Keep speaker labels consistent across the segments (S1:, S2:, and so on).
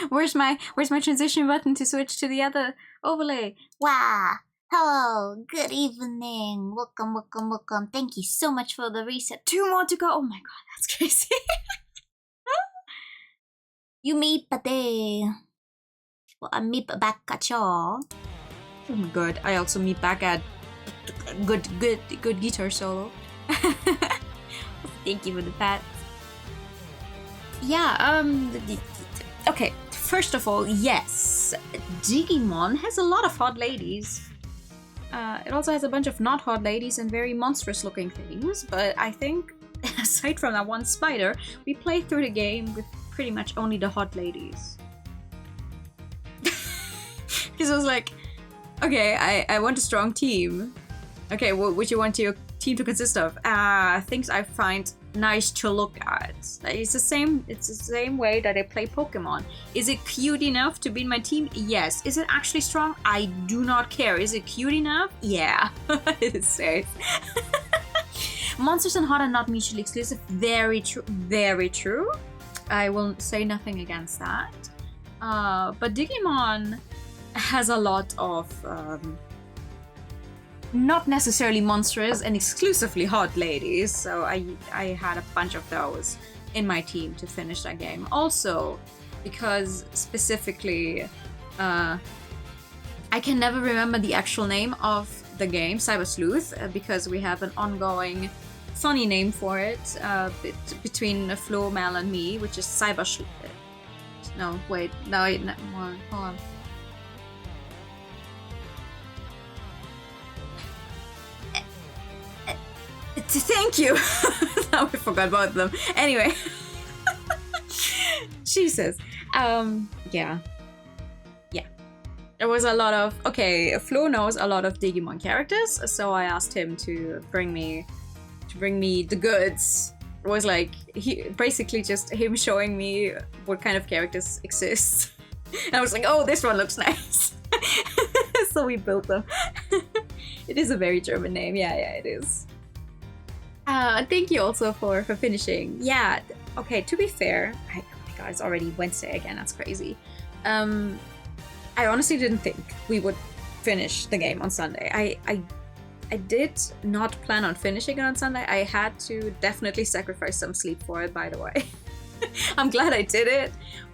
S1: Where's my transition button to switch to the other overlay?
S2: Wow. Hello, good evening. Welcome, welcome, welcome. Thank you so much for the reset.
S1: 2 more to go. Oh my god, that's crazy.
S2: You meet pate. Well, I meet back at y'all.
S1: Oh my god, I also meet back at good guitar solo. Thank you for the pat. Yeah, okay, first of all, yes, Digimon has a lot of hot ladies. It also has a bunch of not hot ladies and very monstrous looking things, but I think, aside from that one spider, we played through the game with pretty much only the hot ladies. Because I was like, okay, I want a strong team. Okay, what would you want your team to consist of? Things I find nice to look at. It's the same way that I play Pokemon. Is it cute enough to be in my team? Yes. Is it actually strong? I do not care. Is it cute enough? Yeah. It says. Monsters and hot are not mutually exclusive. Very true. Very true. I will say nothing against that. But Digimon has a lot of not necessarily monstrous and exclusively hot ladies, so I had a bunch of those in my team to finish that game. Also, because specifically, I can never remember the actual name of the game, Cyber Sleuth, because we have an ongoing funny name for it between Flo, Mel, and me, which is Cyber Sleuth. No, wait, no, hold on. Thank you. Now I forgot both of them. Anyway. Jesus. Yeah. There was a lot of... Okay, Flo knows a lot of Digimon characters, so I asked him to bring me the goods. It was like, basically just him showing me what kind of characters exist. And I was like, oh, this one looks nice. So we built them. It is a very German name. Yeah, it is. Thank you also for finishing. Yeah, okay, to be fair, oh my god, it's already Wednesday again, that's crazy. I honestly didn't think we would finish the game on Sunday. I did not plan on finishing it on Sunday. I had to definitely sacrifice some sleep for it, by the way. I'm glad I did it,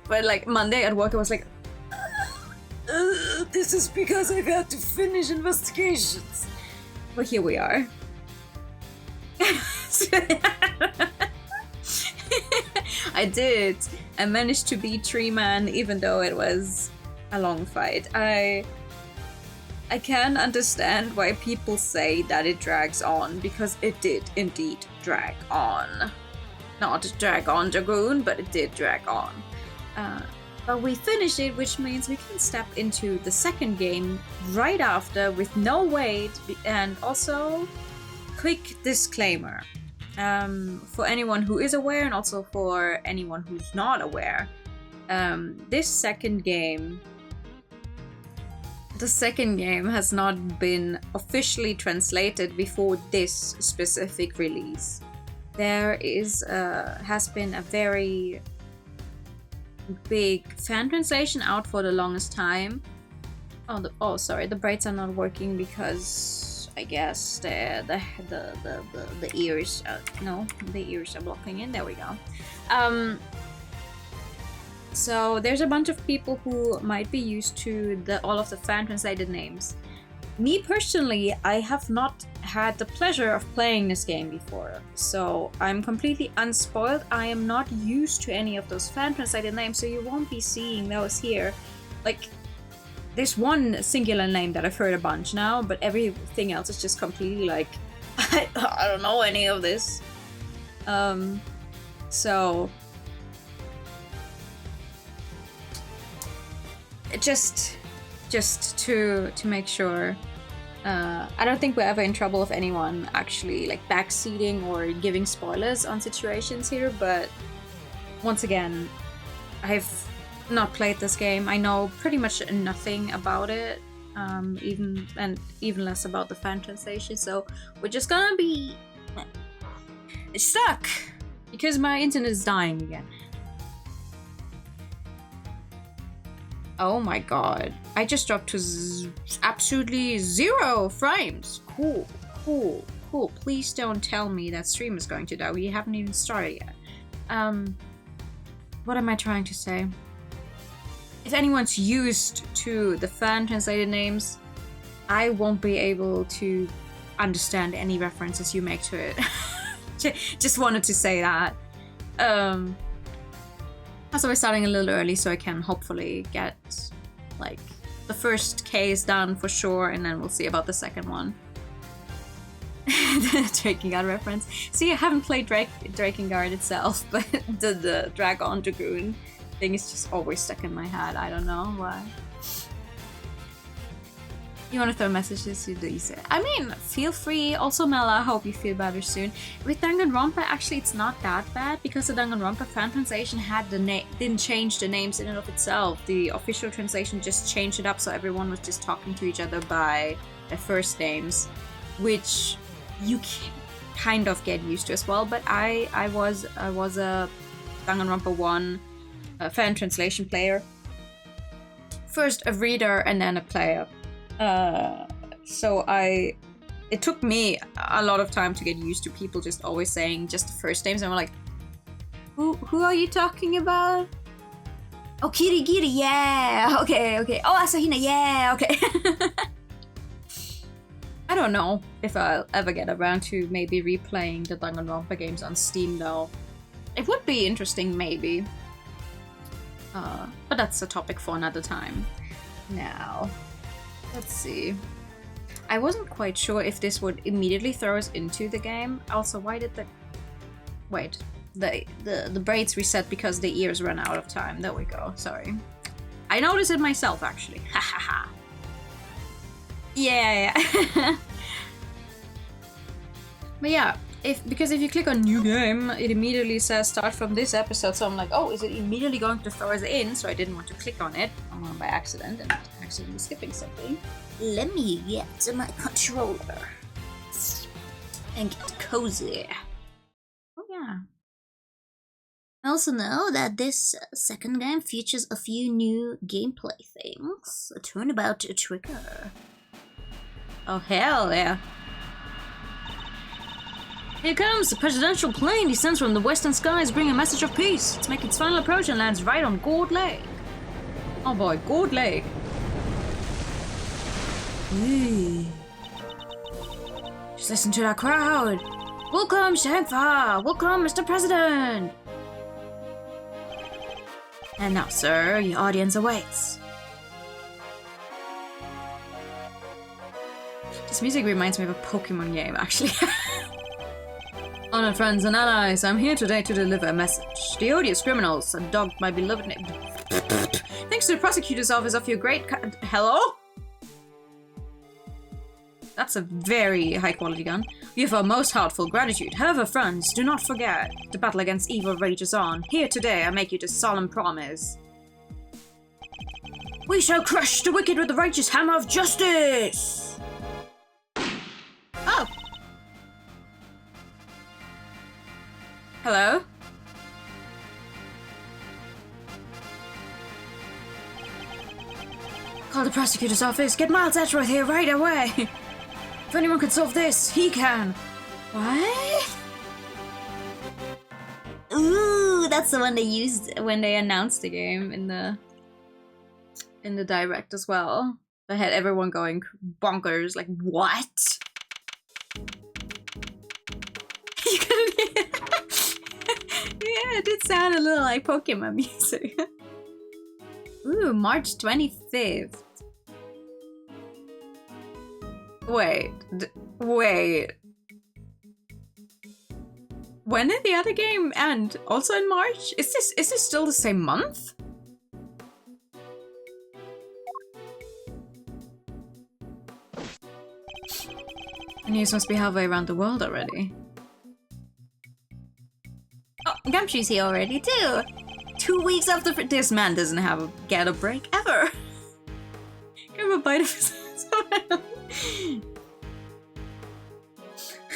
S1: but like Monday at work I was like, this is because I got to finish investigations. But here we are. I did. I managed to beat Tree Man, even though it was a long fight. I can understand why people say that it drags on, because it did indeed drag on. Not drag on Dragoon, but it did drag on. But we finished it, which means we can step into the second game right after with no wait. And also, quick disclaimer. For anyone who is aware and also for anyone who's not aware, this second game, the second game has not been officially translated before this specific release. There has been a very big fan translation out for the longest time. Oh, sorry, the braids are not working because I guess the ears. No, the ears are blocking in. There we go. So there's a bunch of people who might be used to all of the fan translated names. Me personally, I have not had the pleasure of playing this game before, so I'm completely unspoiled. I am not used to any of those fan translated names, so you won't be seeing those here. Like, there's one singular name that I've heard a bunch now, but everything else is just completely like, I don't know any of this. So just to make sure, I don't think we're ever in trouble with anyone actually like backseating or giving spoilers on situations here, but once again, I've not played this game. I know pretty much nothing about it, even less about the fan translation, so we're just gonna be stuck because my internet is dying again. Oh my god. I just dropped to absolutely 0 frames. Cool, cool, cool. Please don't tell me that stream is going to die. We haven't even started yet. What am I trying to say? If anyone's used to the fan translated names, I won't be able to understand any references you make to it. Just wanted to say that. Also, we're starting a little early, so I can hopefully get like the first case done for sure, and then we'll see about the second one. The Drakengard reference. See, I haven't played Drakengard itself, but the Dragon Dragoon thing is just always stuck in my head. I don't know why. You want to throw messages? You say. I mean, feel free. Also, Mela, hope you feel better soon. With Danganronpa, actually, it's not that bad because the Danganronpa fan translation had didn't change the names in and of itself. The official translation just changed it up, so everyone was just talking to each other by their first names, which you can kind of get used to as well. But I was a Danganronpa 1 fan translation player. First a reader and then a player. So it took me a lot of time to get used to people just always saying just the first names, and I'm like, who are you talking about? Oh, Kirigiri, yeah, okay. Oh, Asahina, yeah, okay. I don't know if I'll ever get around to maybe replaying the Danganronpa games on Steam though. It would be interesting, maybe. But that's a topic for another time. Now, let's see. I wasn't quite sure if this would immediately throw us into the game. Also, why did the... Wait. The braids reset because the ears ran out of time. There we go. Sorry. I noticed it myself, actually. Ha ha ha. Yeah. But yeah, because if you click on new game, it immediately says start from this episode. So I'm like, oh, is it immediately going to throw us in? So I didn't want to click on it by accident and accidentally skipping something.
S2: Let me get to my controller and get cozy.
S1: Oh yeah.
S2: I also know that this second game features a few new gameplay things. A turnabout trigger.
S1: Oh hell yeah. Here comes the presidential plane descends from the western skies, bringing a message of peace. It's making its final approach and lands right on Gourd Lake. Oh boy, Gourd Lake. Ooh. Just listen to that crowd. Welcome, Shangfa. Welcome, Mr. President. And now, sir, your audience awaits. This music reminds me of a Pokemon game, actually. Honored friends and allies, I'm here today to deliver a message. The odious criminals have dogged my beloved name. Thanks to the prosecutor's office of your great Hello? That's a very high-quality gun. We have our most heartfelt gratitude. However, friends, do not forget, the battle against evil rages on. Here today, I make you this solemn promise. We shall crush the wicked with the righteous hammer of justice! Oh! Hello? Call the prosecutor's office. Get Miles Edgeworth here right away! If anyone can solve this, he can! What?
S2: Ooh, that's the one they used
S1: When they announced the game in the direct as well. They had everyone going bonkers, like, what? You couldn't hear. Yeah, it did sound a little like Pokemon music. Ooh, March 25th. Wait. When did the other game end? Also in March? Is this still the same month? The news must be halfway around the world already. Oh, Gumshoe's here already too! 2 weeks after this man doesn't get a break ever! Give him a bite of his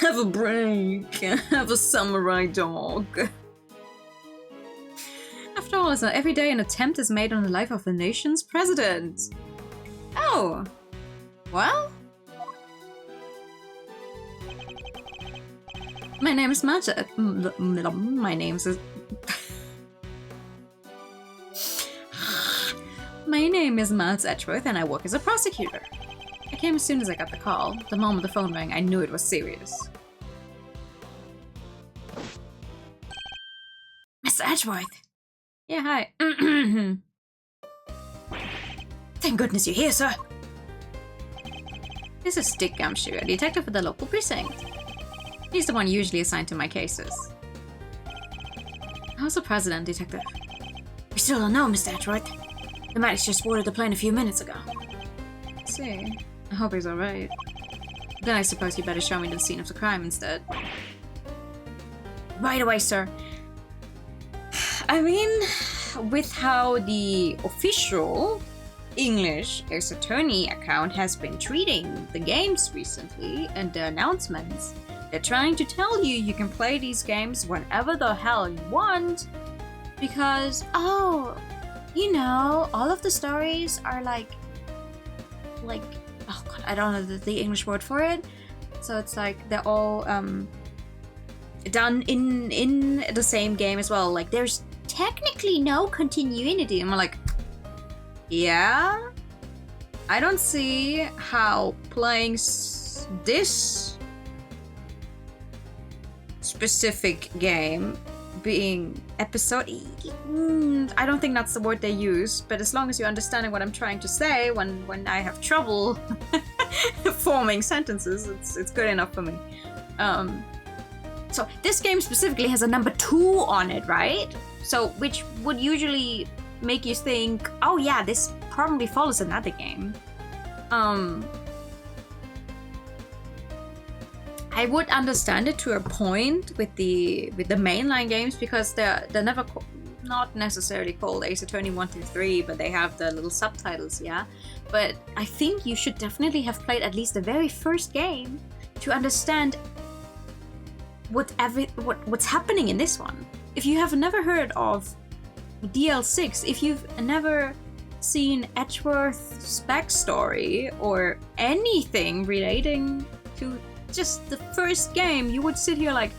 S1: Have a break! Have a samurai dog! After all, listener. Every day an attempt is made on the life of the nation's president. Oh. Well? My name is Marta. My name is... My name is Miles Edgeworth and I work as a prosecutor. I came as soon as I got the call. The moment the phone rang, I knew it was serious. Mr. Edgeworth! Yeah, hi. Thank goodness you're here, sir. This is Dick Gumshoe, a detective at the local precinct. He's the one usually assigned to my cases. How's the president, detective? We still don't know, Mr. Edgeworth. The medics just boarded the plane a few minutes ago. I see. I hope he's alright. Then I suppose you better show me the scene of the crime instead. Right away, sir. I mean, with how the official English Ace Attorney account has been treating the games recently and the announcements, they're trying to tell you you can play these games whenever the hell you want because, oh, you know, all of the stories are like, oh god, I don't know the English word for it. So it's like they're all done in the same game as well. Like there's technically no continuity. And I'm like, yeah, I don't see how playing this specific game being episodic. I don't think that's the word they use, but as long as you're understanding what I'm trying to say when I have trouble forming sentences, it's good enough for me. So this game specifically has a number 2 on it, right? So which would usually make you think, oh yeah, this probably follows another game. I would understand it to a point with the mainline games because they're never not necessarily called Ace Attorney 1 through 3, but they have the little subtitles, yeah. But I think you should definitely have played at least the very first game to understand what's happening in this one. If you have never heard of DL6, if you've never seen Edgeworth's backstory or anything relating to just the first game, you would sit here like,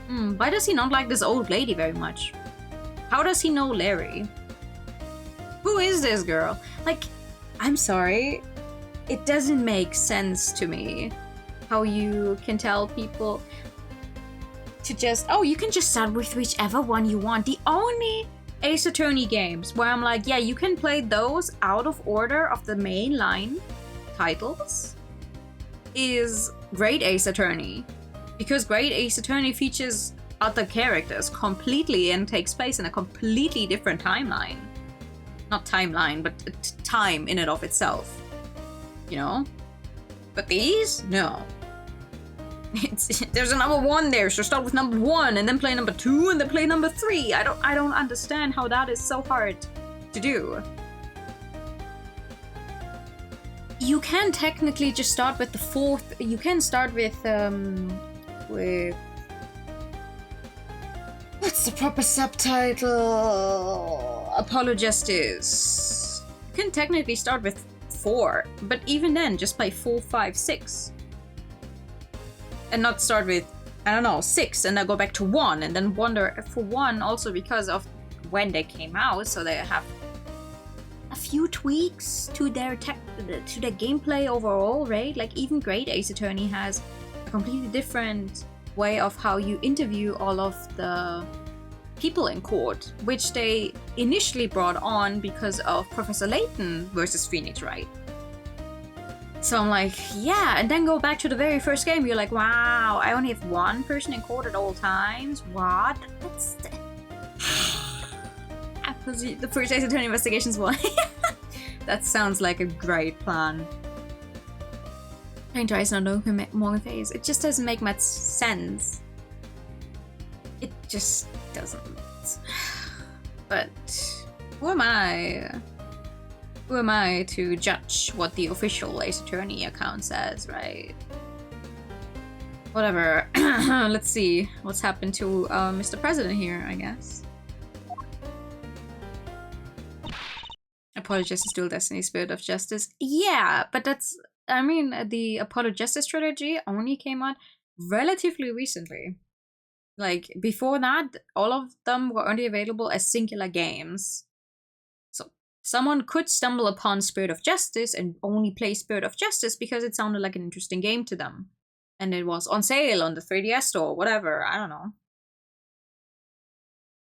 S1: why does he not like this old lady very much? How does he know Larry? Who is this girl? Like, I'm sorry, it doesn't make sense to me how you can tell people to just, oh, you can just start with whichever one you want. The only Ace Attorney games where I'm like, yeah, you can play those out of order of the mainline titles is Great Ace Attorney, because Great Ace Attorney features other characters completely and takes place in a completely different timeline. Not timeline, but time in and of itself. You know? But these? No. There's a number 1 there, so start with number 1 and then play number 2 and then play number 3. I don't understand how that is so hard to do. You can technically just start with the 4th. You can start with what's the proper subtitle? Apologists. You can technically start with 4, but even then, just play 4, 5, 6. And not start with, I don't know, 6 and then go back to 1 and then wonder for 1 also because of when they came out, so they have a few tweaks to their gameplay overall, right? Like even Great Ace Attorney has a completely different way of how you interview all of the people in court, which they initially brought on because of Professor Layton versus Phoenix Wright. So I'm like, yeah, and then go back to the very first game, you're like, wow, I only have 1 person in court at all times? What? That's the first Ace Attorney Investigations 1. That sounds like a great plan. Trying to not know Morgan face. It just doesn't make much sense. It just doesn't. But who am I? Who am I to judge what the official Ace Attorney account says, right? Whatever. Let's see what's happened to Mr. President here, I guess. Apollo Justice Dual Destiny Spirit of Justice. Yeah, but that's, I mean, the Apollo Justice trilogy only came out relatively recently. Like, before that, all of them were only available as singular games. So, someone could stumble upon Spirit of Justice and only play Spirit of Justice because it sounded like an interesting game to them. And it was on sale on the 3DS store, whatever, I don't know.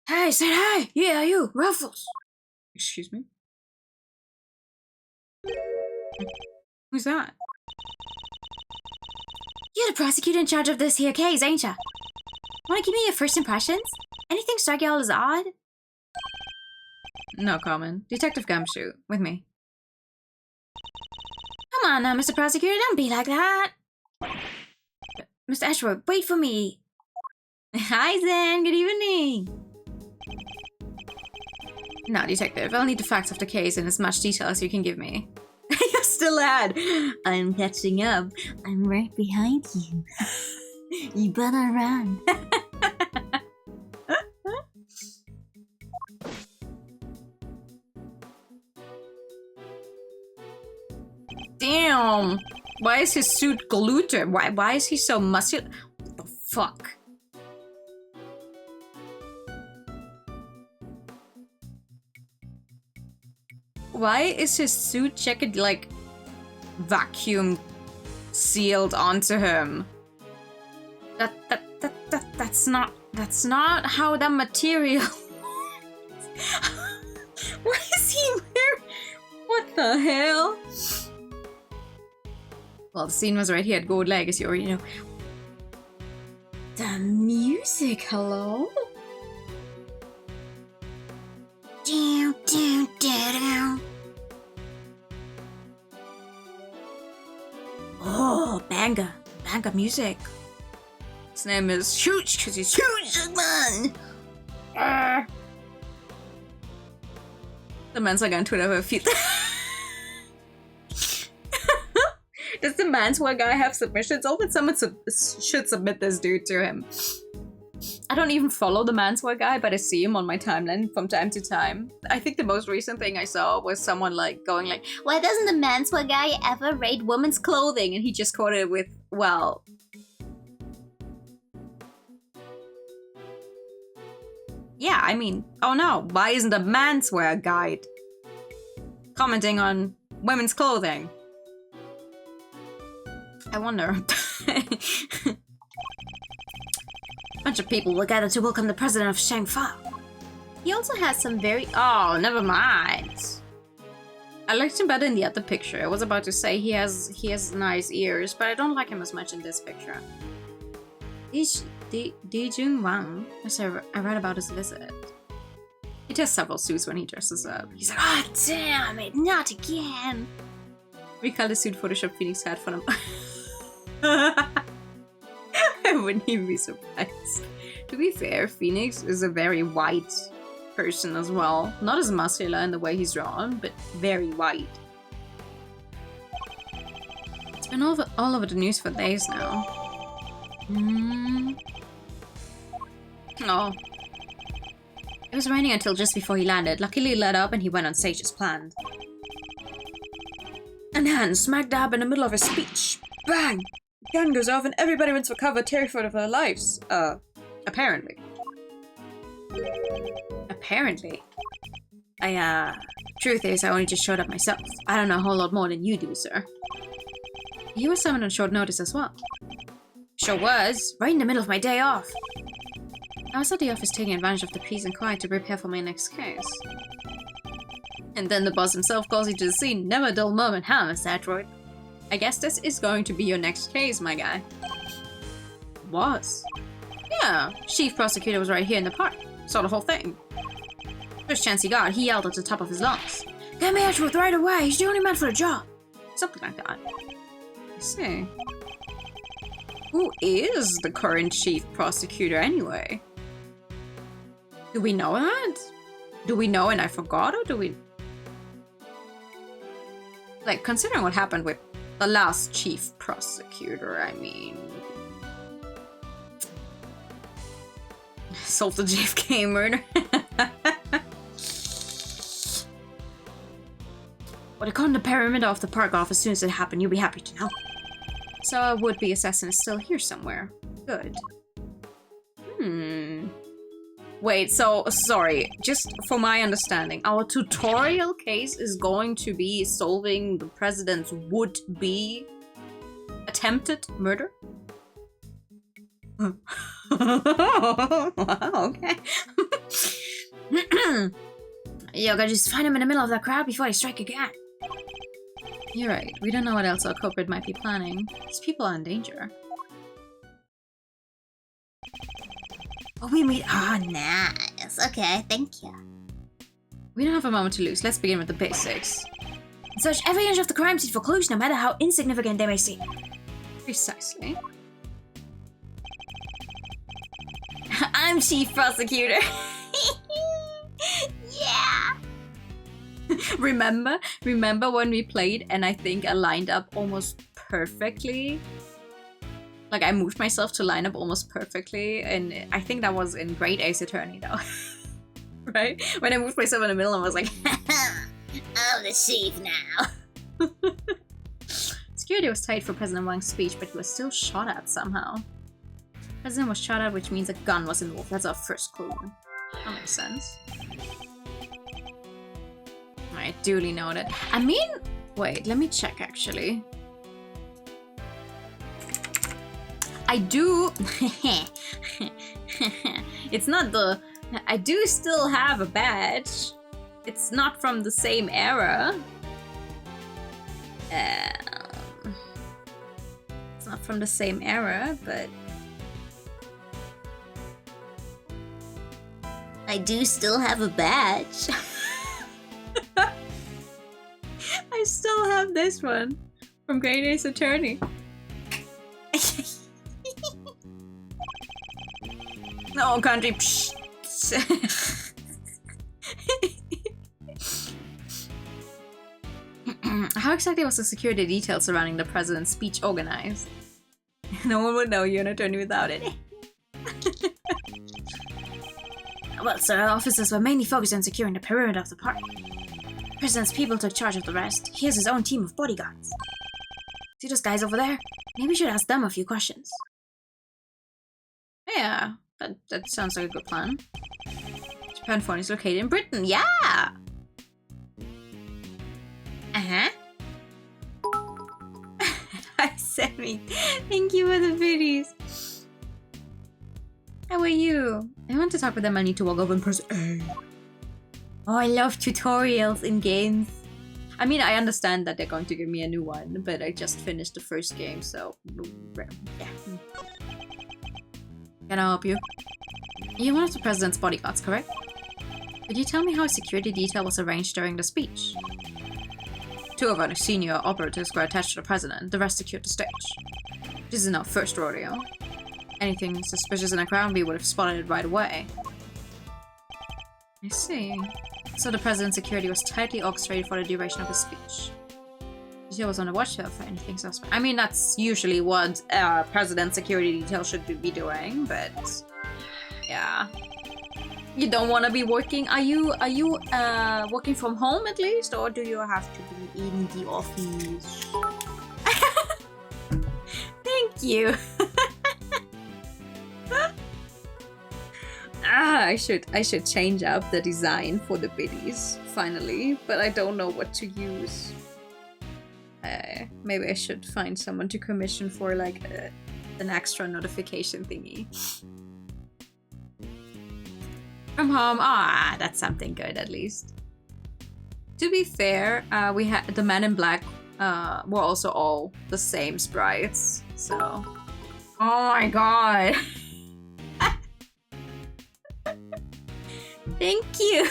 S1: Hey, say hi! Yeah, you, Ruffles! Excuse me? Who's that?
S2: You're the prosecutor in charge of this here case, ain't ya? Wanna give me your first impressions? Anything strike y'all as odd?
S1: No comment. Detective Gumshoe, with me.
S2: Come on now, Mr. Prosecutor, don't be like that. Mr. Ashworth, wait for me. Hi, Zen, good evening.
S1: Now, Detective, I'll need the facts of the case in as much detail as you can give me. You're still ahead.
S2: I'm catching up. I'm right behind you. You better run.
S1: Damn! Why is his suit glued to him? Why is he so muscular? What the fuck? Why is his suit jacket like vacuum sealed onto him? That's not how that material. Why is he wearing? What the hell? Well, the scene was right here at Gold Lake, as you already know. The music, hello?
S2: Down, down, down, down. Oh, banger music.
S1: His name is Huge, because he's huge, man. The man's like on Twitter with a few. Does the Manswear guy have submissions? Oh, but someone should submit this dude to him. I don't even follow the Manswear guy, but I see him on my timeline from time to time. I think the most recent thing I saw was someone like going like,
S2: why doesn't the Manswear guy ever rate women's clothing?
S1: and he just quoted it with, well, yeah, I mean, oh no, why isn't the Manswear guide commenting on women's clothing? I wonder.
S2: Bunch of people will gather to welcome the president of Shangfa.
S1: He also has some very... Oh, never mind. I liked him better in the other picture. I was about to say he has nice ears, but I don't like him as much in this picture. Di Jun Wang, as I read about his visit. He tests several suits when he dresses up. He's like,
S2: ah, oh, damn it, not again.
S1: We call the suit Photoshop Phoenix hat for him. I wouldn't even be surprised. To be fair, Phoenix is a very white person as well. Not as muscular in the way he's drawn, but very white. It's been all over the news for days now. Oh. It was raining until just before he landed. Luckily it let up and he went on stage as planned. And then, smack dab in the middle of his speech, bang! Gun goes off and everybody runs for cover, terrified of their lives. Apparently. Apparently. Truth is, I only just showed up myself. I don't know a whole lot more than you do, sir. You were summoned on short notice as well. Sure was, right in the middle of my day off. I was at the office taking advantage of the peace and quiet to prepare for my next case. And then the boss himself calls you to the scene. Never a dull moment, huh, Mr. Atroid? I guess this is going to be your next case, my guy. Was? Yeah, chief prosecutor was right here in the park. Saw the whole thing. First chance he got, he yelled at the top of his lungs. Get me Atroid right away, he's the only man for the job. Something like that. I see. Who is the current chief prosecutor anyway? Do we know that? Do we know and I forgot, or do we... Like, considering what happened with the last chief prosecutor, I mean... Solved the JFK murder. But I called the perimeter of the park off as soon as it happened. You'll be happy to know. So a would-be assassin is still here somewhere. Good. Wait, so, sorry. Just for my understanding, our tutorial case is going to be solving the president's would-be attempted murder? Okay. You gotta just find him in the middle of that crowd before they strike again. You're right. We don't know what else our culprit might be planning. These people are in danger.
S2: Oh, we meet. Oh, nice. Okay, thank you.
S1: We don't have a moment to lose. Let's begin with the basics.
S2: Search every inch of the crime scene for clues, no matter how insignificant they may seem.
S1: Precisely.
S2: I'm chief prosecutor. Yeah.
S1: Remember when we played and I think I lined up almost perfectly? Like, I moved myself to line up almost perfectly, and I think that was in Great Ace Attorney, though. Right? When I moved myself in the middle, I was like,
S2: I'm the chief now.
S1: Security was tight for President Wang's speech, but he was still shot at somehow. President was shot at, which means a gun was involved. That's our first clue. That makes sense. Alright, duly noted. I mean, wait, let me check actually. I do... It's not the... I do still have a badge. It's not from the same era. It's not from the same era, but...
S2: I do still have a badge.
S1: I still have this one from Great Ace Attorney. No, country. How exactly was the security detail surrounding the president's speech organized? No one would know you're an attorney without it.
S2: Well, sir, officers were mainly focused on securing the perimeter of the park. The president's people took charge of the rest. He has his own team of bodyguards. See those guys over there? Maybe we should ask them a few questions.
S1: Yeah, that sounds like a good plan. Japan phone is located in Britain. Yeah!
S2: Uh-huh.
S1: Hi, Sammy. Thank you for the biddies. How are you? I want to talk with them. I need to walk over in person. Oh, I love tutorials in games. I mean, I understand that they're going to give me a new one, but I just finished the first game, so... yeah. Can I help you? You're one of the president's bodyguards, correct? Could you tell me how a security detail was arranged during the speech? 2 of our senior operatives were attached to the president, the rest secured the stage. This isn't our first rodeo. Anything suspicious in the crowd, we would have spotted it right away. I see. So the president's security was tightly orchestrated for the duration of his speech. He was on the watch for anything suspect. I mean, that's usually what president's security detail should be doing, but yeah. You don't want to be working. Are you working from home at least, or do you have to be in the office? Thank you. I should change up the design for the biddies finally, but I don't know what to use. Maybe I should find someone to commission for like an extra notification thingy. From home, that's something good at least. To be fair, we had the Men in Black were also all the same sprites, so. Oh my god. Thank you.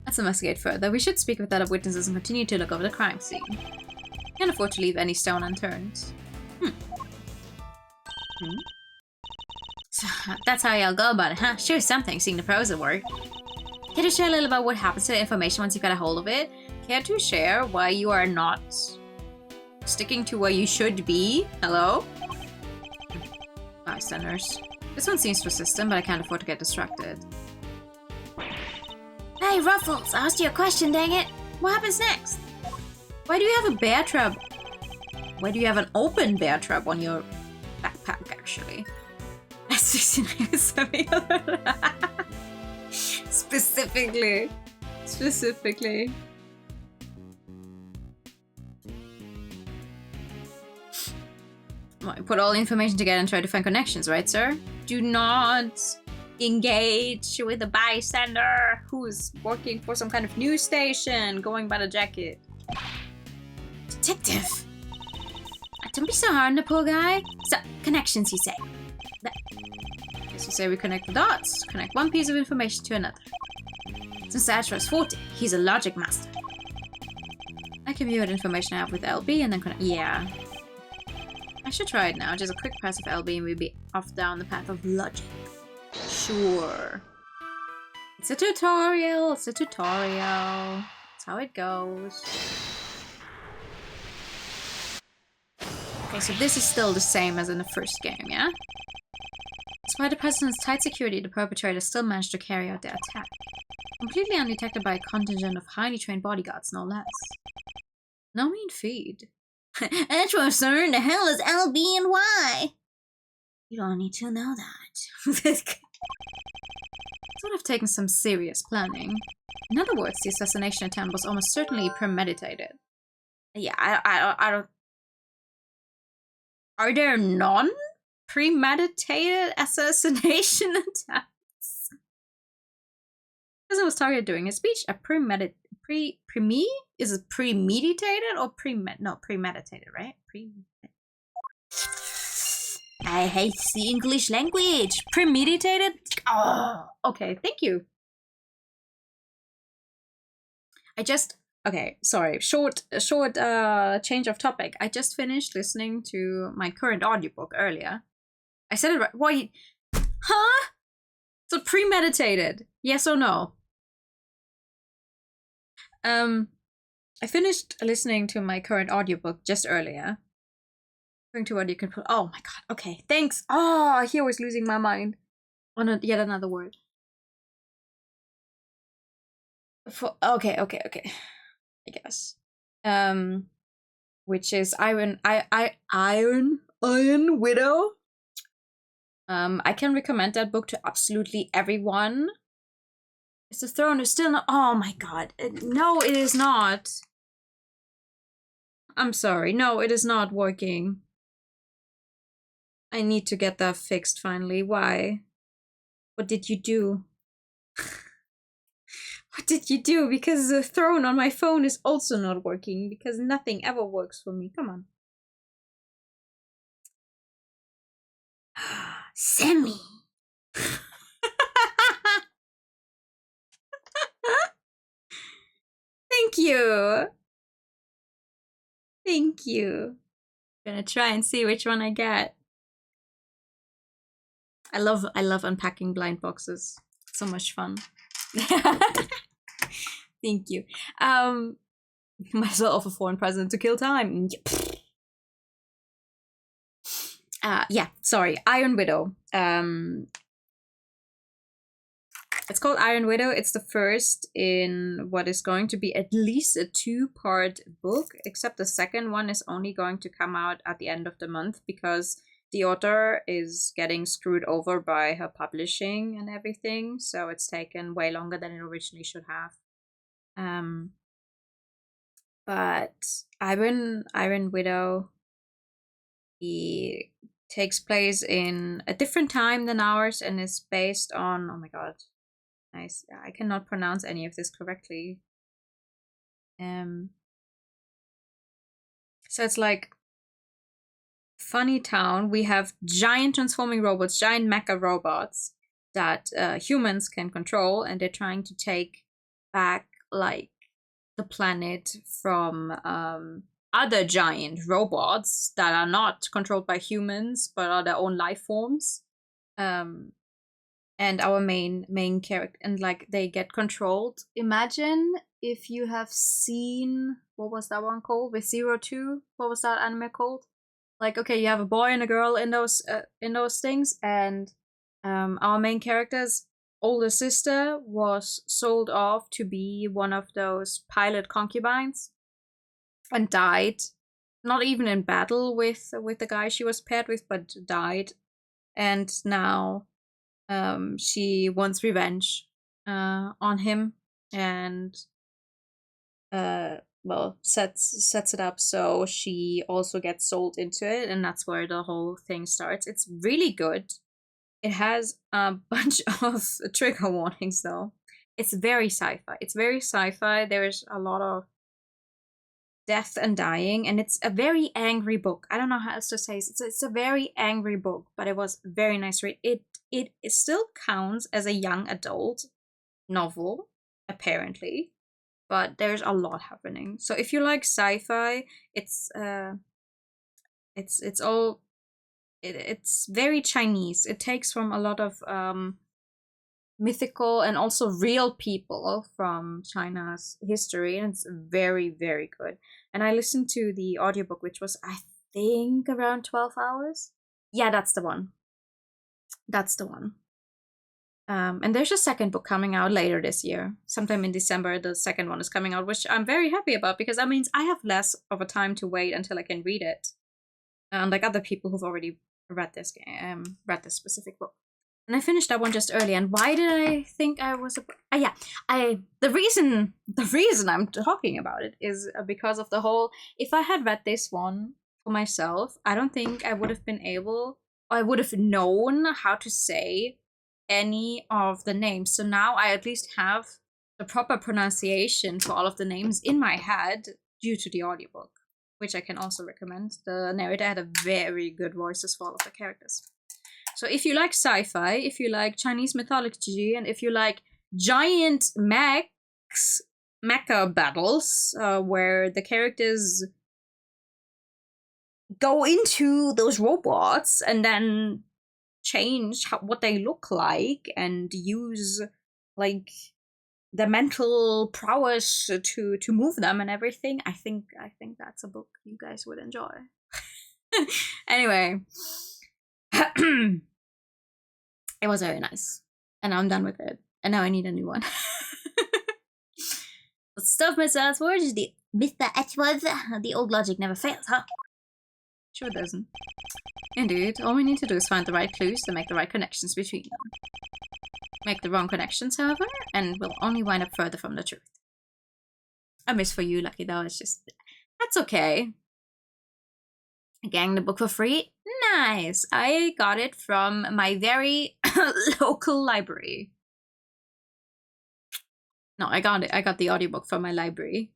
S1: Let's investigate further. We should speak with other witnesses and continue to look over the crime scene. Can't afford to leave any stone unturned. So that's how y'all go about it, huh? Sure, something, seeing the pros at work. Can you share a little about what happens to the information once you got a hold of it? Care to share why you are not sticking to where you should be? Hello? bystanders. This one seems persistent, but I can't afford to get distracted.
S2: Hey, Ruffles, I asked you a question, dang it. What happens next?
S1: Why do you have a bear trap? Why do you have an open bear trap on your backpack, actually? Specifically. Put all the information together and try to find connections, right, sir? Do not engage with a bystander who's working for some kind of news station, going by the jacket.
S2: Detective! Don't be so hard on the poor guy. So, connections, you say?
S1: As you say, we connect the dots. Connect one piece of information to another.
S2: Since that's was 40, he's a logic master.
S1: I can view what information I have with LB and then connect. Yeah. I should try it now. Just a quick press of LB and we'll be off down the path of logic. Sure. It's a tutorial. It's a tutorial. That's how it goes. Okay, so this is still the same as in the first game, yeah? Despite the president's tight security, the perpetrators still managed to carry out their attack. Completely undetected by a contingent of highly trained bodyguards, no less. No mean feat.
S2: That's right, sir. The hell is LB and Y? You don't need to know that.
S1: This would have taken some serious planning. In other words, the assassination attempt was almost certainly premeditated.
S2: Yeah, I don't...
S1: Are there non-premeditated assassination attempts? As I was targeted during his speech, a is it premeditated or premeditated, right?
S2: I hate the English language.
S1: Premeditated? Oh, okay, thank you. Okay, sorry, short change of topic. I just finished listening to my current audiobook earlier. I said it right. Why? Huh? So premeditated. Yes or no? I finished listening to my current audiobook just earlier. Going to what you can put. Oh my god. Okay, thanks. Oh, here I was losing my mind on yet another word. Okay. I guess. Which is Iron Widow. I can recommend that book to absolutely everyone. Is the throne is still not? Oh my god! No, it is not. I'm sorry. No, it is not working. I need to get that fixed finally. Why? What did you do? What did you do? Because the throne on my phone is also not working. Because nothing ever works for me. Come on.
S2: Sammy.
S1: Thank you. Thank you. I'm gonna try and see which one I get. I love unpacking blind boxes. So much fun. Thank you. Might as well offer foreign president to kill time. Yeah, sorry. Iron Widow. It's called Iron Widow. It's the first in what is going to be at least a 2-part book, except the second one is only going to come out at the end of the month because the author is getting screwed over by her publishing and everything, so it's taken way longer than it originally should have. But Iron Widow, he takes place in a different time than ours and is based on, oh my god, nice. I cannot pronounce any of this correctly. So it's like funny town. We have giant transforming robots, giant mecha robots that humans can control, and they're trying to take back like the planet from other giant robots that are not controlled by humans but are their own life forms. And our main character, and like they get controlled. Imagine if you have seen, what was that one called with 02? What was that anime called? Like, okay, you have a boy and a girl in those things, and our main character's older sister was sold off to be one of those pilot concubines and died. Not even in battle with the guy she was paired with, but died. And now she wants revenge on him, and well, sets it up so she also gets sold into it, and that's where the whole thing starts. It's really good. It has a bunch of trigger warnings though. It's very sci-fi. It's very sci-fi. There's a lot of death and dying, and it's a very angry book. I don't know how else to say it. It's a very angry book, but it was very nice read. It still counts as a young adult novel, apparently, but there's a lot happening. So if you like sci-fi, it's very Chinese. It takes from a lot of mythical and also real people from China's history, and it's very, very good. And I listened to the audiobook, which was, I think, around 12 hours. Yeah, that's the one. That's the one. And there's a second book coming out later this year. Sometime in December, the second one is coming out, which I'm very happy about, because that means I have less of a time to wait until I can read it. Like other people who've already read this specific book. And I finished that one just early. And why did I think I was the reason I'm talking about it is because of the whole, if I had read this one for myself, I don't think I would have been able, or I would have known how to say any of the names. So now I at least have the proper pronunciation for all of the names in my head due to the audiobook, which I can also recommend. The narrator had a very good voices for all of the characters. So if you like sci-fi, if you like Chinese mythology, and if you like giant mecha battles, where the characters go into those robots and then change what they look like and use like the mental prowess to move them and everything, I think that's a book you guys would enjoy. Anyway, it was very nice, and I'm done with it, and now I need a new one. Stuff myself, where is the Mr. Edgeworth? The old logic never fails, huh? Sure doesn't. Indeed, all we need to do is find the right clues to make the right connections between them. Make the wrong connections, however, and we'll only wind up further from the truth. A miss for you, Lucky, though. It's just... that's okay. Getting the book for free? Nice! I got it from my very local library. No, I got the audiobook from my library.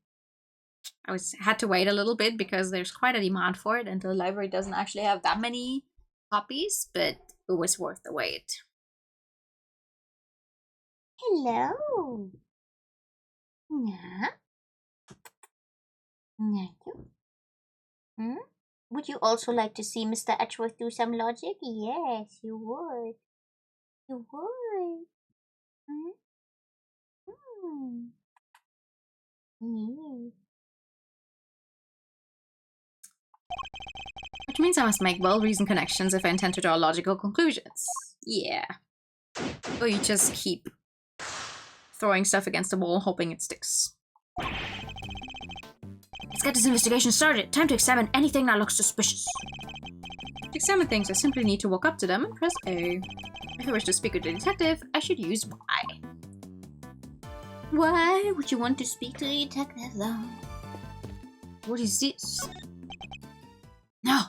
S1: I had to wait a little bit because there's quite a demand for it, and the library doesn't actually have that many copies, but it was worth the wait.
S2: Hello. Yeah. Would you also like to see Mr. Edgeworth do some logic? Yes, you would. You would. Yes.
S1: Which means I must make well-reasoned connections if I intend to draw logical conclusions. Yeah. Or you just keep throwing stuff against the wall, hoping it sticks.
S2: Let's get this investigation started. Time to examine anything that looks suspicious.
S1: To examine things, I simply need to walk up to them and press A. If I wish to speak with the detective, I should use Y.
S2: Why would you want to speak to the detective, though?
S1: What is this?
S2: No.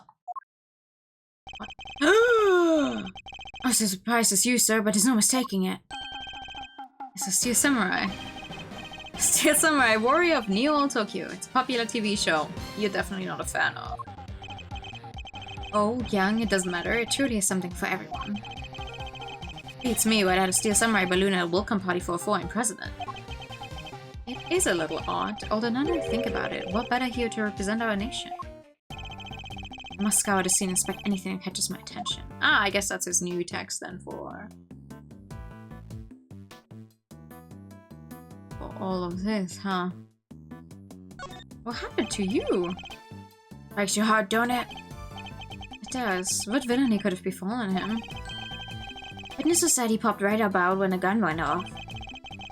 S1: I'm so surprised it's you, sir, but there's no mistaking it. It's a Steel Samurai. Steel Samurai, Warrior of Neo Old Tokyo. It's a popular TV show you're definitely not a fan of. Oh, young, it doesn't matter. It truly is something for everyone. Beats me why I had a Steel Samurai balloon at a welcome party for a foreign president. It is a little odd, although now that I think about it, what better here to represent our nation? I must scour the scene and inspect anything that catches my attention. Ah, I guess that's his new text then for all of this, huh? What happened to you?
S2: Breaks your heart, don't it? It does. What villainy could have befallen him? Witnesses said he popped right about when a gun went off.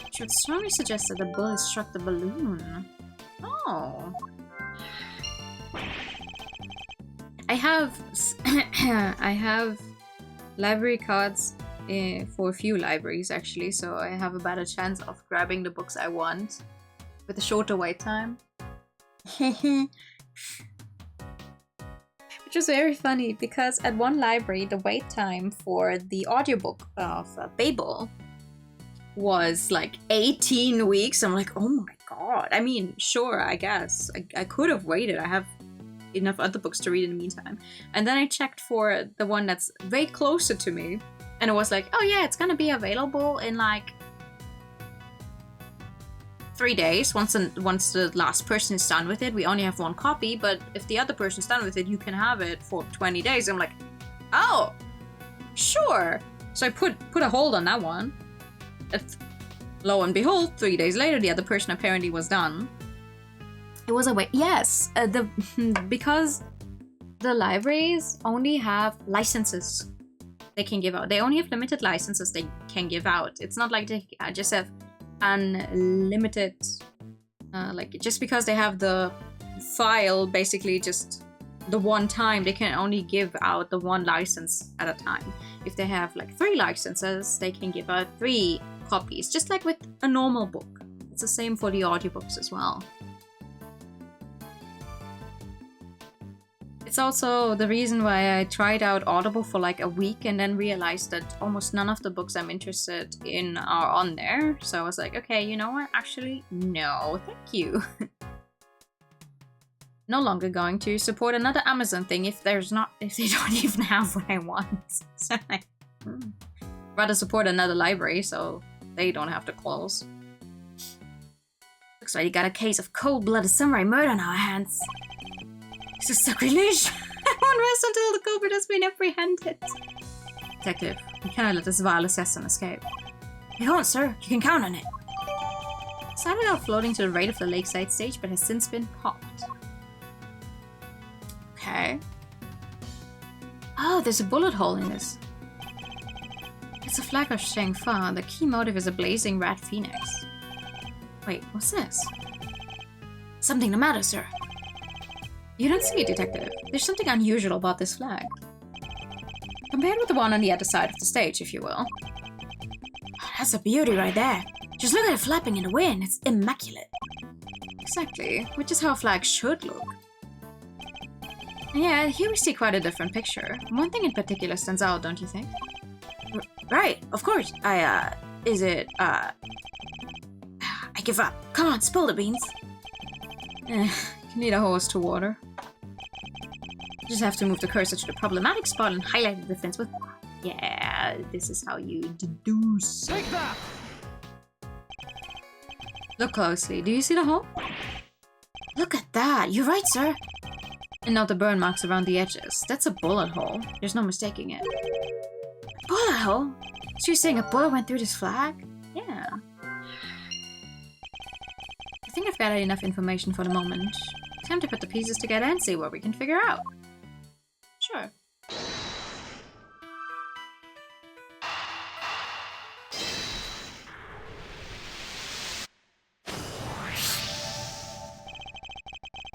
S2: Which would strongly suggest that the bullet struck the balloon.
S1: Oh. I have I have library cards for a few libraries actually, so I have a better chance of grabbing the books I want with a shorter wait time. Which is very funny because at one library the wait time for the audiobook of Babel was like 18 weeks. I'm like, oh my god. I mean, sure, I guess. I could have waited. I have enough other books to read in the meantime. And then I checked for the one that's way closer to me. And it was like, oh yeah, it's gonna be available in like 3 days. Once the last person is done with it. We only have one copy, but if the other person's done with it, you can have it for 20 days. I'm like, oh, sure. So I put a hold on that one. Lo and behold, 3 days later, the other person apparently was done. It was a wait. Yes, because the libraries only have licenses they can give out. They only have limited licenses they can give out. It's not like they just have unlimited. Like just because they have the file, basically just the one time, they can only give out the one license at a time. If they have like 3 licenses, they can give out 3 copies, just like with a normal book. It's the same for the audiobooks as well. It's also the reason why I tried out Audible for like a week and then realized that almost none of the books I'm interested in are on there. So I was like, okay, you know what? Actually, no, thank you. No longer going to support another Amazon thing if they don't even have what I want. So I rather support another library so they don't have to close.
S2: Looks like you got a case of cold-blooded samurai murder on our hands. This is sacrilege!
S1: I won't rest until the culprit has been apprehended. Detective, we cannot let this vile assassin escape.
S2: We won't, sir. You can count on it.
S1: Started out floating to the right of the lakeside stage, but has since been popped. Okay.
S2: Oh, there's a bullet hole in this.
S1: It's a flag of Shangfa. The key motive is a blazing red phoenix. Wait, what's this?
S2: Something the matter, sir.
S1: You don't see it, Detective. There's something unusual about this flag. Compared with the one on the other side of the stage, if you will.
S2: That's a beauty right there. Just look at it flapping in the wind. It's immaculate.
S1: Exactly, which is how a flag should look. Yeah, here we see quite a different picture. One thing in particular stands out, don't you think?
S2: Right, of course. I give up. Come on, spill the beans.
S1: You need a horse to water. You just have to move the cursor to the problematic spot and highlight the difference with... Yeah, this is how you deduce.
S3: Take that!
S1: Look closely. Do you see the hole?
S2: Look at that. You're right, sir.
S1: And not the burn marks around the edges. That's a bullet hole. There's no mistaking it.
S2: Bullet hole? So you're saying a bullet went through this flag?
S1: Yeah. I think I've gathered enough information for the moment. Time to put the pieces together and see what we can figure out. Sure.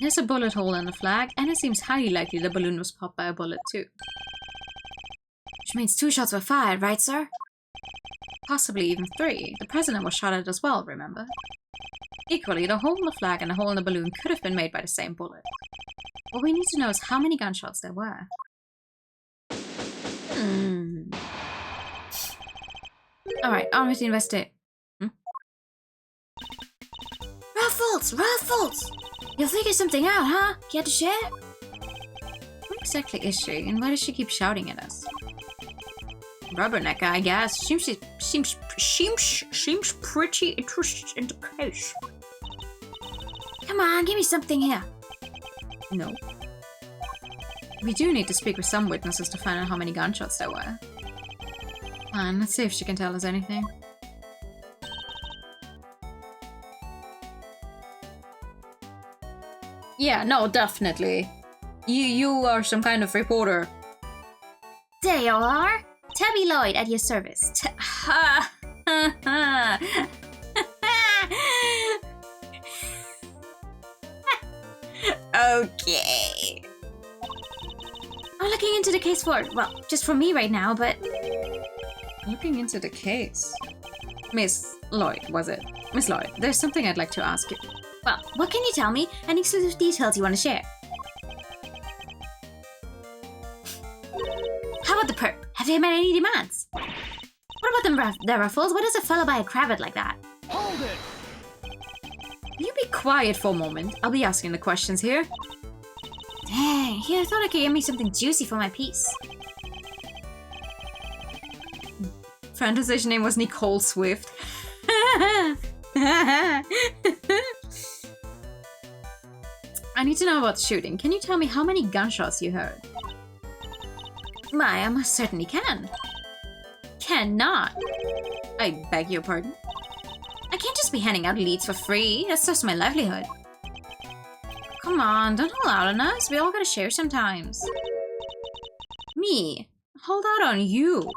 S1: There's a bullet hole in the flag, and it seems highly likely the balloon was popped by a bullet too.
S2: Which means 2 shots were fired, right, sir?
S1: Possibly even 3. The president was shot at as well, remember? Equally, the hole in the flag and the hole in the balloon could have been made by the same bullet. What we need to know is how many gunshots there were. Alright, on with the investigate.
S2: Ruffles! Ruffles! You'll figure something out, huh? Care to share?
S1: Who exactly is she, and why does she keep shouting at us? Rubbernecker, I guess. Seems pretty interested in the case.
S2: Come on, give me something here.
S1: No. We do need to speak with some witnesses to find out how many gunshots there were. Fine, let's see if she can tell us anything. Yeah, no, definitely. You are some kind of reporter.
S2: There you are! Tabby Lloyd at your service.
S1: Okay.
S2: I'm looking into the case for, well, just for me right now, but...
S1: Looking into the case. Miss Lloyd, was it? Miss Lloyd, there's something I'd like to ask you.
S2: Well, what can you tell me? Any exclusive details you want to share? How about the perp? Have they made any demands? What about the ruffles? What does a fella buy a cravat like that?
S3: Hold it!
S1: Will you be quiet for a moment? I'll be asking the questions here.
S2: Dang, yeah, I thought I could get me something juicy for my piece.
S1: Fantasy name was Nicole Swift. I need to know about the shooting. Can you tell me how many gunshots you heard?
S2: My, I most certainly can.
S1: Cannot. I beg your pardon?
S2: I can't just be handing out leads for free. That's just my livelihood.
S1: Come on, don't hold out on us. We all gotta share sometimes. Me? Hold out on you.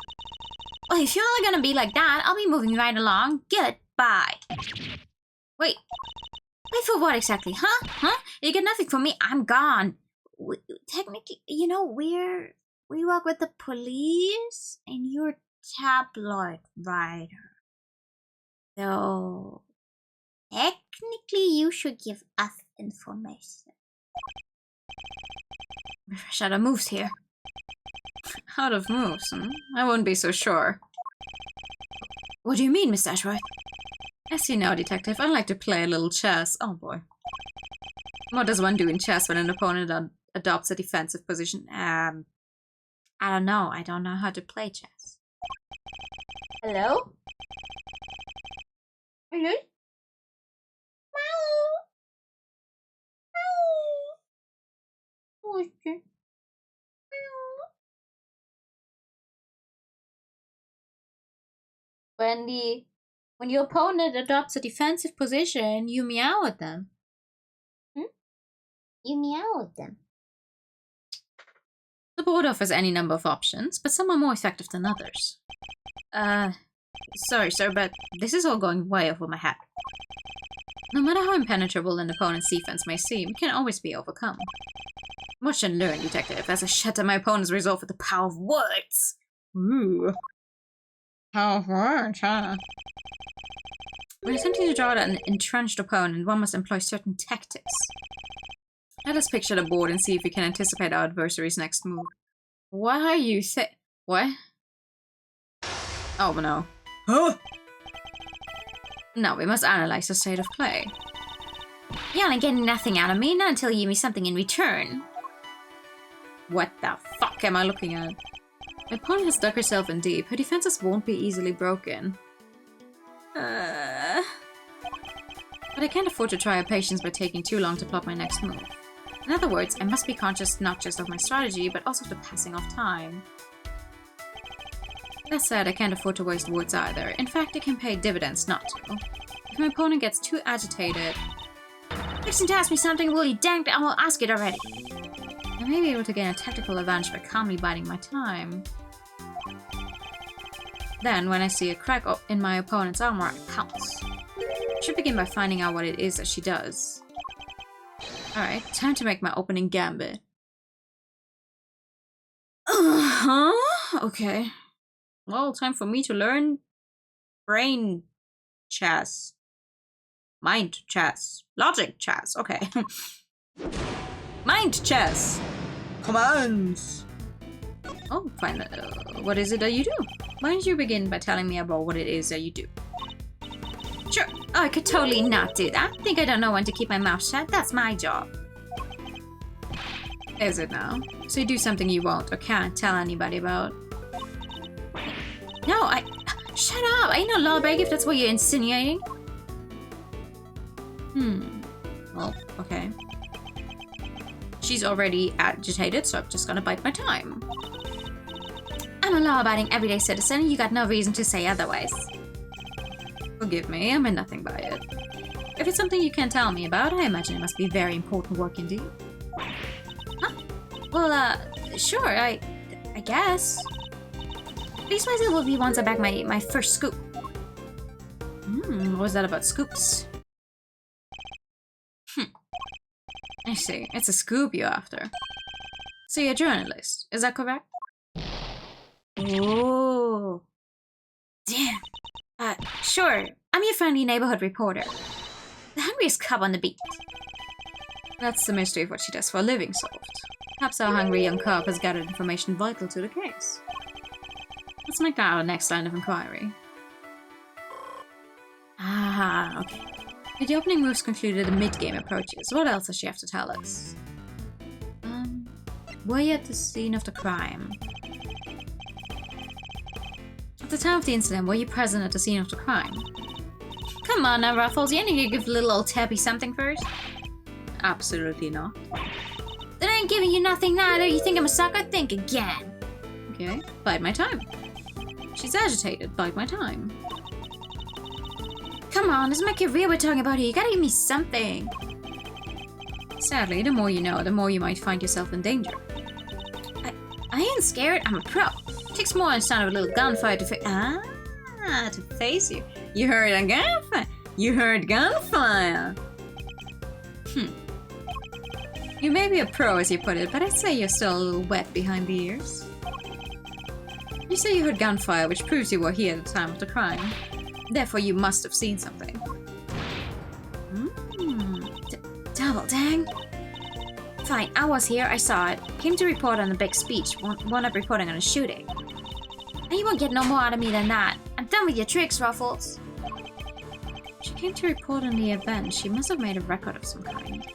S2: Well, if you're all gonna be like that, I'll be moving right along. Goodbye. Wait. Wait for what exactly? Huh? Huh? You get nothing from me. I'm gone. Technically, you know, we work with the police, and you're tabloid writer. So, technically, you should give us information.
S1: Fresh out of moves here. Out of moves, hmm? I wouldn't be so sure.
S2: What do you mean, Mr. Ashworth?
S1: I see now, Detective. I like to play a little chess. Oh boy. What does one do in chess when an opponent adopts a defensive position?
S2: I don't know. I don't know how to play chess. Hello? Hello? Meow. Meow. When your opponent adopts a defensive position, you meow at them. You meow at them.
S1: The board offers any number of options, but some are more effective than others. Sorry, sir, but this is all going way over my head. No matter how impenetrable an opponent's defense may seem, it can always be overcome. Watch and learn, Detective, as I shatter my opponent's resolve with the power of words. Ooh. Power of words, huh? When attempting to draw out an entrenched opponent, one must employ certain tactics. Let us picture the board and see if we can anticipate our adversary's next move. What are you What? Oh no. Huh? Now we must analyze the state of play.
S2: You ain't getting nothing out of me, not until you give me something in return.
S1: What the fuck am I looking at? My opponent has dug herself in deep. Her defenses won't be easily broken. But I can't afford to try her patience by taking too long to plot my next move. In other words, I must be conscious not just of my strategy, but also of the passing of time. That said, I can't afford to waste words either. In fact, it can pay dividends not to. If my opponent gets too agitated...
S2: Fixing to ask me something, will you dang it, I will ask it already.
S1: I may be able to gain a tactical advantage by calmly biding my time. Then, when I see a crack in my opponent's armor, I pounce. I should begin by finding out what it is that she does. Alright, time to make my opening gambit. Okay. Well, time for me to learn brain chess. Mind chess. Logic chess. Okay. Mind chess. Commands. Oh, fine. What is it that you do? Why don't you begin by telling me about what it is that you do?
S2: Sure. Oh, I could totally not do that. Think I don't know when to keep my mouth shut? That's my job.
S1: Is it now? So you do something you won't or can't tell anybody about?
S2: No, shut up! I ain't no lawbreaker if that's what you're insinuating.
S1: Well, okay. She's already agitated, so I'm just gonna bite my time.
S2: I'm a law-abiding everyday citizen, and you got no reason to say otherwise.
S1: Forgive me, I meant nothing by it. If it's something you can't tell me about, I imagine it must be very important work indeed.
S2: Huh? Well, sure, I guess. These places will be once I back my first scoop.
S1: What was that about scoops? I see. It's a scoop you're after. So you're a journalist, is that correct?
S2: Oh. Damn. Sure. I'm your friendly neighborhood reporter. The hungriest cub on the beat.
S1: That's the mystery of what she does for a living solved. Perhaps our hungry young cub has gathered information vital to the case. Let's make that our next line of inquiry.
S2: Ah, okay.
S1: With the opening moves concluded, the mid-game approaches. What else does she have to tell us? Were you at the scene of the crime? At the time of the incident, were you present at the scene of the crime?
S2: Come on now, Ruffles. You need to give little old Tabby something first.
S1: Absolutely not.
S2: Then I ain't giving you nothing neither. You think I'm a sucker? Think again.
S1: Okay, bide my time. She's agitated, bide my time.
S2: Come on, this is my career we're talking about here. You gotta give me something.
S1: Sadly, the more you know, the more you might find yourself in danger.
S2: I ain't scared. I'm a pro.
S1: Takes more than the sound of a little gunfire to to face you. You heard a gunfire. You heard gunfire. You may be a pro, as you put it, but I'd say you're still a little wet behind the ears. You say you heard gunfire, which proves you were here at the time of the crime. Therefore, you must have seen something.
S2: Double dang. Fine, I was here, I saw it. Came to report on the big speech, wound up reporting on a shooting. And you won't get no more out of me than that. I'm done with your tricks, Ruffles.
S1: She came to report on the event. She must have made a record of some kind.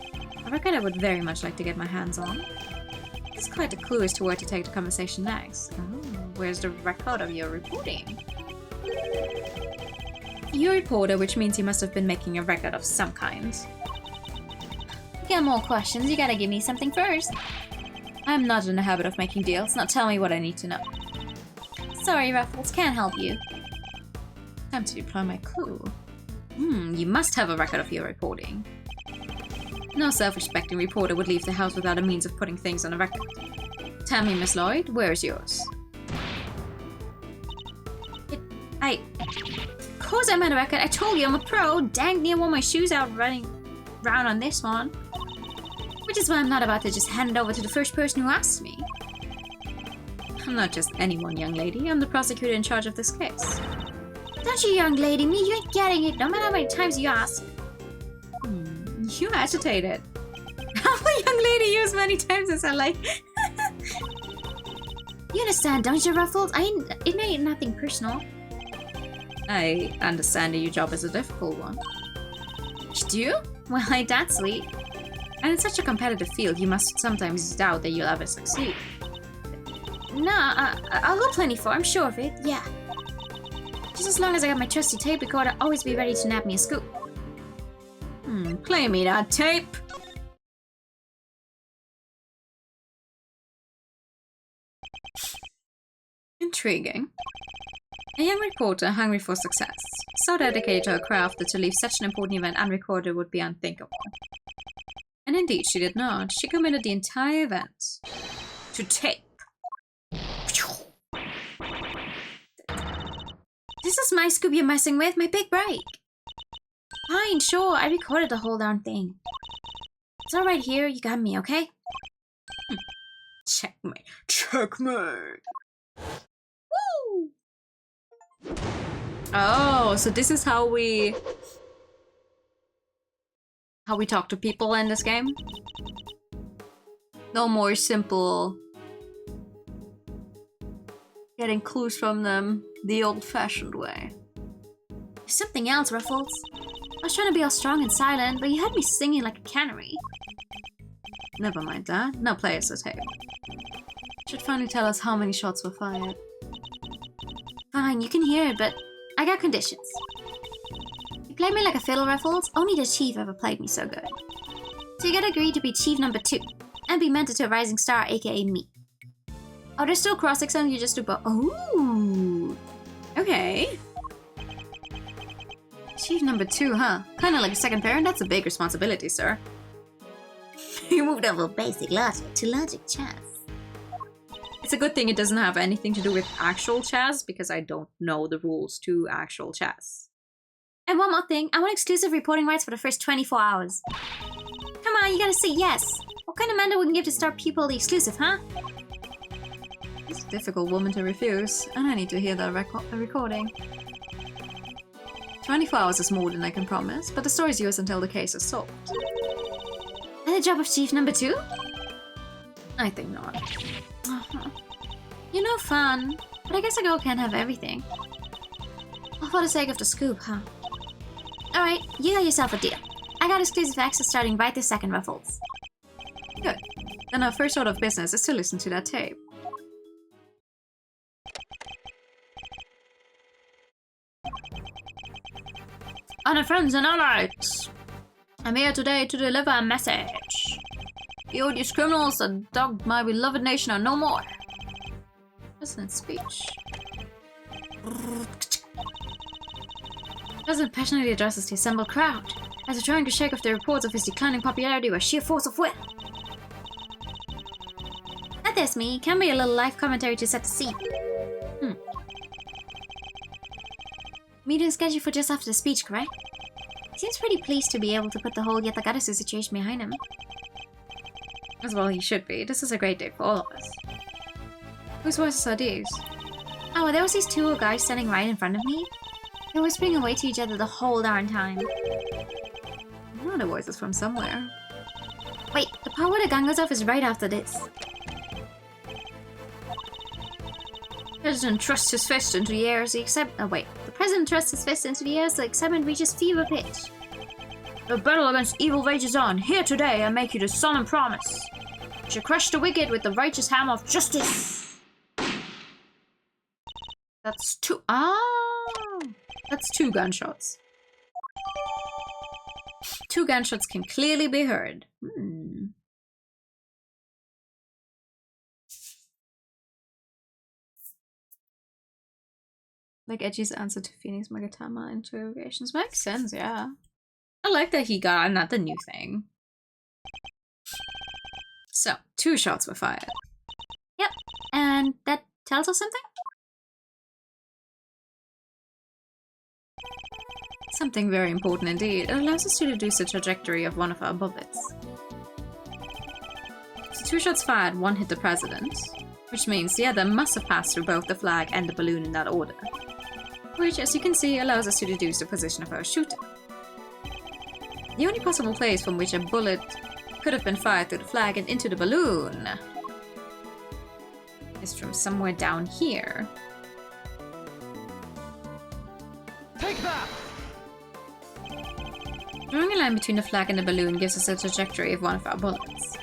S1: A record I would very much like to get my hands on. This is quite a clue as to where to take the conversation next. Oh, where's the record of your reporting? You're a reporter, which means you must have been making a record of some kind.
S2: Got more questions, you gotta give me something first.
S1: I'm not in the habit of making deals. Now tell me what I need to know.
S2: Sorry, Ruffles, can't help you.
S1: Time to deploy my clue. You must have a record of your reporting. No self-respecting reporter would leave the house without a means of putting things on a record. Tell me, Miss Lloyd, where is yours?
S2: Of course I'm on a record. I told you I'm a pro. Dang near wore my shoes out running around on this one. Which is why I'm not about to just hand it over to the first person who asks me.
S1: I'm not just anyone, young lady. I'm the prosecutor in charge of this case.
S2: Don't you, young lady, me? You ain't getting it, no matter how many times you ask.
S1: You agitated. I'm a young lady used many times as I like.
S2: You understand, don't you, Ruffles? It ain't nothing personal.
S1: I understand that your job is a difficult one.
S2: You do? Well, ain't that sweet.
S1: And in such a competitive field, you must sometimes doubt that you'll ever succeed.
S2: Nah, I'll go plenty for, I'm sure of it, yeah. Just as long as I got my trusty tape recorder, always be ready to nab me a scoop.
S1: Play me that tape! Intriguing. A young reporter hungry for success, so dedicated to her craft that to leave such an important event unrecorded would be unthinkable. And indeed, she did not. She committed the entire event to tape.
S2: This is my scoop you're messing with, my big break. Fine, sure, I recorded the whole darn thing. It's all right here, you got me, okay?
S1: Checkmate. Checkmate! Woo! Oh, so this is how we talk to people in this game? No more simple getting clues from them the old-fashioned way.
S2: There's something else, Ruffles. I was trying to be all strong and silent, but you had me singing like a canary.
S1: Never mind that. Now play us a tape. Should finally tell us how many shots were fired.
S2: Fine, you can hear it, but I got conditions. You played me like a fiddle, Ruffles. Only the chief ever played me so good. So you gotta agree to be chief number 2, and be mentored to a rising star, aka me. Oh, there's still cross-exam, you just do both.
S1: Ooh! Okay. Chief number 2, huh? Kinda like a second parent? That's a big responsibility, sir.
S2: You moved over basic logic to logic chess.
S1: It's a good thing it doesn't have anything to do with actual chess, because I don't know the rules to actual chess.
S2: And one more thing, I want exclusive reporting rights for the first 24 hours. Come on, you gotta say yes. What kind of mandate we can give to star people the exclusive, huh?
S1: It's a difficult woman to refuse, and I need to hear the recording. 24 hours is more than I can promise, but the story's yours until the case is solved.
S2: And the job of Chief number 2?
S1: I think not.
S2: You're no fun, but I guess a girl can't have everything. All for the sake of the scoop, huh? Alright, you got yourself a deal. I got exclusive access starting right this second, Ruffles.
S1: Good. Then our first order of business is to listen to that tape.
S2: Honor friends and allies! I'm here today to deliver a message. The odious criminals that dogged my beloved nation are no more.
S1: President's speech.
S2: The president passionately addresses the assembled crowd as they're trying to shake off the reports of his declining popularity by sheer force of will. At this, me can be a little life commentary to set the scene. Meeting scheduled for just after the speech, correct? Seems pretty pleased to be able to put the whole Yatagarasu situation behind him.
S1: As well he should be. This is a great day for all of us. Whose voices are these?
S2: Oh, there was these two guys standing right in front of me. They were whispering away to each other the whole darn time.
S1: I know the voices from somewhere.
S2: Wait, the part where the gun goes off is right after this. The president thrusts his fist into the air as the The president thrusts his fist into the air as the excitement reaches fever pitch. The battle against evil rages on. Here today, I make you this solemn promise. You shall crush the wicked with the righteous hammer of justice.
S1: That's two. That's 2 gunshots. 2 gunshots can clearly be heard. Like Edgy's answer to Phoenix Magatama interrogations. Makes sense, yeah. I like that he got another new thing. So, 2 shots were fired.
S2: Yep, and that tells us something?
S1: Something very important indeed. It allows us to deduce the trajectory of one of our bullets. So 2 shots fired, 1 hit the president, which means the other must have passed through both the flag and the balloon in that order. Which, as you can see, allows us to deduce the position of our shooter. The only possible place from which a bullet could have been fired through the flag and into the balloon is from somewhere down here.
S3: Take that!
S1: Drawing a line between the flag and the balloon gives us a trajectory of one of our bullets,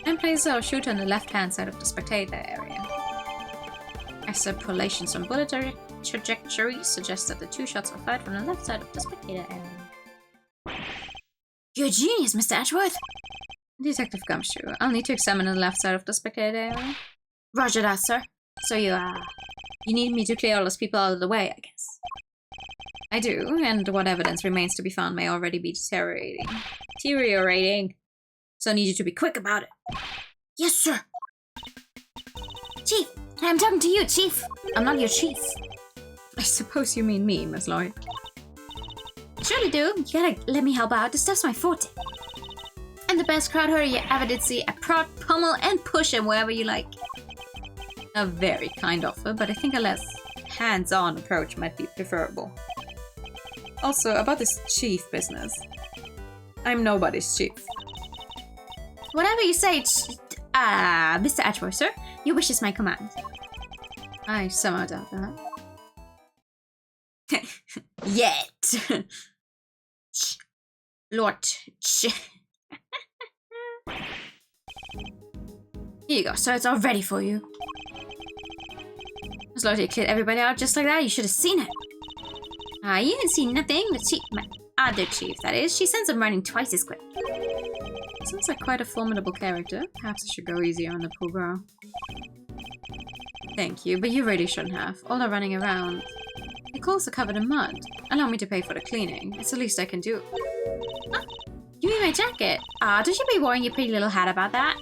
S1: and places our shooter on the left-hand side of the spectator area. Extrapolations from bullet trajectories suggest that the 2 shots were fired from the left side of the spectator area.
S2: You're a genius, Mr. Ashworth.
S1: Detective Gumshoe, I'll need to examine the left side of the spectator area.
S2: Roger that, sir.
S1: So you need me to clear all those people out of the way, I guess. I do, and what evidence remains to be found may already be deteriorating. So I need you to be quick about it.
S2: Yes, sir. Chief, I'm talking to you, Chief. I'm not your chief.
S1: I suppose you mean me, Miss Lloyd.
S2: Surely do. You gotta let me help out. This stuff's my forte. I'm the best crowd herder you ever did see. I prod, pummel, and push him wherever you like.
S1: A very kind offer, but I think a less hands-on approach might be preferable. Also, about this chief business. I'm nobody's chief.
S2: Whatever you say, Mr. Ashworth, sir. Your wish is my command.
S1: I somehow doubt that.
S2: Yet. Lord. Here you go, sir. It's all ready for you. As long as you cleared everybody out just like that, you should have seen it. You didn't see nothing. The chief, my other chief, that is. She sends them running twice as quick.
S1: Sounds like quite a formidable character. Perhaps I should go easier on the poor girl. Thank you, but you really shouldn't have. All the running around. The clothes are covered in mud. Allow me to pay for the cleaning. It's the least I can do.
S2: Huh? You mean my jacket? Don't you be worrying your pretty little hat about that?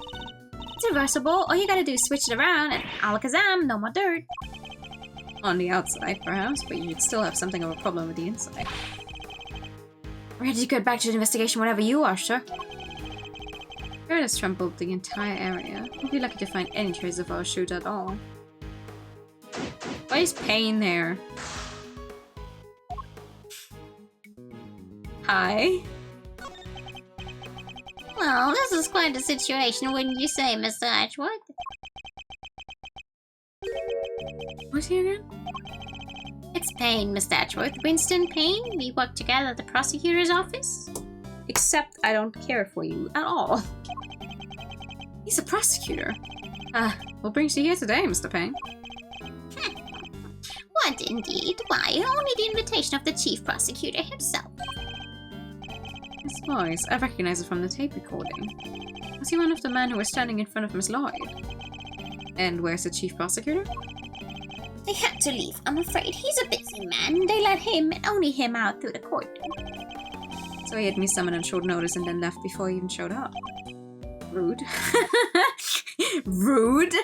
S2: It's reversible. All you gotta do is switch it around and alakazam, no more dirt.
S1: On the outside, perhaps, but you'd still have something of a problem with the inside.
S2: Ready to get back to the investigation whenever you are, sir.
S1: Dirt has trampled the entire area. We'd be lucky to find any trace of our shoot at all. Why is Pain there? Hi.
S4: Well, this is quite a situation, wouldn't you say, Mr. Ashwood?
S1: What's he again?
S4: It's Payne, Mr. Ashwood. Winston Payne. We work together at the prosecutor's office.
S1: Except I don't care for you at all. He's a prosecutor. What brings you here today, Mr. Payne?
S4: What indeed? Why, only the invitation of the chief prosecutor himself.
S1: His voice, I recognize it from the tape recording. Was he one of the men who was standing in front of Miss Lloyd? And where's the chief prosecutor?
S4: They had to leave, I'm afraid. He's a busy man. They let him, and only him, out through the corridor.
S1: So he had me summoned on short notice and then left before he even showed up. Rude. Rude!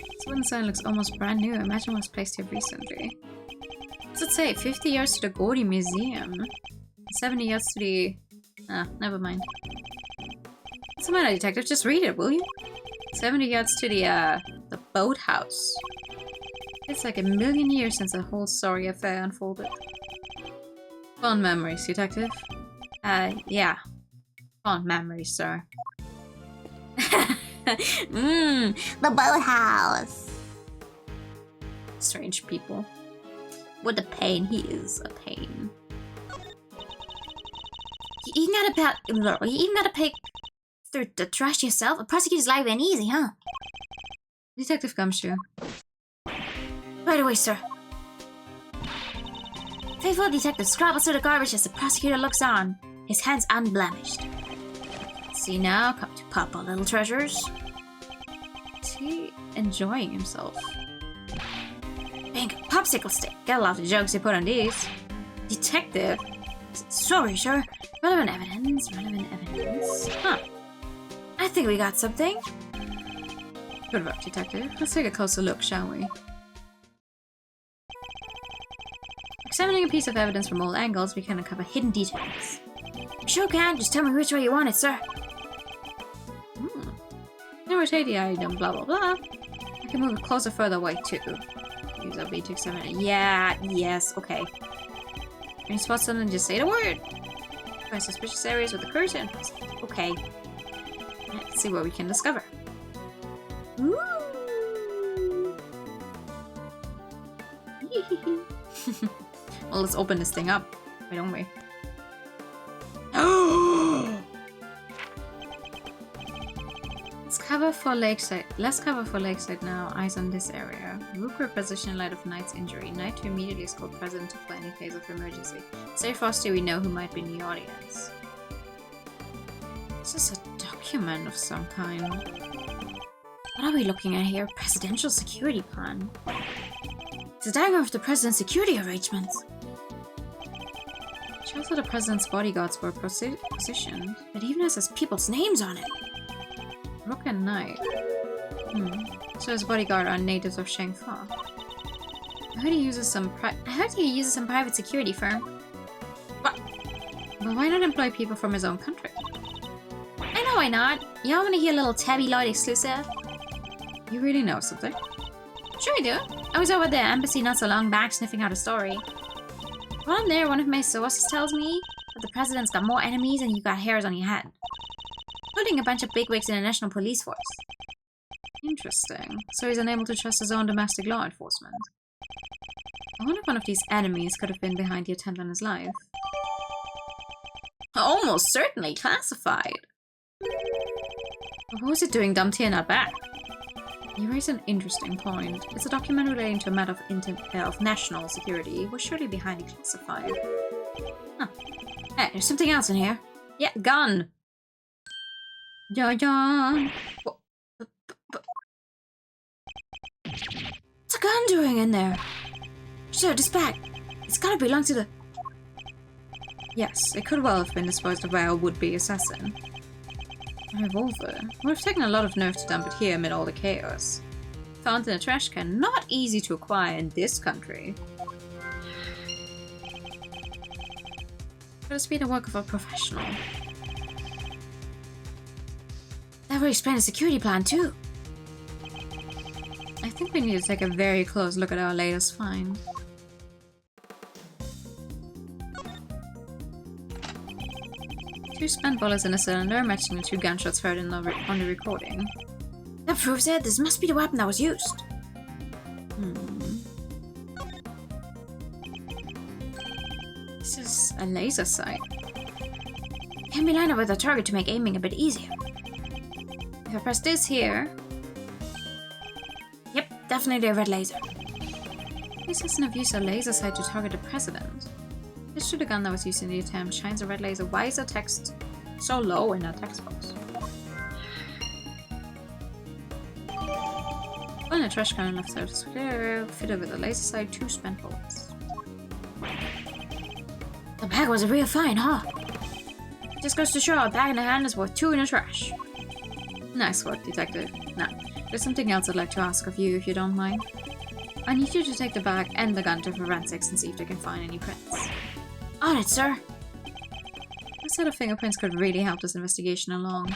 S1: This wooden sign looks almost brand new. Imagine it was placed here recently. What's it say? 50 yards to the Gordy Museum. 70 yards to the... Ah, never mind. What's the matter, detective? Just read it, will you? 70 yards to the boathouse. It's like a million years since the whole sorry affair unfolded. Fond memories, detective. Yeah. Fond memories, sir.
S4: The boathouse.
S1: Strange people. What a pain. He is a pain.
S2: You even gotta pick through the trash yourself? A prosecutor's life ain't easy, huh?
S1: Detective Gumshoe.
S2: Right away, sir. Faithful detective scrabbles through the garbage as the prosecutor looks on, his hands unblemished. See now, come to Papa, little treasures.
S1: Is he enjoying himself?
S2: Pink popsicle stick. Get a lot of the jokes you put on these.
S1: Detective?
S2: Sorry, sir. Relevant evidence, relevant evidence. Huh. I think we got something.
S1: Good work, detective. Let's take a closer look, shall we? Examining a piece of evidence from all angles, we can uncover hidden details.
S2: Sure can. Just tell me which way you want it, sir.
S1: Now rotate the item, blah blah blah. I can move it closer further away too. Use LB to examine it. Yeah, yes, okay. When you spot something, just say the word. Find suspicious areas with the cursor and press it. Okay. Let's see what we can discover.
S2: Ooh.
S1: Well, let's open this thing up. Why don't we? Let's cover for Lakeside now. Eyes on this area. Rook reposition in light of Knight's injury. Knight to immediately escort President to play in case of emergency. Say Frosty we know who might be in the audience. This is a document of some kind.
S2: What are we looking at here? Presidential security plan. It's a diagram of the president's security arrangements.
S1: It shows that the president's bodyguards were positioned.
S2: It even has people's names on it.
S1: Rook and Knight. So his bodyguard are natives of Shangfa. I heard he uses some private security firm. But why not employ people from his own country?
S2: I know why not. Y'all wanna hear a little Tabby Lloyd exclusive?
S1: You really know something?
S2: Sure I do. I was over at the embassy not so long back sniffing out a story. While I'm there, one of my sources tells me that the president's got more enemies than you got hairs on your head. Including a bunch of bigwigs in the national police force.
S1: Interesting. So he's unable to trust his own domestic law enforcement. I wonder if one of these enemies could have been behind the attempt on his life. Almost certainly classified. But what was it doing dumped here not back? You raise an interesting point. It's a document relating to a matter of national security. It was surely behind the classified. Huh. Hey, there's something else in here. Yeah, gun! Ja.
S2: What's a gun doing in there? Sure, this bag. It's gotta belong to the...
S1: Yes, it could well have been disposed of by a would-be assassin. A revolver. Would have taken a lot of nerve to dump it here amid all the chaos. Found in a trash can. Not easy to acquire in this country. Could have been the work of a professional.
S2: That would explain the security plan too.
S1: I think we need to take a very close look at our latest find. Two spent bullets in a cylinder, matching the 2 gunshots heard on the recording.
S2: That proves it. This must be the weapon that was used.
S1: This is a laser sight.
S2: Can be lined up with a target to make aiming a bit easier.
S1: If I press this here...
S2: Yep, definitely a red laser.
S1: This doesn't have used a laser sight to target the president. This to the gun that was used in the attempt shines a red laser. Why is the text so low in that text box? One in a trash can left side is clear, fitted with a laser sight, 2 spent bullets.
S2: The bag was a real find, huh? Just goes to show a bag in the hand is worth 2 in the trash.
S1: Nice work, detective. Now, there's something else I'd like to ask of you if you don't mind. I need you to take the bag and the gun to forensics and see if they can find any prints.
S2: On it, sir.
S1: What set of fingerprints could really help this investigation along?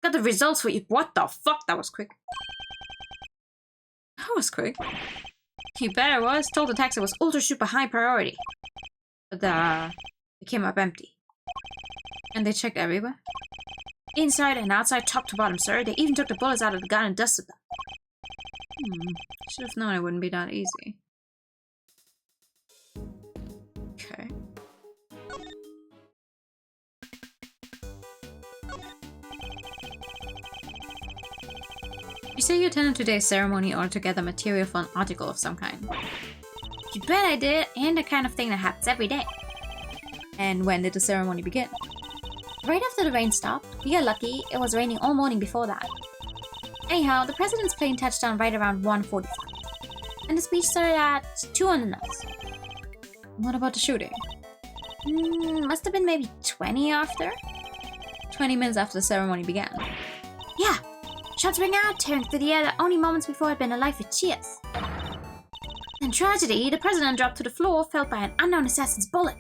S2: Got the results for you. What the fuck? That was quick.
S1: That was quick.
S2: You bet it was. Told the taxi was ultra super high priority. But it came up empty.
S1: And they checked everywhere?
S2: Inside and outside, top to bottom, sir. They even took the bullets out of the gun and dusted them.
S1: Should have known it wouldn't be that easy. Okay. You say you attended today's ceremony or to gather material for an article of some kind.
S2: You bet I did, and the kind of thing that happens every day.
S1: And when did the ceremony begin?
S4: Right after the rain stopped. We got lucky, it was raining all morning before that. Anyhow, the president's plane touched down right around 1:45. And the speech started at 2 on the nose.
S1: What about the shooting?
S4: Must have been maybe 20 after.
S1: 20 minutes after the ceremony began.
S4: Yeah. Shots rang out, tearing through the air that only moments before had been alive with cheers. In tragedy, the president dropped to the floor, felled by an unknown assassin's bullet.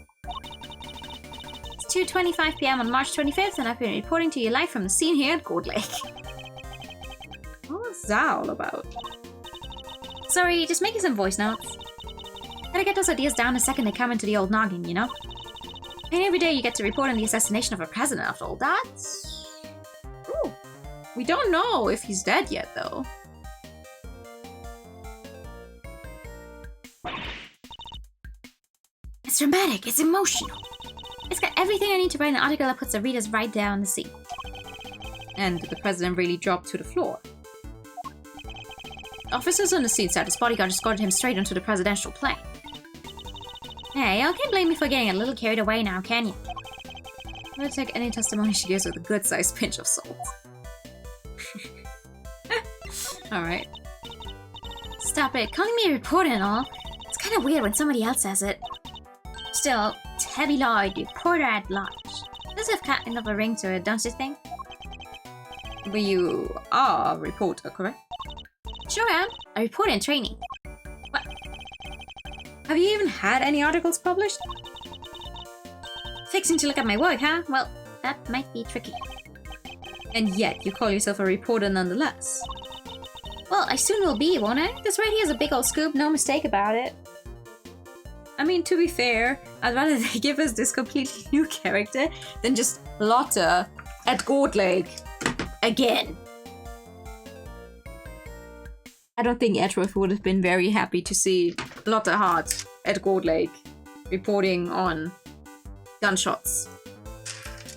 S4: It's 2:25 p.m. on March 25th, and I've been reporting to you live from the scene here at Gold Lake.
S1: What was that all about?
S4: Sorry, just making some voice notes. Gotta get those ideas down the second they come into the old noggin, you know? And every day you get to report on the assassination of a president after all that.
S1: Ooh. We don't know if he's dead yet, though.
S2: It's dramatic, it's emotional.
S4: It's got everything I need to write an article that puts the readers right there on the scene.
S1: And did the president really drop to the floor?
S4: Officers on the scene said his bodyguard escorted him straight onto the presidential plane. Hey, y'all can't blame me for getting a little carried away now, can you?
S1: I'm gonna take any testimony she gives with a good-sized pinch of salt. Alright.
S4: Stop it, calling me a reporter and all. It's kind of weird when somebody else says it. Still, Tabby Lloyd, reporter at large. Does have kind of a ring to it, don't you think?
S1: But you are a reporter, correct?
S4: Sure am. A reporter in training.
S1: What? Have you even had any articles published?
S4: Fixing to look at my work, huh? Well, that might be tricky.
S1: And yet, you call yourself a reporter nonetheless.
S4: Well, I soon will be, won't I? This right here is a big old scoop, no mistake about it.
S1: I mean, to be fair, I'd rather they give us this completely new character than just Lotta at Gold Lake. Again. I don't think Edgeworth would have been very happy to see Lotta Hart at Gold Lake reporting on gunshots.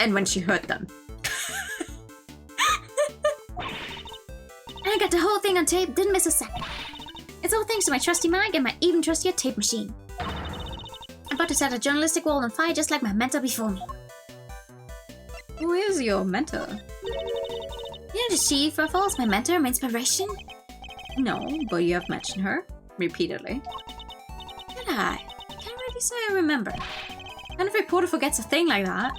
S1: And when she heard them.
S4: I got the whole thing on tape, didn't miss a second. It's all thanks to my trusty mic and my even trustier tape machine. I'm about to set a journalistic wall on fire just like my mentor before me.
S1: Who is your mentor?
S4: You know the Chief Ruffles, my mentor, my inspiration?
S1: No, but you have mentioned her repeatedly.
S4: Did I? Can't really say I remember.
S1: What kind of reporter forgets a thing like that?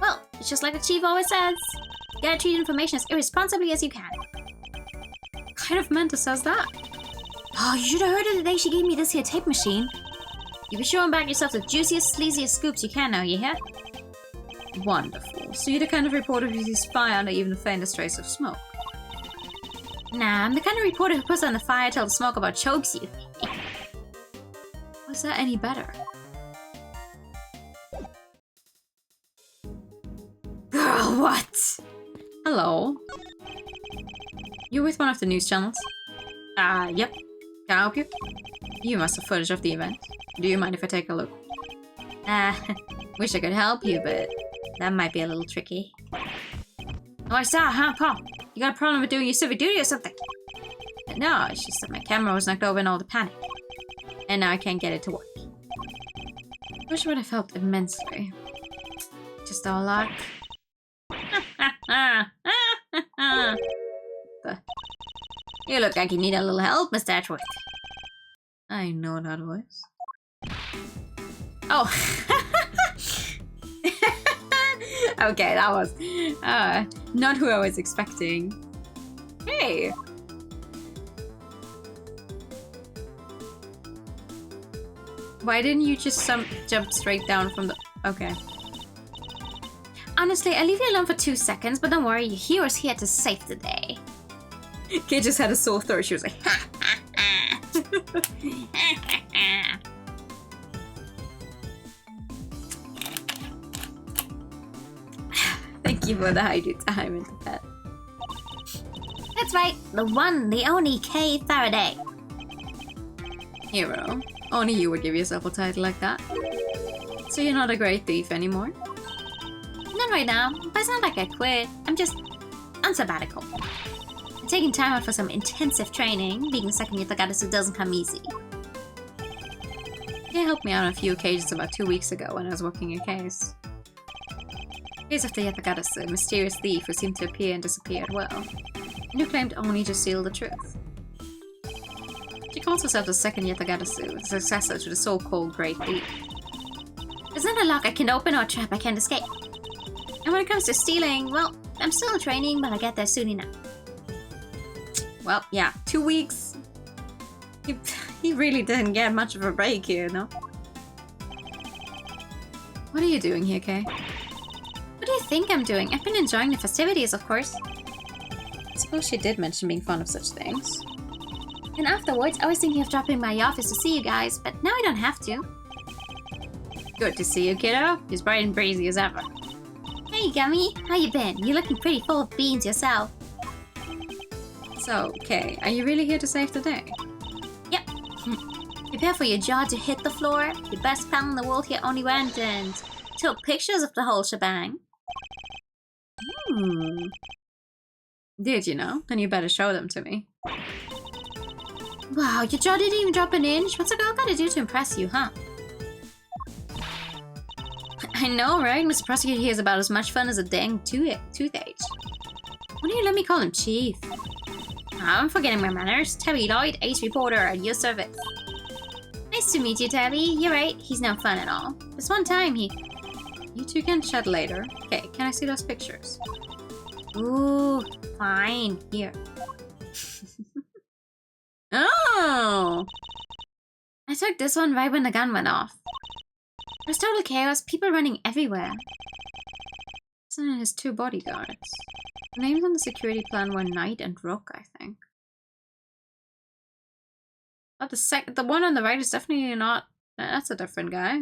S4: Well, it's just like the chief always says. You gotta treat information as irresponsibly as you can.
S1: What kind of mentor says that?
S4: Oh, you should have heard of the day she gave me this here tape machine. You be sure and back yourself the juiciest, sleaziest scoops you can now, you hear?
S1: Wonderful. So you're the kind of reporter who sees fire under even the faintest trace of smoke.
S4: Nah, I'm the kind of reporter who puts on the fire till the smoke about chokes you.
S1: Was that any better?
S4: Girl, what?
S1: Hello. You're with one of the news channels? Yep. Can I help you? You must have footage of the event. Do you mind if I take a look?
S4: Wish I could help you, but that might be a little tricky. What's that, huh, Paul? You got a problem with doing your civic duty or something?
S1: No, it's just that my camera was knocked over in all the panic. And now I can't get it to work. I wish I would have helped immensely. Just all luck.
S4: You look like you need a little help, Mr. Edgeworth.
S1: I know that voice.
S4: Oh.
S1: Okay, that was not who I was expecting. Hey! Why didn't you just jump straight down from the... Okay.
S4: Honestly, I leave you alone for 2 seconds, but don't worry, your hero's here to save the day.
S1: Kid just had a sore throat. She was like, ha ha ha. Thank you for the hydrate time into that.
S4: That's right, the one, the only K Faraday.
S1: Hero, only you would give yourself a title like that. So you're not a great thief anymore?
S4: Not right now, but it's not like I quit. I'm just on sabbatical. I'm taking time out for some intensive training. Being a second year Tagadasu doesn't come easy.
S1: You helped me out on a few occasions about 2 weeks ago when I was working a case. Case of the Yatagarasu, a mysterious thief who seemed to appear and disappear at will, and who claimed only to steal the truth. She calls herself the second Yatagarasu, the successor to the so-called Great Thief.
S4: There's not a lock I can open or a trap I can't escape. And when it comes to stealing, well, I'm still in training, but I'll get there soon enough.
S1: Well, yeah, 2 weeks. He really didn't get much of a break here, no? What are you doing here, Kay?
S4: What do you think I'm doing? I've been enjoying the festivities, of course.
S1: I suppose she did mention being fond of such things.
S4: And afterwards, I was thinking of dropping by your office to see you guys, but now I don't have to.
S1: Good to see you, kiddo. You're as bright and breezy as ever.
S4: Hey, Gummy. How you been? You're looking pretty full of beans yourself.
S1: So, Kay, are you really here to save the day?
S4: Yep. Prepare for your jaw to hit the floor. Your best pal in the world here only went and took pictures of the whole shebang.
S1: Did you know? Then you better show them to me.
S4: Wow, your jaw didn't even drop an inch? What's a girl gotta do to impress you, huh?
S1: I know, right? Mr. Prosecutor here is about as much fun as a dang toothache. Why don't you let me call him Chief?
S4: I'm forgetting my manners. Tabby Lloyd, ace reporter at your service. Nice to meet you, Tabby. You're right, he's no fun at all. This one time he...
S1: You two can chat later. Okay, can I see those pictures?
S4: Ooh, fine. Here.
S1: Oh!
S4: I took this one right when the gun went off. There's total chaos, people running everywhere.
S1: Isn't it his 2 bodyguards? The names on the security plan were Knight and Rook, I think. Oh, the one on the right is definitely not... That's a different guy.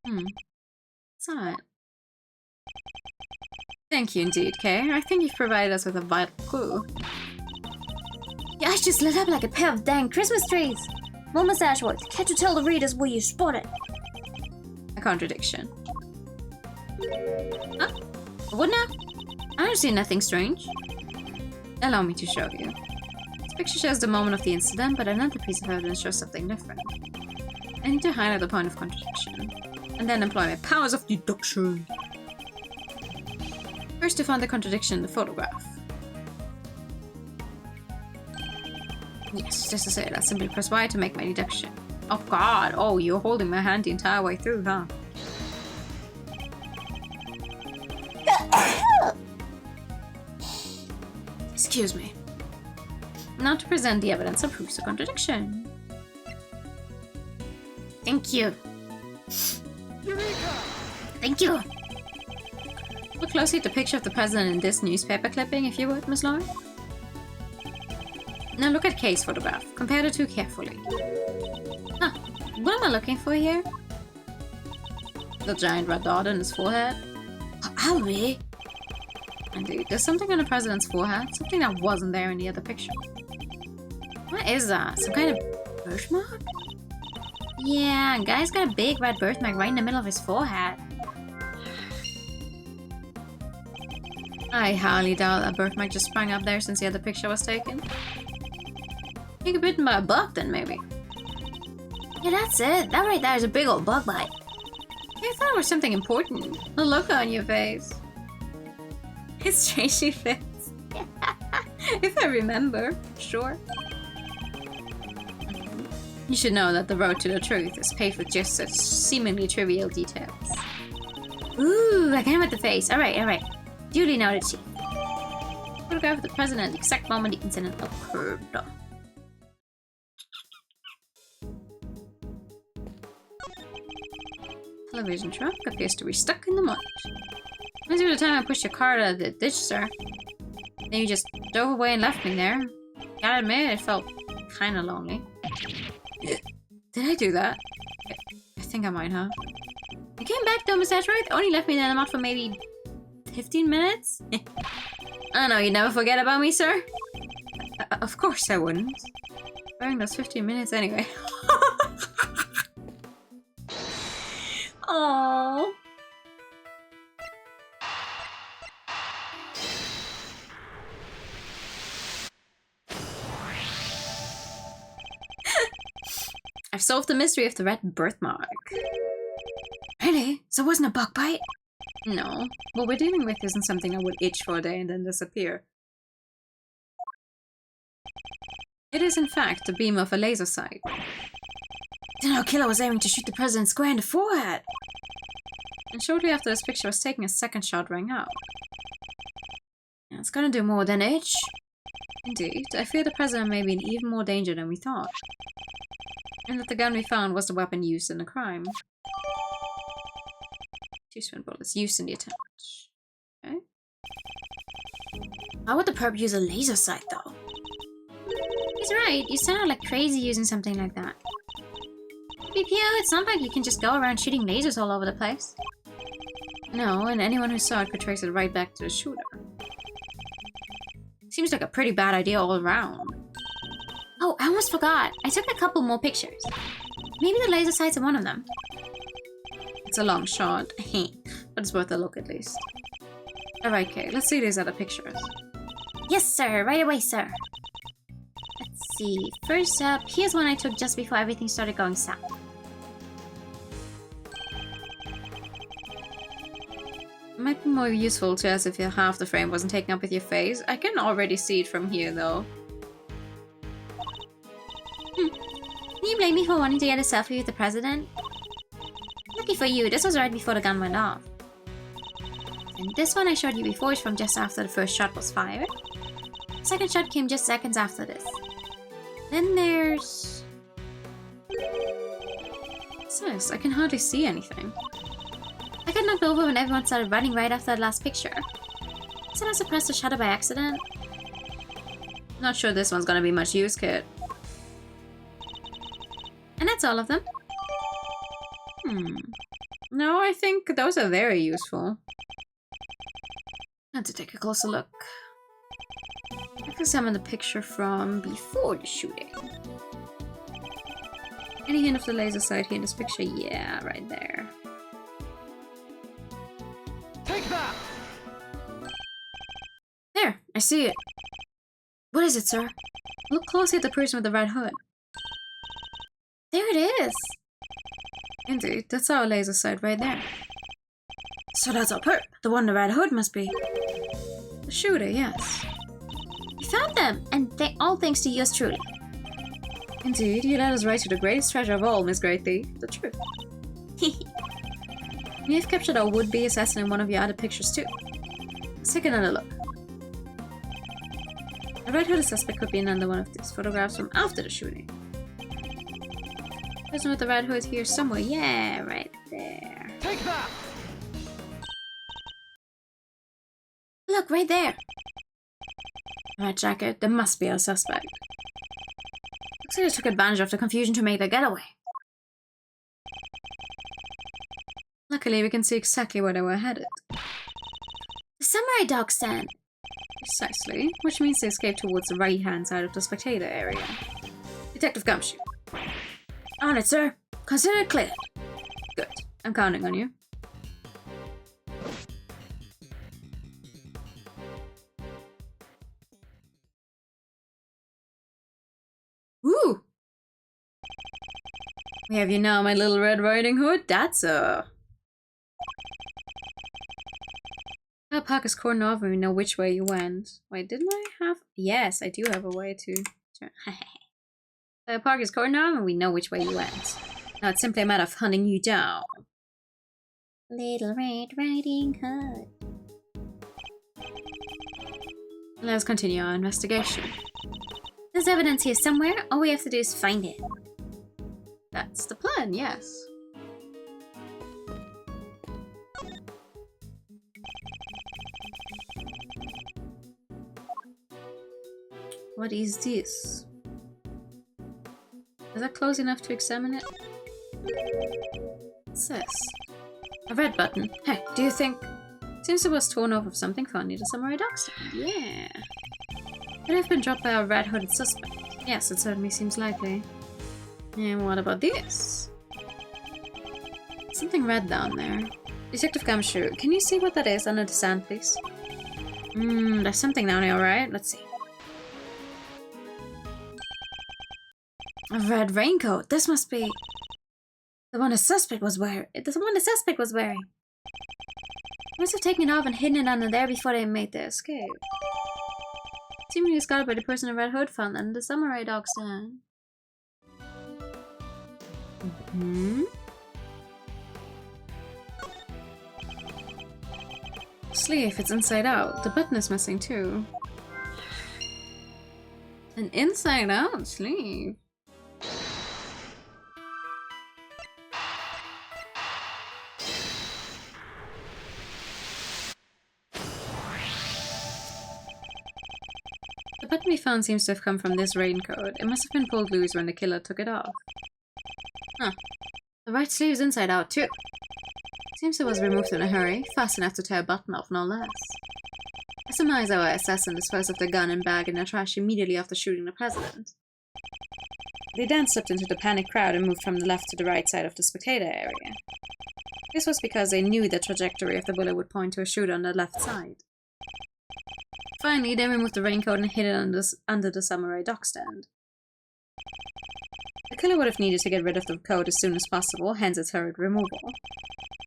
S1: What's that? Thank you indeed, Kay. I think you've provided us with a vital clue.
S4: Your eyes just lit up like a pair of dang Christmas trees. Well, Miss Ashworth, can't you tell the readers where you spotted?
S1: A contradiction.
S4: Huh? What now?
S1: I don't see nothing strange. Allow me to show you. This picture shows the moment of the incident, but another piece of evidence shows something different. I need to highlight the point of contradiction, and then employ my powers of deduction. First, to find the contradiction in the photograph. Yes, just to say that, simply press Y to make my deduction. Oh god, oh, you're holding my hand the entire way through, huh?
S2: Excuse me.
S1: Now to present the evidence that proves the contradiction.
S2: Thank you.
S3: Eureka!
S2: Thank you.
S1: Look closely at the picture of the president in this newspaper clipping, if you would, Miss Lauren. Now look at Kay's photograph. Compare the two carefully. Huh, what am I looking for here? The giant red dot on his forehead.
S2: Albie?
S1: Indeed, there's something on the president's forehead, something that wasn't there in the other picture. What is that? Some kind of birthmark?
S2: Yeah, guy's got a big red birthmark right in the middle of his forehead.
S1: I highly doubt that birthmark just sprang up there since the other picture was taken. He got bitten by a bug then, maybe.
S2: Yeah, that's it. That right there is a big old bug bite.
S1: I thought it was something important. The look on your face. It's strangely fits. If I remember, sure. You should know that the road to the truth is paved with just such seemingly trivial details.
S2: Ooh, I got him with the face. Alright. Duly noted, Chief.
S1: Photograph of the president at the exact moment the incident occurred. Television truck appears to be stuck in the mud. Reminds me of the time I pushed your car out of the ditch, sir. Then you just drove away and left me there. Gotta admit, it felt kinda lonely. Did I do that? I think I might, huh? You came back though, Miss Ashworth? Only left me there in the mud for maybe 15 minutes? I know you'd never forget about me, sir. Of course I wouldn't. During those 15 minutes anyway. Aww. I've solved the mystery of the red birthmark.
S2: Really? So it wasn't a bug bite?
S1: No. What we're dealing with isn't something that would itch for a day and then disappear. It is, in fact, the beam of a laser sight.
S2: Then our killer was aiming to shoot the president square in the forehead.
S1: And shortly after this picture was taken, a second shot rang out.
S2: Yeah, it's gonna do more than itch.
S1: Indeed, I fear the president may be in even more danger than we thought. And that the gun we found was the weapon used in the crime. 2 spent bullets used in the attempt. Okay.
S2: How would the perp use a laser sight, though?
S4: He's right. You sound out like crazy using something like that. BPO, it's not like you can just go around shooting lasers all over the place.
S1: No, and anyone who saw it could trace it right back to the shooter. Seems like a pretty bad idea all around.
S4: Oh, I almost forgot. I took a couple more pictures. Maybe the laser sights are one of them.
S1: It's a long shot, but it's worth a look at least. Alright, Kay, let's see these other pictures.
S4: Yes, sir. Right away, sir. Let's see. First up, here's one I took just before everything started going south.
S1: It might be more useful to us if half the frame wasn't taken up with your face. I can already see it from here, though.
S4: Can you blame me for wanting to get a selfie with the president? Lucky for you, this was right before the gun went off. And this one I showed you before is from just after the first shot was fired. The second shot came just seconds after this. Then there's...
S1: What's this? I can hardly see anything.
S4: I got knocked over when everyone started running right after that last picture. Said I suppressed the shutter by accident.
S1: Not sure this one's gonna be much use, kid.
S4: And that's all of them.
S1: No, I think those are very useful. Had to take a closer look. Let's examine the picture from before the shooting. Any hint of the laser sight here in this picture? Yeah, right there.
S3: Take that!
S2: There, I see it. What is it, sir?
S1: Look closely at the person with the red hood.
S4: There it is.
S1: Indeed, that's our laser sight right there.
S2: So that's our perp. The one in the red hood must be.
S1: The shooter, yes.
S4: We found them, and all thanks to yours truly.
S1: Indeed, you led us right to the greatest treasure of all, Miss Great Thief, the truth. You have captured our would-be assassin in one of your other pictures too. Let's take another look. The red-hooded suspect could be in under one of these photographs from after the shooting. Person with the red hood here somewhere. Yeah, right there.
S3: Take that!
S2: Look, right there. Red jacket, there must be a suspect. Looks like they took advantage of the confusion to make their getaway.
S1: Luckily, we can see exactly where they were headed.
S2: The samurai dog stand.
S1: Precisely, which means they escaped towards the right-hand side of the spectator area. Detective Gumshoe.
S2: On it, sir. Consider it cleared.
S1: Good. I'm counting on you. Woo! We have you now, my little Red Riding Hood. That's Parker's corner off and we know which way you went. Wait, didn't I have... Yes, I do have a way to turn. Parker's corner off and we know which way you went. Now it's simply a matter of hunting you down.
S4: Little Red Riding Hood.
S1: Let's continue our investigation.
S4: There's evidence here somewhere. All we have to do is find it.
S1: That's the plan, yes. What is this? Is that close enough to examine it? What's this? A red button. Hey, do you think... Seems it was torn off of something found near the samurai dog stand. Yeah. Could have been dropped by a red-hooded suspect. Yes, it certainly seems likely. And what about this? Something red down there. Detective Gumshoe, can you see what that is under the sand, please? There's something down here, right? Let's see.
S2: A red raincoat. This must be the one the suspect was wearing.
S1: Must have taken it off and hidden it under there before they made their escape. Seemingly discarded by the person in red hood found under the samurai dog stand. Sleeve, it's inside out. The button is missing too. An inside out sleeve. The button we found seems to have come from this raincoat. It must have been pulled loose when the killer took it off. Huh. The right sleeve is inside out too. Seems it was removed in a hurry, fast enough to tear a button off, no less. I surmise our assassin disposed of the gun and bag in the trash immediately after shooting the president. They then slipped into the panicked crowd and moved from the left to the right side of the spectator area. This was because they knew the trajectory of the bullet would point to a shooter on the left side. Finally, they removed the raincoat and hid it under the samurai dog stand. The killer would have needed to get rid of the coat as soon as possible, hence its hurried removal.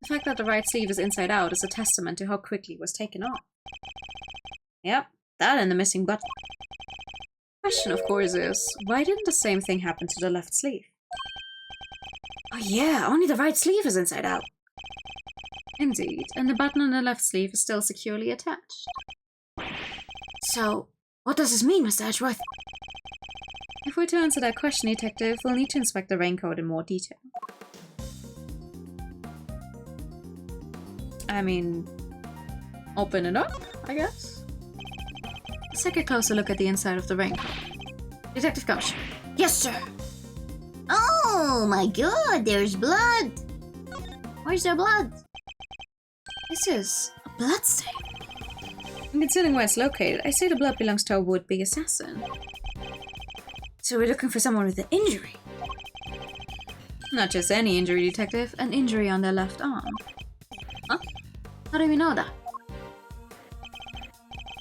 S1: The fact that the right sleeve is inside out is a testament to how quickly it was taken off. Yep, that and the missing button. The question, of course, is, why didn't the same thing happen to the left sleeve?
S2: Oh yeah, only the right sleeve is inside out.
S1: Indeed, and the button on the left sleeve is still securely attached.
S2: So, what does this mean, Mr. Edgeworth?
S1: If we're to answer that question, Detective, we'll need to inspect the raincoat in more detail. I mean, open it up, I guess? Let's take a closer look at the inside of the raincoat. Detective Gumshoe.
S2: Yes, sir.
S4: Oh my god, there's blood! Where's the blood?
S1: This is
S2: A bloodstain.
S1: And considering where it's located, I say the blood belongs to a would-be assassin.
S2: So we're looking for someone with an injury.
S1: Not just any injury, Detective, an injury on their left arm. Huh? How do we know that?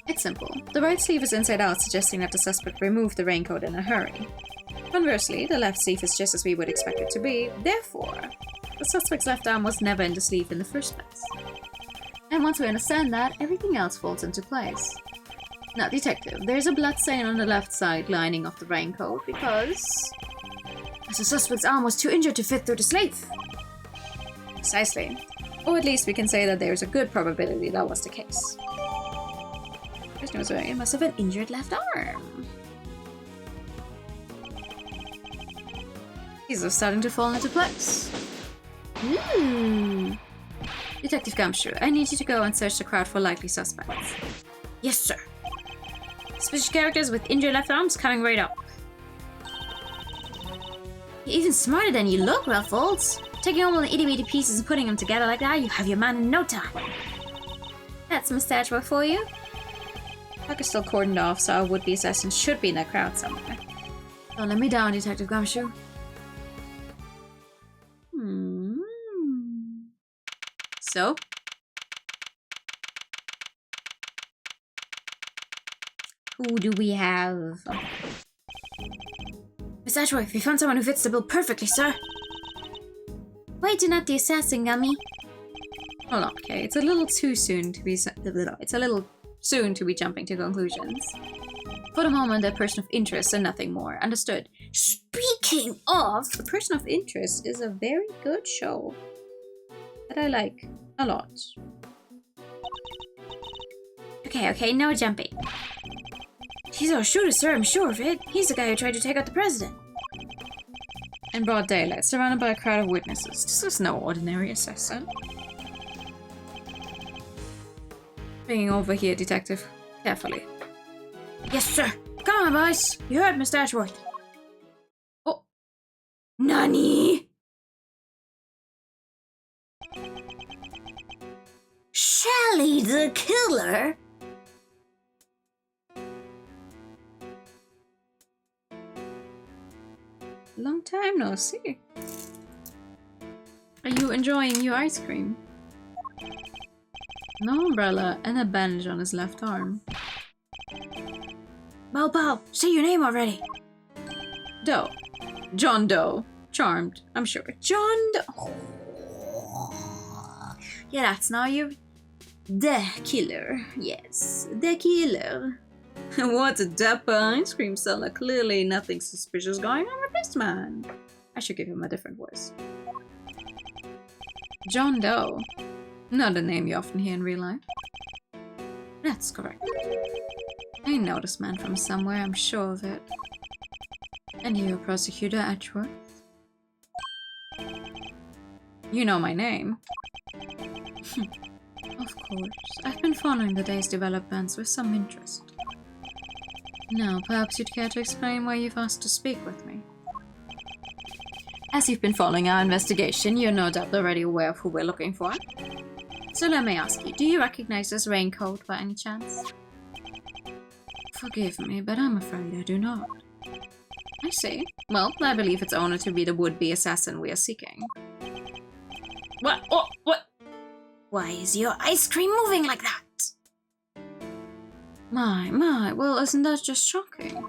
S1: It's simple. The right sleeve is inside out, suggesting that the suspect removed the raincoat in a hurry. Conversely, the left sleeve is just as we would expect it to be, therefore, the suspect's left arm was never in the sleeve in the first place. And once we understand that, everything else falls into place. Now, Detective, there's a blood stain on the left side lining of the raincoat because
S2: As the suspect's arm was too injured to fit through the sleeve.
S1: Precisely. Or at least we can say that there's a good probability that was the case. It must have an injured left arm. These are starting to fall into place.
S2: Ooh.
S1: Detective Gumshoe, I need you to go and search the crowd for likely suspects.
S2: Yes, sir.
S1: Suspicious characters with injured left arms coming right up.
S2: You're even smarter than you look, Ruffles. Taking all the itty-bitty pieces and putting them together like that, you have your man in no time.
S1: That's mustache work for you. Park is still cordoned off, so our would-be assassin should be in that crowd somewhere.
S2: Don't let me down, Detective Gumshoe.
S1: So? Who do we have?
S2: Miss Edgeworth, we found someone who fits the bill perfectly, sir.
S4: Wait, you're not the assassin, Gummy.
S1: Hold on, okay. It's a little too soon to be. It's a little soon to be jumping to conclusions. For the moment, a person of interest and nothing more. Understood.
S2: Speaking of,
S1: A Person of Interest is a very good show that I like a lot.
S4: Okay, no jumping.
S2: he's our shooter, sir, I'm sure of it. He's the guy who tried to take out the president.
S1: In broad daylight, surrounded by a crowd of witnesses. This is no ordinary assassin. Bringing over here, detective. Carefully.
S2: Yes, sir. Come on, boys. You heard Mr. Ashworth.
S1: Oh.
S2: Nani? Shelly the killer?
S1: Long time no see. Are you enjoying your ice cream? No umbrella and a bandage on his left arm.
S2: Bao, say your name already.
S1: Doe. John Doe. Charmed, I'm sure. John Doe. Yeah, that's now you. The killer. Yes, the killer. What a dapper ice cream seller. Clearly nothing suspicious going on with this man. I should give him a different voice. John Doe. Not a name you often hear in real life. That's correct. I know this man from somewhere, I'm sure of it. And you, Prosecutor Ashworth? You know my name. Of course. I've been following the day's developments with some interest. Now, perhaps you'd care to explain why you've asked to speak with me. As you've been following our investigation, you're no doubt already aware of who we're looking for. So let me ask you, do you recognize this raincoat by any chance? Forgive me, but I'm afraid I do not. I see. Well, I believe its owner to be the would-be assassin we are seeking. What? Oh, what?
S2: Why is your ice cream moving like that?
S1: My, well, isn't that just shocking?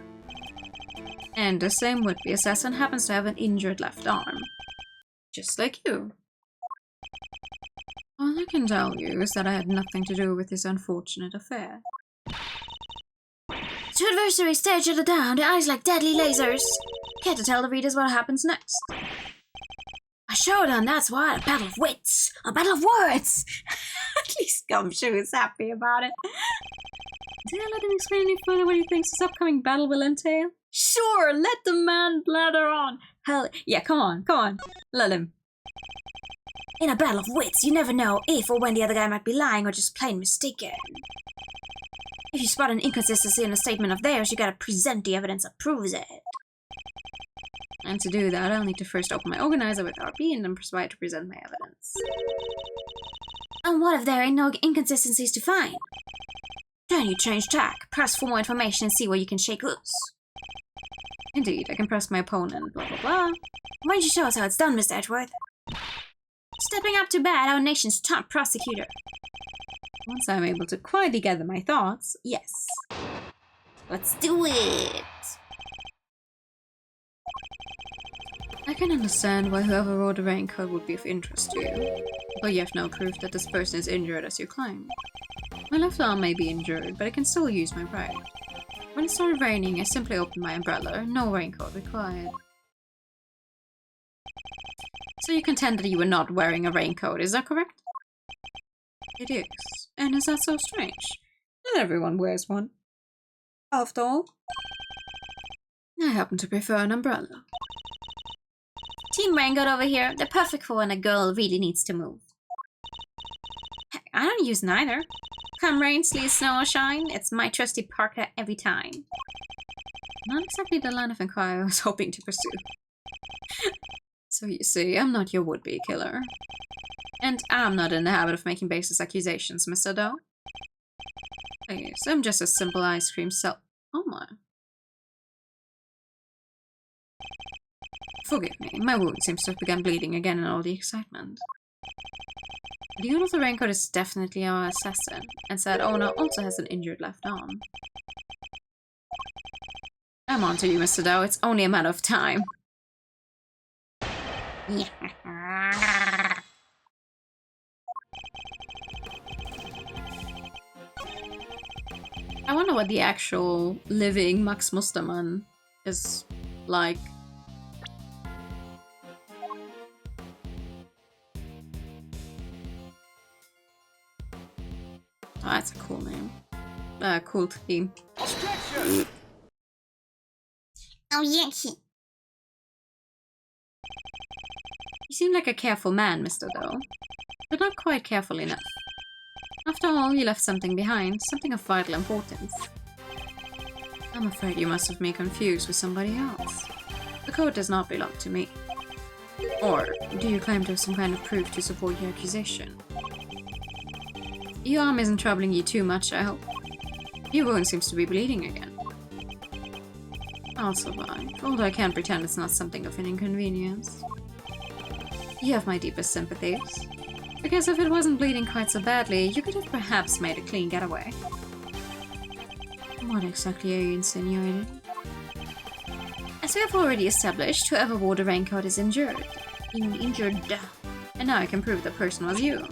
S1: And the same would-be assassin happens to have an injured left arm. Just like you. All I can tell you is that I had nothing to do with this unfortunate affair.
S2: Two adversaries stare each other down, their eyes like deadly lasers. Care to tell the readers what happens next? A showdown, that's what. A battle of wits. A battle of words.
S1: At least Gumshoe is happy about it. Did I let him explain any further what he thinks this upcoming battle will entail? Sure, let the man blather on. Hell, yeah, come on. Let him.
S2: In a battle of wits, you never know if or when the other guy might be lying or just plain mistaken. If you spot an inconsistency in a statement of theirs, you gotta present the evidence that proves it.
S1: And to do that, I'll need to first open my organizer with RP and then persuade to present my evidence.
S2: And what if there ain't no inconsistencies to find? Then you change tack, press for more information and see where you can shake loose.
S1: Indeed, I can press my opponent, blah blah blah.
S2: Why don't you show us how it's done, Mr. Edgeworth?
S4: Stepping up to bat, our nation's top prosecutor.
S1: Once I'm able to quietly gather my thoughts, yes.
S2: Let's do it!
S1: I can understand why whoever wore the raincoat would be of interest to you, but you have no proof that this person is injured as you claim. My left arm may be injured, but I can still use my right. When it started raining, I simply opened my umbrella, no raincoat required. So you contend that you were not wearing a raincoat, is that correct? It is. And is that so strange? Not everyone wears one. After all, I happen to prefer an umbrella.
S4: Team Raincoat over here. They're perfect for when a girl really needs to move. Heck, I don't use neither. Come rain, sleet, snow, or shine, it's my trusty parka every time.
S1: Not exactly the line of inquiry I was hoping to pursue. So you see, I'm not your would-be killer. And I'm not in the habit of making baseless accusations, Mr. Doe. Please, I'm just a simple ice cream Oh my. Forgive me, my wound seems to have begun bleeding again in all the excitement. The owner of the raincoat is definitely our assassin, and said owner also has an injured left arm. I'm on to you, Mr. Doe. It's only a matter of time. I wonder what the actual living Max Mustermann is like. Oh, that's a cool name. Cool theme.
S3: Objection!
S4: Oh, Yankee.
S1: You seem like a careful man, Mr. Doe, but not quite careful enough. After all, you left something behind, something of vital importance. I'm afraid you must have me confused with somebody else. The coat does not belong to me. Or do you claim to have some kind of proof to support your accusation? Your arm isn't troubling you too much, I hope. Your wound seems to be bleeding again. I'll survive, although I can't pretend it's not something of an inconvenience. You have my deepest sympathies. Because if it wasn't bleeding quite so badly, you could have perhaps made a clean getaway. What exactly are you insinuating?
S4: As we have already established, whoever wore the raincoat is injured. Injured.
S1: And now I can prove the person was you.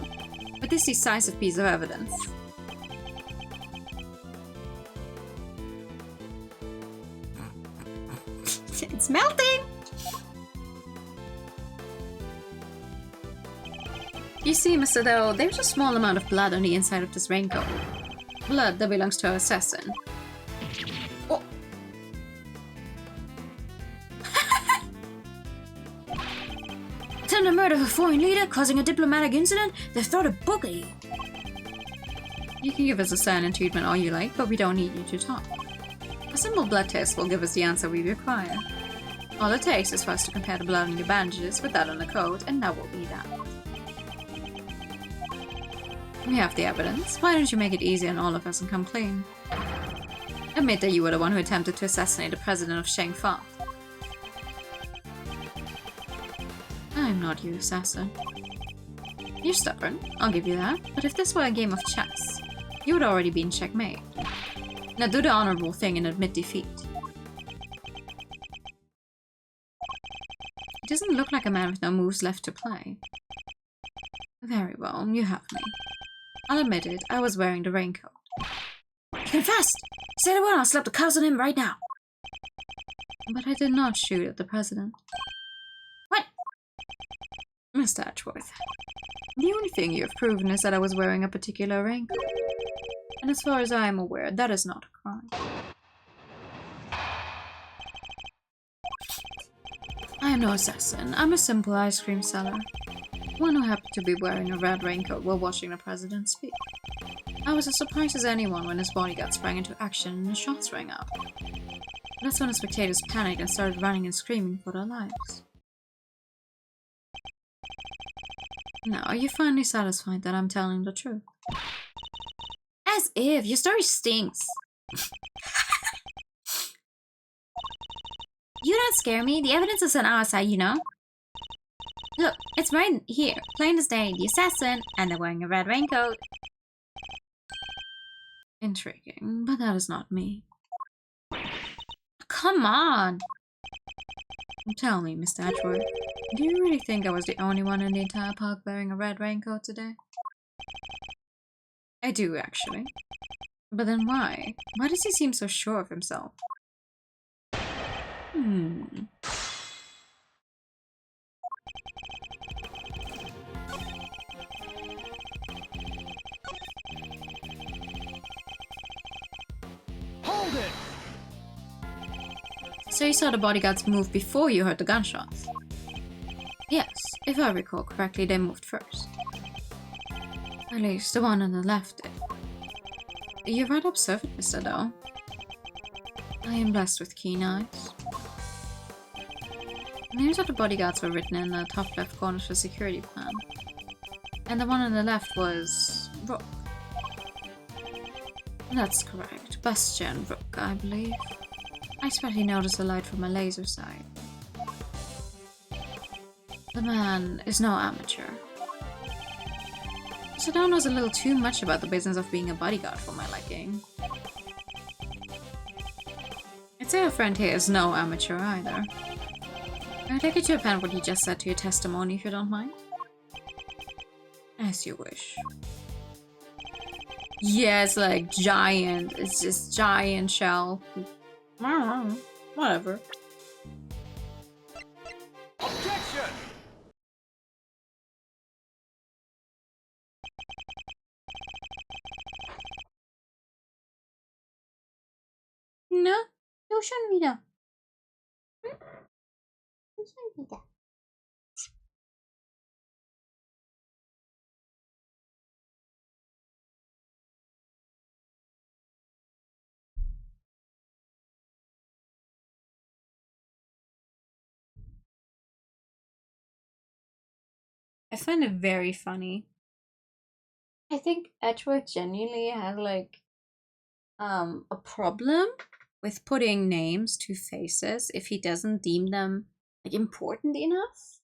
S1: With this decisive piece of evidence.
S4: It's melting!
S1: You see, Mr. Doe, there's a small amount of blood on the inside of this raincoat. Blood that belongs to our assassin. Oh.
S2: Attempted murder of a foreign leader causing a diplomatic incident? They thought a boogie.
S1: You can give us a silent treatment all you like, but we don't need you to talk. A simple blood test will give us the answer we require. All it takes is for us to compare the blood on your bandages with that on the coat, and that will be that. We have the evidence. Why don't you make it easy on all of us and come clean? Admit that you were the one who attempted to assassinate the president of Shangfa. I'm not your assassin. You're stubborn, I'll give you that, but if this were a game of chess, you would already be in checkmate. Now do the honorable thing and admit defeat. He doesn't look like a man with no moves left to play. Very well, you have me. I'll admit it, I was wearing the raincoat.
S2: He confessed! Say the word, I'll slap the cuffs on him right now.
S1: But I did not shoot at the president.
S2: What?
S1: Mr. Edgeworth, the only thing you have proven is that I was wearing a particular raincoat. And as far as I am aware, that is not a crime. I am no assassin. I'm a simple ice cream seller. One who happened to be wearing a red raincoat while watching the president speak. I was as surprised as anyone when his bodyguard sprang into action and the shots rang out. That's when the spectators panicked and started running and screaming for their lives. Now, are you finally satisfied that I'm telling the truth?
S2: As if, your story stinks.
S4: You don't scare me. The evidence is on our side, you know. Look, it's right here. Plain as day. The assassin, and they're wearing a red raincoat.
S1: Intriguing, but that is not me.
S4: Come on.
S1: Tell me, Mr. Edgeworth, do you really think I was the only one in the entire park wearing a red raincoat today? I do, actually. But then why? Why does he seem so sure of himself? So you saw the bodyguards move before you heard the gunshots? Yes, if I recall correctly, they moved first. At least the one on the left did. You're rather observant, Mr. Doe. I am blessed with keen eyes. The names of the bodyguards were written in the top left corner of the security plan. And the one on the left was Rook. That's correct. Bastian Rook, I believe. I expect he noticed the light from a laser sight. The man is no amateur. Mr. Doe knows a little too much about the business of being a bodyguard for my liking. I'd say our friend here is no amateur either. I'd like you to append what you just said to your testimony if you don't mind. As you wish. Yeah, it's like giant. It's just giant shell. Whatever.
S3: Objection!
S4: No, du schon wieder. Du schon wieder.
S1: I find it very funny. I think Edgeworth genuinely has like a problem with putting names to faces if he doesn't deem them like important enough.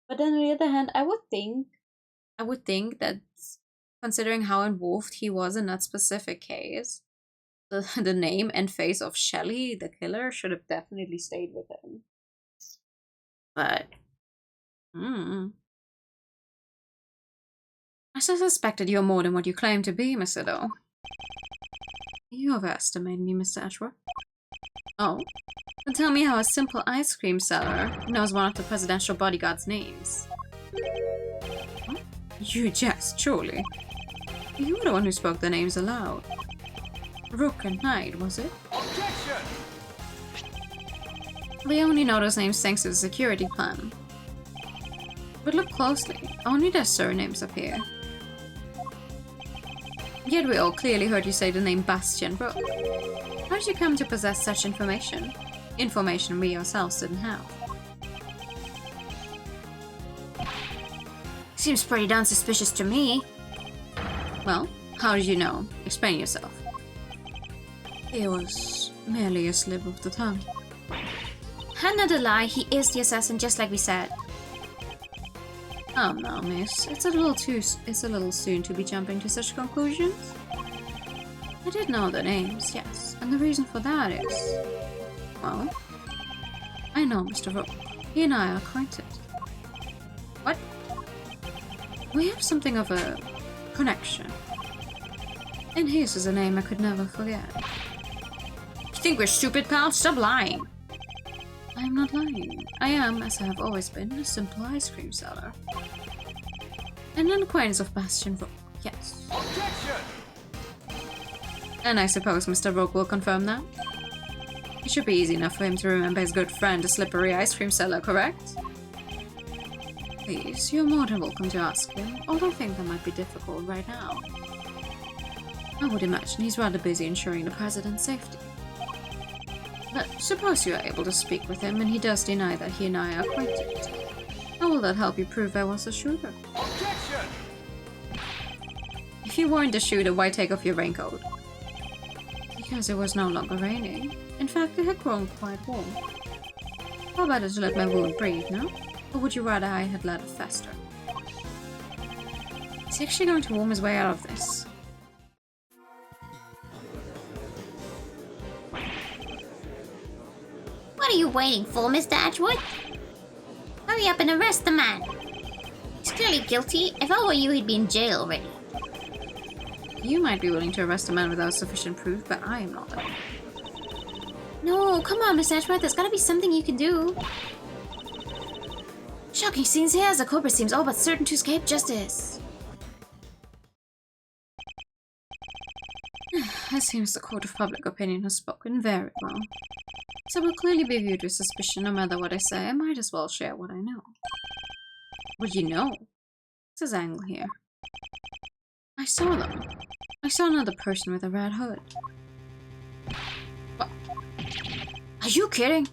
S1: But then on the other hand, I would think that considering how involved he was in that specific case, the name and face of Shelley, the killer, should have definitely stayed with him. But I suspected you're more than what you claim to be, Mr. Doe. You overestimate me, Mr. Edgeworth. Oh? Then tell me how a simple ice cream seller knows one of the presidential bodyguard's names. Huh? You jest, surely. You were the one who spoke the names aloud. Rook and Knight, was it?
S3: Objection!
S1: We only know those names thanks to the security plan. But look closely, only their surnames appear. Yet we all clearly heard you say the name Bastian Rook. How did you come to possess such information? Information we ourselves didn't have.
S2: Seems pretty darn suspicious to me.
S1: Well, how did you know? Explain yourself. It was merely a slip of the tongue.
S2: Another lie, he is the assassin just like we said.
S1: Oh no, miss. It's a little soon to be jumping to such conclusions. I did know the names, yes, and the reason for that is... Well, I know Mr. Rook. He and I are acquainted. What? We have something of a connection. And his is a name I could never forget. You think we're stupid, pal? Stop lying! I am not lying. I am, as I have always been, a simple ice cream seller. And an acquaintance of Bastian Rook, yes.
S3: Objection!
S1: And I suppose Mr. Rook will confirm that? It should be easy enough for him to remember his good friend, the slippery ice cream seller, correct? Please, you're more than welcome to ask him, although I think that might be difficult right now. I would imagine he's rather busy ensuring the president's safety. But suppose you are able to speak with him and he does deny that he and I are acquainted. How will that help you prove I was the shooter?
S3: Objection!
S1: If you weren't the shooter, why take off your raincoat? Because it was no longer raining. In fact, it had grown quite warm. How better to let my wound breathe, no? Or would you rather I had let it fester? Is he actually going to warm his way out of this?
S4: What are you waiting for, Mr. Edgeworth? Hurry up and arrest the man. He's clearly guilty. If I were you, he'd be in jail already.
S1: You might be willing to arrest a man without sufficient proof, but I am not.
S2: No, come on, Mr. Edgeworth. There's gotta be something you can do. Shocking scenes here as the culprit seems all but certain to escape justice.
S1: It seems the court of public opinion has spoken very well. So will clearly be viewed with suspicion no matter what I say. I might as well share what I know. What do you know? What's his angle here? I saw them. I saw another person with a red hood. What?
S2: Are you kidding?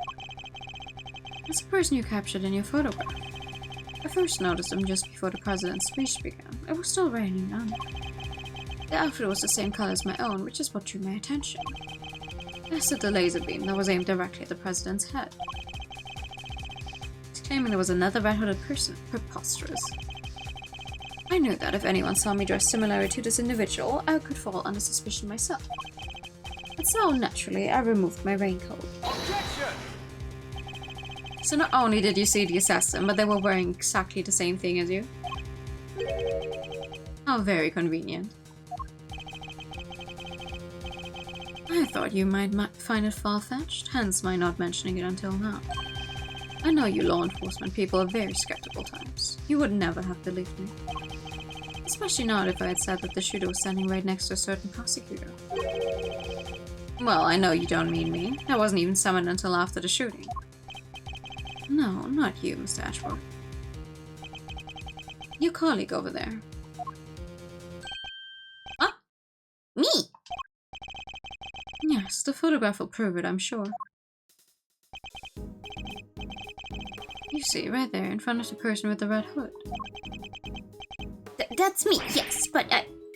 S1: It's the person you captured in your photograph. I first noticed him just before the president's speech began. It was still raining then. The outfit was the same color as my own, which is what drew my attention. Next to the laser beam that was aimed directly at the president's head. He's claiming there was another red-hooded person. Preposterous. I knew that if anyone saw me dressed similarly to this individual, I could fall under suspicion myself. And so, naturally, I removed my raincoat.
S3: Objection!
S1: So not only did you see the assassin, but they were wearing exactly the same thing as you. How very convenient. I thought you might find it far-fetched, hence my not mentioning it until now. I know you law enforcement people are very skeptical types. You would never have believed me. Especially not if I had said that the shooter was standing right next to a certain prosecutor. Well, I know you don't mean me. I wasn't even summoned until after the shooting. No, not you, Mr. Ashworth. Your colleague over there.
S2: Huh? Me?
S1: Yes, the photograph will prove it, I'm sure. You see, right there, in front of the person with the red hood.
S2: That's me, yes, but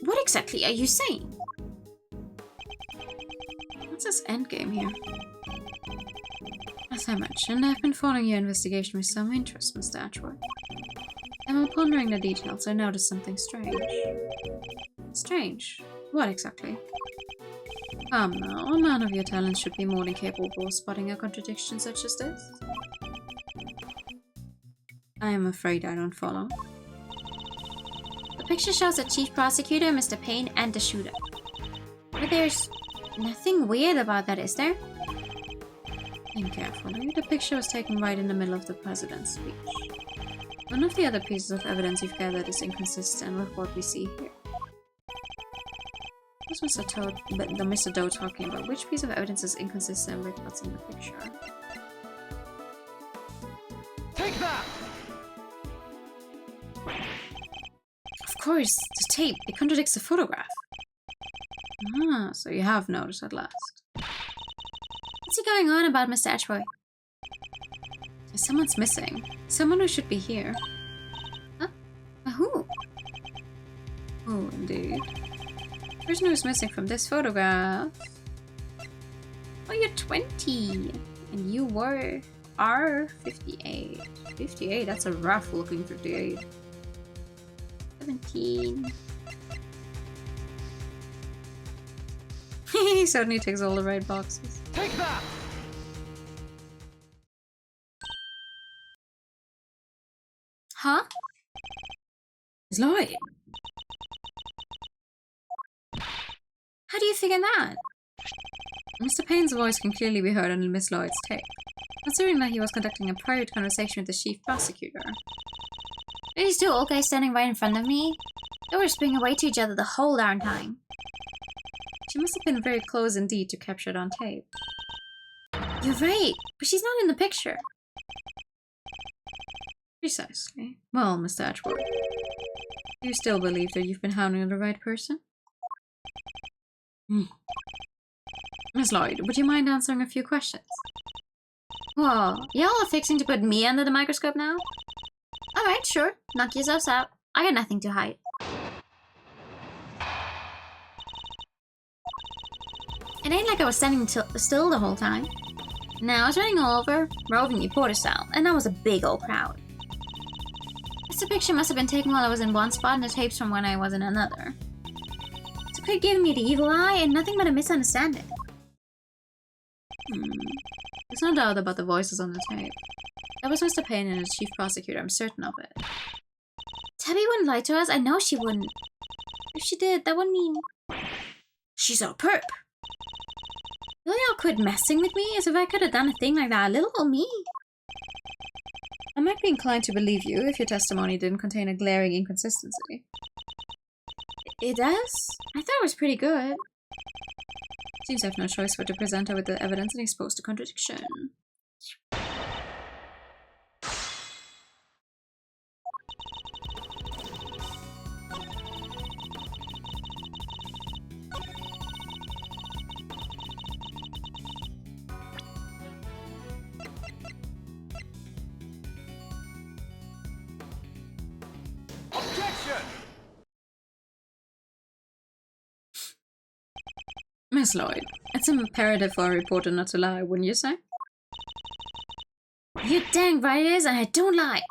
S2: what exactly are you saying?
S1: What's this endgame here? As I mentioned, I've been following your investigation with some interest, Mr. Ashworth. And while pondering the details, I noticed something strange. Strange? What exactly? Come now, a man of your talents should be more than capable of spotting a contradiction such as this. I am afraid I don't follow.
S2: The picture shows the chief prosecutor, Mr. Payne, and the shooter. But there's nothing weird about that, is there?
S1: Think carefully. The picture was taken right in the middle of the president's speech. None of the other pieces of evidence you've gathered is inconsistent with what we see here. What's Mr. Doe talking about? Which piece of evidence is inconsistent with what's in the picture?
S3: Take that!
S1: Of course, the tape. It contradicts the photograph. Ah, so you have noticed at last.
S2: What's he going on about, Mr. Ashworth?
S1: Someone's missing. Someone who should be here.
S2: Huh? Who?
S1: Oh, indeed. The person who's missing from this photograph. Oh, you're 20. And you are 58. 58, that's a rough looking 58.
S2: 17.
S1: He suddenly ticks all the right boxes.
S3: Take that!
S2: Huh?
S1: He's lying.
S2: How do you figure that?
S1: Mr. Payne's voice can clearly be heard on Miss Lloyd's tape, considering that he was conducting a private conversation with the chief prosecutor.
S2: Are these two old guys standing right in front of me? They were whispering away to each other the whole darn time.
S1: She must have been very close indeed to capture it on tape.
S2: You're right, but she's not in the picture.
S1: Precisely. Well, Mr. Edgeworth, do you still believe that you've been hounding the right person? Miss Lloyd, would you mind answering a few questions?
S2: Whoa, y'all are fixing to put me under the microscope now? Alright, sure. Knock yourselves out. I got nothing to hide. It ain't like I was standing still the whole time. Now I was running all over, roving reporter style, and that was a big old crowd. This picture must have been taken while I was in one spot and the tapes from when I was in another. So quit giving me the evil eye and nothing but a misunderstanding.
S1: There's no doubt about the voices on the tape. That was Mr. Payne and his chief prosecutor, I'm certain of it.
S2: Tabby wouldn't lie to us, I know she wouldn't. If she did, that would mean... she's a perp. Will y'all quit messing with me as if I could have done a thing like that, little old me?
S1: I might be inclined to believe you if your testimony didn't contain a glaring inconsistency.
S2: It does? I thought it was pretty good.
S1: Seems I have no choice but to present her with the evidence and expose the contradiction.
S3: Objection!
S1: Miss Lloyd, it's imperative for a reporter not to lie, wouldn't you say?
S2: You dang right it is, and I don't lie.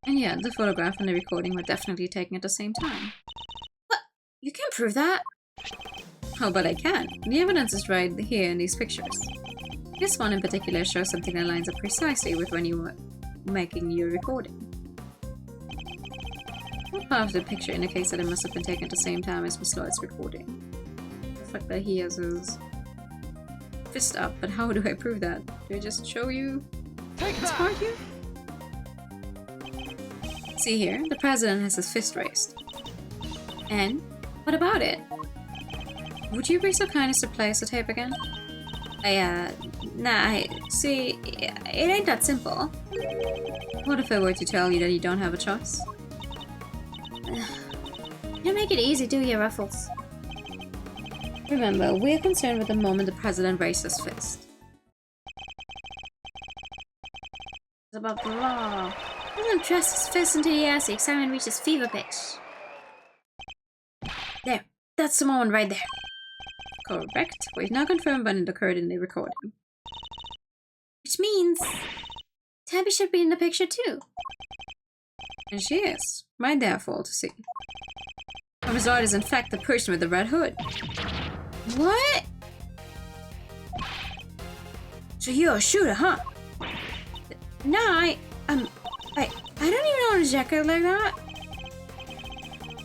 S1: And yeah, the photograph and the recording were definitely taken at the same time.
S2: You can't prove that.
S1: Oh, but I can. The evidence is right here in these pictures. This one in particular shows something that lines up precisely with when you were making your recording. What part of the picture indicates that it must have been taken at the same time as Miss Lloyd's recording? The fact that he has his fist up, but how do I prove that? Do I just show you
S3: Take
S1: this
S3: that!
S1: part here? See here, the president has his fist raised. And what about it? Would you be so kind as to play us the tape again? See, it ain't that simple. What if I were to tell you that you don't have a choice?
S2: You don't make it easy, do you, Ruffles?
S1: Remember, we're concerned with the moment the president raised his fist.
S2: Blah, blah, blah. President thrust his fist into the air as the excitement reaches fever pitch. There. That's the moment right there.
S1: Correct. We've now confirmed when it occurred in the recording.
S2: Which means... Tabby should be in the picture too.
S1: And she is. Right there for all to see. Our result is in fact the person with the red hood.
S2: What? So you're a shooter, huh?
S1: No, I don't even own a jacket like that.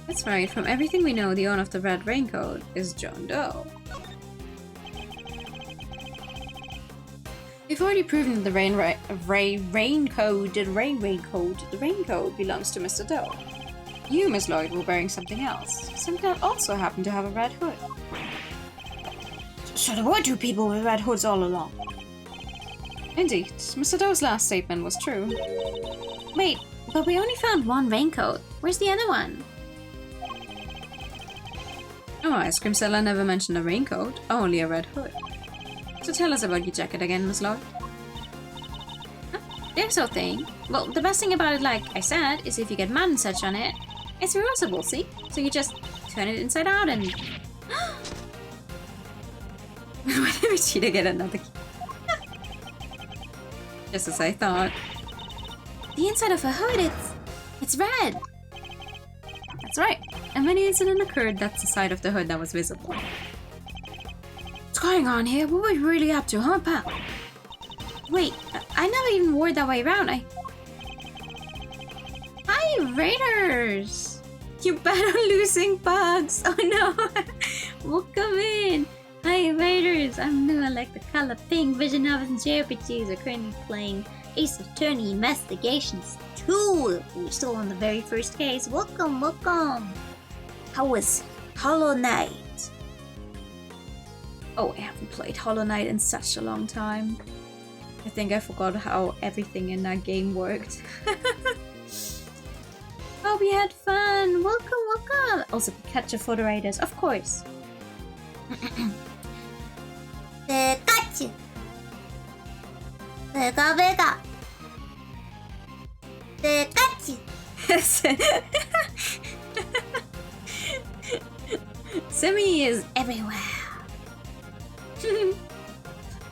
S1: That's right, from everything we know, the owner of the red raincoat is John Doe. We've already proven that the raincoat belongs to Mr. Doe. You, Miss Lloyd, were wearing something else. Something that also happened to have a red hood.
S2: So there were two people with red hoods all along.
S1: Indeed, Mr. Doe's last statement was true.
S2: Wait, but we only found one raincoat. Where's the other one?
S1: Oh, ice cream seller never mentioned a raincoat, only a red hood. So tell us about your jacket again, Miss Lloyd.
S2: There's no thing. Well, the best thing about it, like I said, is if you get mud and such on it, it's reversible, see? So you just turn it inside out and...
S1: Why did we cheat to get another key? Just as I thought.
S2: The inside of a hood, it's red.
S1: That's right. And when the incident occurred, that's the side of the hood that was visible.
S2: What's going on here? What were we really up to, huh, pal? Wait, I never even wore it that way around. Hi, Raiders!
S1: You bet on losing bugs! Oh no!
S2: Welcome in! Hi, Raiders! I'm new. I like the color pink. Vision of and JRPGs are currently playing Ace Attorney Investigations 2. We're still on the very first case. Welcome, welcome! How was Hollow Knight?
S1: Oh, I haven't played Hollow Knight in such a long time. I think I forgot how everything in that game worked.
S2: Hope you had fun! Welcome, welcome! Also, Pikachu for the Raiders, of course. Pikachu! Vega, Vega! Pikachu!
S1: Simi is
S2: Everywhere!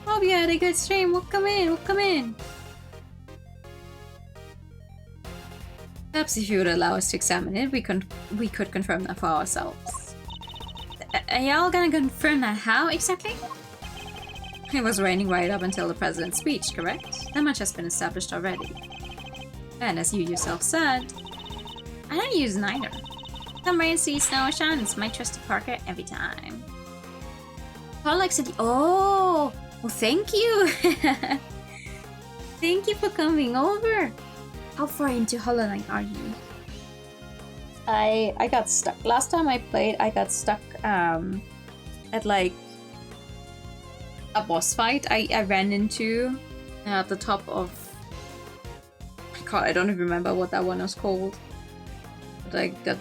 S1: Hope you had a good stream. Welcome in, welcome in. Perhaps if you would allow us to examine it, we could confirm that for ourselves.
S2: Are y'all gonna confirm that how exactly?
S1: It was raining right up until the president's speech, correct? That much has been established already. And as you yourself said,
S2: I don't use neither. Come rain, see, snow, or shine, it's my trusty Parker every time. Paul likes it. Oh! Well, thank you! Thank you for coming over! How far into Hollow Knight are you?
S1: I got stuck. Last time I played, I got stuck at like a boss fight I ran into at the top of... God, I don't even remember what that one was called. Like that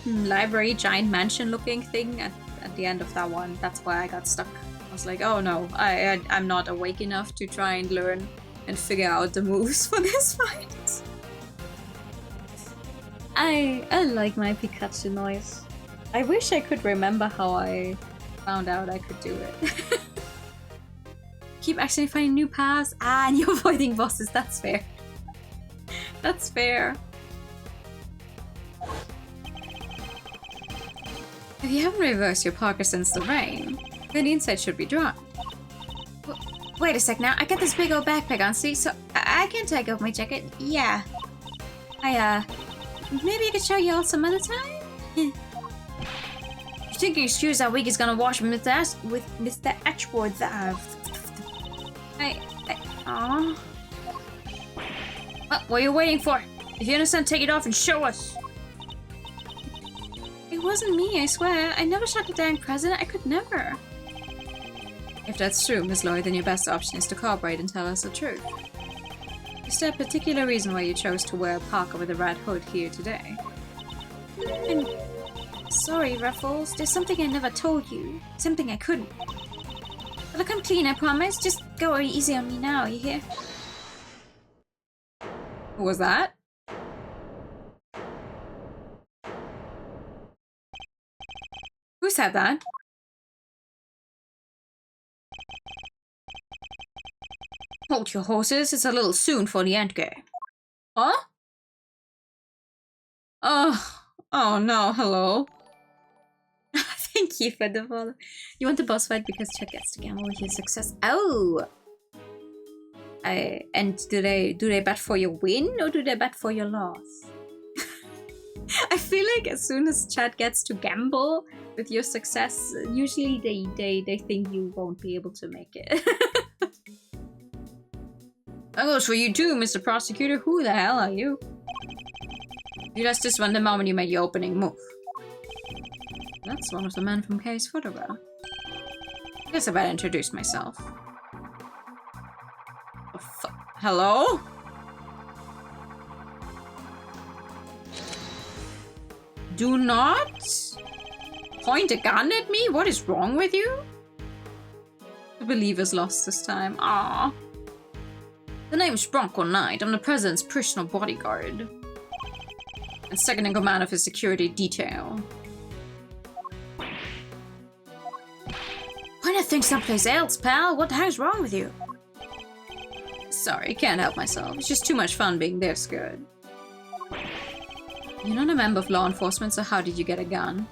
S1: library giant mansion looking thing at the end of that one. That's why I got stuck. I was like, oh no, I'm not awake enough to try and learn and figure out the moves for this fight. I like my Pikachu noise. I wish I could remember how I found out I could do it. Keep actually finding new paths. And you're avoiding bosses. That's fair. That's fair. If you haven't reversed your Parker since the rain, then the inside should be dry.
S2: Wait a sec now. I got this big old backpack on, see? So I can take off my jacket. Yeah. Maybe I could show you all some other time? You think your excuse that week is gonna wash with Mr. Ashworth? Aww. What are you waiting for? If you understand, take it off and show us.
S1: It wasn't me, I swear. I never shot the dang president. I could never. If that's true, Miss Lloyd, then your best option is to cooperate and tell us the truth. Is there a particular reason why you chose to wear a parka with a red hood here today?
S2: I'm sorry, Ruffles. There's something I never told you. Something I couldn't. But look, I'm clean, I promise. Just go easy on me now, you hear?
S1: Who was that? Who said that?
S2: Hold your horses, it's a little soon for the endgame.
S1: Huh? Oh no, hello. Thank you for the follow. You want the boss fight because Chet gets to gamble with your success. Oh! And do they bet for your win or do they bet for your loss? I feel like as soon as Chad gets to gamble with your success, usually they think you won't be able to make it. That goes for you too, Mr. Prosecutor. Who the hell are you? You lost this one the moment you made your opening move. That's one of the men from Kay's photograph. Guess I better introduce myself. Hello? Do not point a gun at me? What is wrong with you? The believer's lost this time. Ah. The name's Bronco Knight. I'm the president's personal bodyguard. And second in command of his security detail.
S2: Point that thing someplace else, pal. What the hell's wrong with you?
S1: Sorry, can't help myself. It's just too much fun being this good. You're not a member of law enforcement, so how did you get a gun?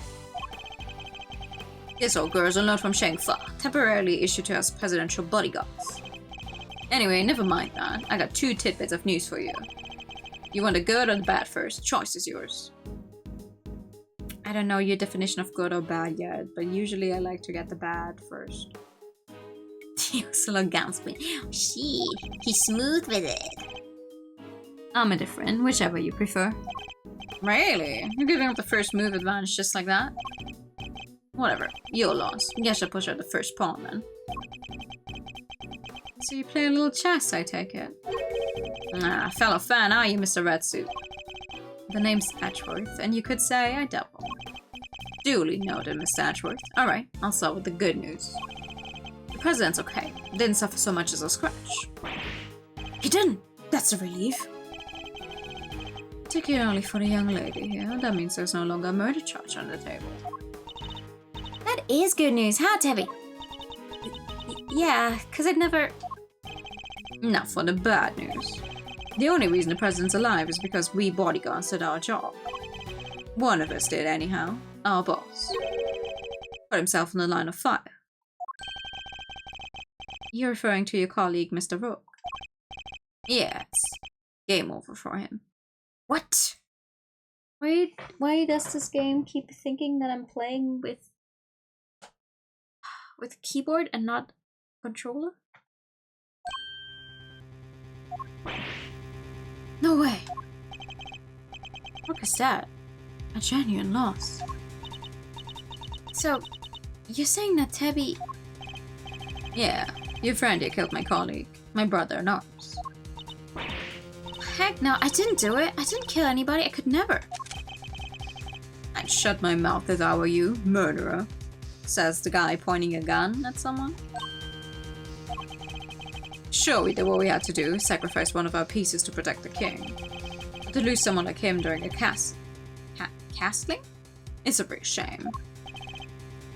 S1: This old girl's a note from Shang-Fa, temporarily issued to us presidential bodyguards. Anyway, never mind that. I got 2 tidbits of news for you. You want the good or the bad first? Choice is yours. I don't know your definition of good or bad yet, but usually I like to get the bad first. He was a little gasping.
S4: Shit, he's smooth with it.
S1: I'm indifferent, whichever you prefer. Really? You're giving up the first move advantage just like that? Whatever, your loss. Guess I'll push out the first pawn then. So you play a little chess, I take it? Ah, fellow fan, are you, Mr. Red Suit? The name's Ashworth, and you could say I double. Duly noted, Mr. Ashworth. Alright, I'll start with the good news. The president's okay. Didn't suffer so much as a scratch.
S2: He didn't! That's a relief.
S1: Particularly for the young lady here, that means there's no longer a murder charge on the table.
S2: That is good news, huh, Debbie? Yeah, because I'd never...
S1: Now for the bad news. The only reason the president's alive is because we bodyguards did our job. One of us did anyhow, our boss. Put himself in the line of fire. You're referring to your colleague, Mr. Rook? Yes. Game over for him.
S2: What?
S1: Why does this game keep thinking that I'm playing with keyboard and not controller?
S2: No way.
S1: What is that? A genuine loss.
S2: So, you're saying that Tabby...
S1: Yeah, your friend here killed my colleague. My brother in arms.
S2: Heck no, I didn't do it. I didn't kill anybody. I could never.
S1: I'd shut my mouth if I were you, murderer, says the guy pointing a gun at someone. Sure, we did what we had to do, sacrifice one of our pieces to protect the king. But to lose someone like him during a castling? It's a big shame.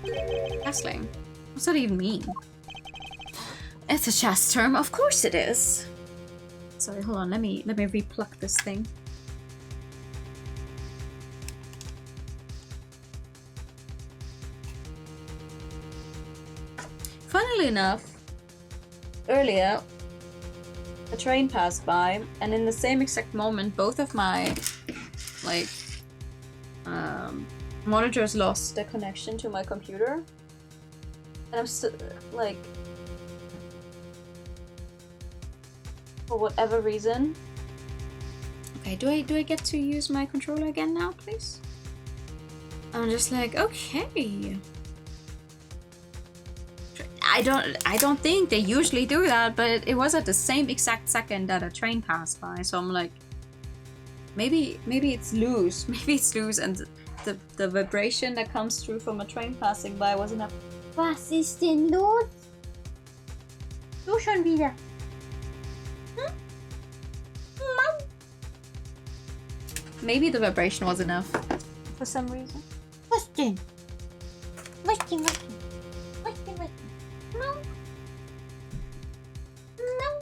S1: Castling? What's that even mean?
S2: It's a chess term. Of course it is.
S1: Sorry, hold on, let me repluck this thing. Funnily enough, earlier a train passed by, and in the same exact moment both of my monitors lost the connection to my computer. And I'm still like, for whatever reason. Okay, do I get to use my controller again now, please? I'm just like, okay. I don't think they usually do that, but it was at the same exact second that a train passed by, so I'm like, maybe it's loose. Maybe it's loose, and the vibration that comes through from a train passing by wasn't enough.
S4: Was ist denn los? Du schon wieder.
S1: Maybe the vibration was enough for some reason.
S4: Was denn? Was denn? No. No.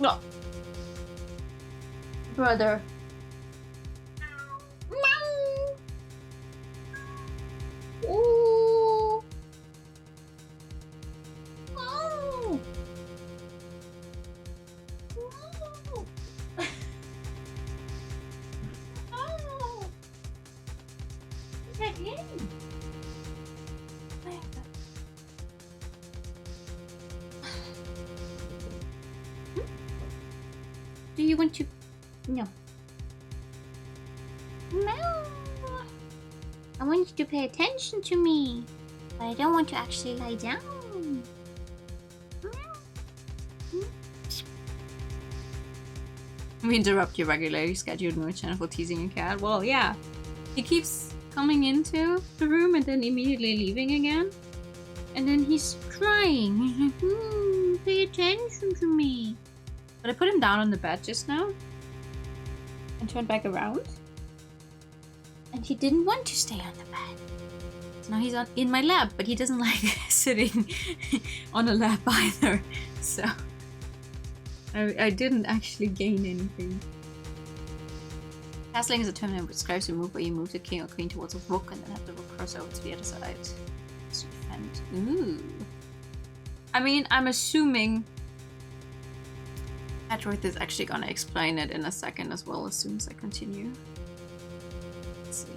S1: No. Brother.
S4: No. Ooh. Oh. No. Oh. Is that him?
S1: Do you want to?
S4: No. No. I want you to pay attention to me, but I don't want to actually lie down.
S1: We interrupt your regularly scheduled mood channel for teasing a cat. Well, yeah. He keeps coming into the room and then immediately leaving again. And then he's crying. He's like, pay attention to me. But I put him down on the bed just now. And turned back around. And he didn't want to stay on the bed. So now he's in my lap, but he doesn't like sitting on a lap either. So I didn't actually gain anything. Castling is a term that describes a move where you move the king or queen towards a rook and then have the rook cross over to the other side to defend. Ooh. I mean, I'm assuming Patrick is actually gonna explain it in a second as well as soon as I continue. Let's see.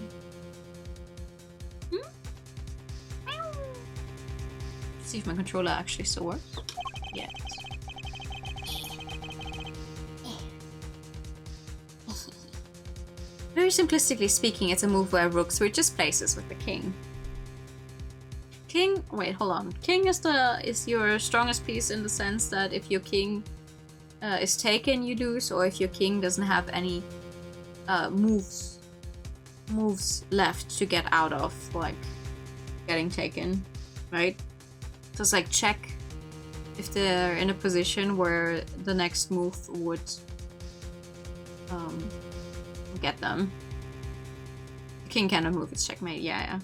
S1: See if my controller actually still works. Yeah. Very simplistically speaking, it's a move where rook switches places with the king. King, wait, hold on. King is your strongest piece in the sense that if your king is taken, you lose, or if your king doesn't have any moves left to get out of, like getting taken, right? So it's like check if they're in a position where the next move would get them. The king cannot move, it's checkmate, yeah.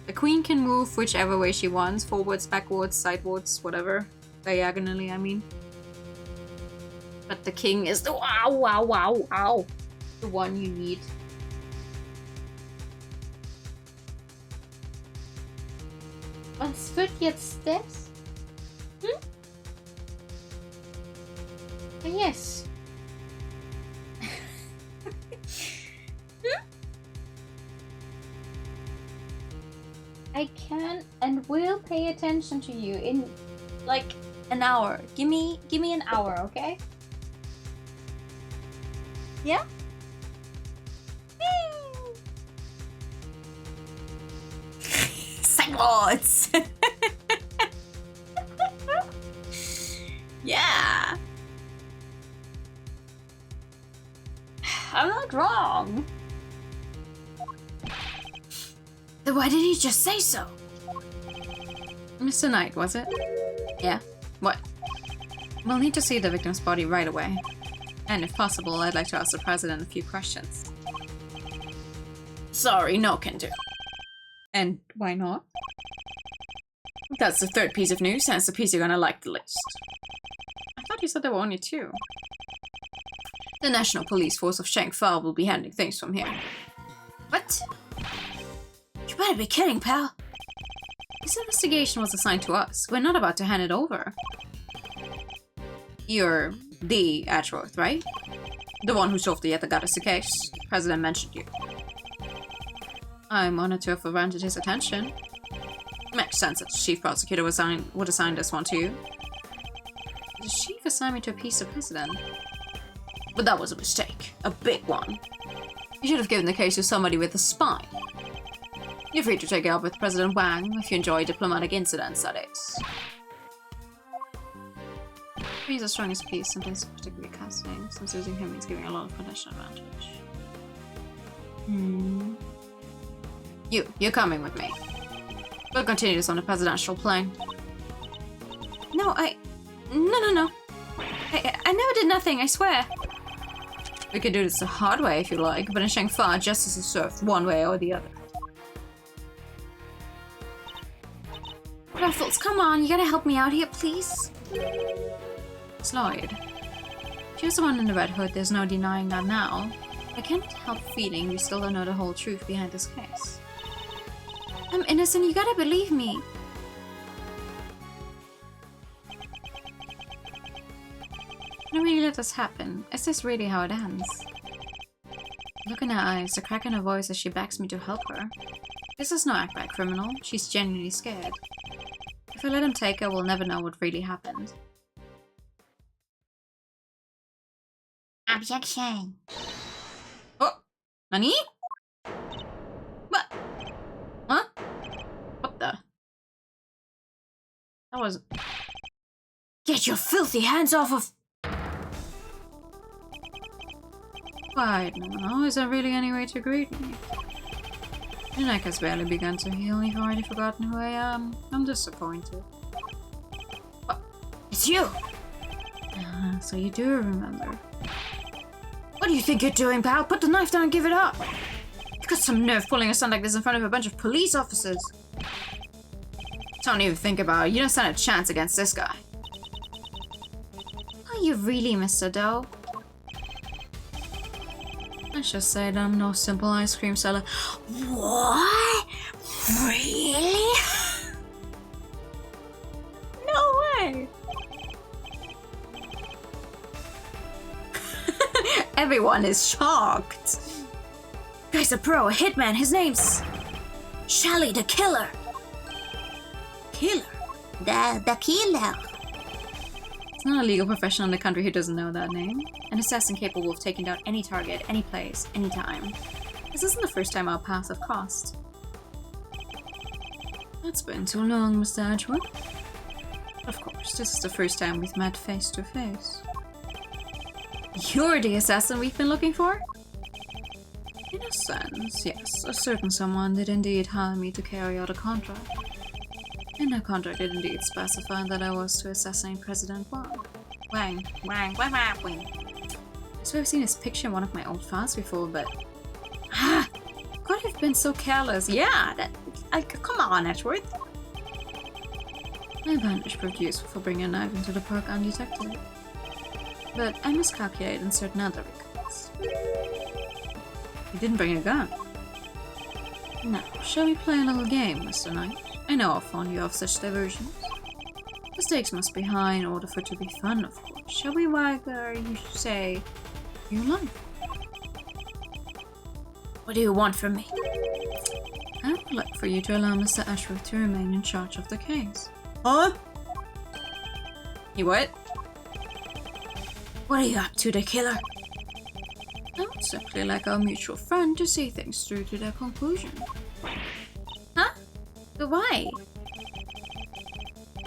S1: The queen can move whichever way she wants. Forwards, backwards, sidewards, whatever. Diagonally, I mean. But the king is the the one you need.
S4: Was wird jetzt das? Yes. I can and will pay attention to you in like an hour. Give me an hour, okay? Yeah?
S1: Sideways! Yeah!
S4: I'm not wrong.
S2: Then why did he just say so?
S1: Mr. Knight, was it? Yeah. What? We'll need to see the victim's body right away. And if possible, I'd like to ask the president a few questions. Sorry, no can do. And why not? That's the third piece of news, and it's the piece you're gonna like the least. I thought you said there were only two. The National Police Force of Shangfa will be handling things from here.
S2: What? You better be kidding, pal.
S1: This investigation was assigned to us. We're not about to hand it over. You're the Ashworth, right? The one who solved the Yatagata case. The president mentioned you. I'm honored to have granted his attention. Makes sense that the chief prosecutor would assign this one to you. The chief assigned me to appease the president. But that was a mistake. A big one. You should have given the case to somebody with a spine. You're free to take it up with President Wang if you enjoy diplomatic incidents, that is. He's the strongest piece, and things particularly casting, since using him means giving a lot of potential advantage. You're coming with me. We'll continue this on the presidential plane.
S2: No. I never did nothing, I swear.
S1: We could do this the hard way if you like, but in Shangfa, justice is served one way or the other.
S2: Ruffles, come on, you gotta help me out here, please.
S1: Sloyd. She was the one in the red hood, there's no denying that now. I can't help feeling we still don't know the whole truth behind this case.
S2: I'm innocent, you gotta believe me.
S1: Can I really let this happen? Is this really how it ends? Look in her eyes, the crack in her voice as she begs me to help her. This is no act by a criminal, she's genuinely scared. If I let him take her, we'll never know what really happened.
S4: Objection.
S1: Oh! Nani? What? Huh? What the? That was...
S2: Get your filthy hands off of...
S1: Quiet now, is there really any way to greet me? Your neck has barely begun to heal, you've already forgotten who I am. I'm disappointed.
S2: What? It's you!
S1: So you do remember.
S2: What do you think you're doing, pal? Put the knife down and give it up!
S1: You've got some nerve pulling a stunt like this in front of a bunch of police officers. Don't even think about it, you don't stand a chance against this guy.
S2: Are you really, Mr. Doe?
S1: I should say that I'm no simple ice cream seller.
S2: What? Really?
S1: No way! Everyone is shocked.
S2: Guy's a pro, a hitman. His name's Shelly the Killer. Killer?
S4: The killer.
S1: It's not a legal professional in the country who doesn't know that name. An assassin capable of taking down any target, any place, any time. This isn't the first time our paths have crossed. It's been too long, Mr. Edgewood. Of course, this is the first time we've met face to face. You're the assassin we've been looking for? In a sense, yes. A certain someone did indeed hire me to carry out a contract. In that contract, it indeed specified that I was to assassinate President Wang. Wang. I swear I've seen his picture in one of my old files before, but... could have been so careless. Yeah, Come on, Edgeworth. My bandage proved useful for bringing a knife into the park undetected. But I miscalculated in certain other regards. You didn't bring a gun. Now, shall we play a little game, Mr. Knight? I know how fond you are of such diversions. The stakes must be high in order for it to be fun, of course. Shall we wagger, you say, your life?
S2: What do you want from me?
S1: I would like for you to allow Mr. Ashworth to remain in charge of the case.
S2: Huh?
S1: You what?
S2: What are you up to, the killer?
S1: I would simply like our mutual friend to see things through to their conclusion.
S2: Huh? But why?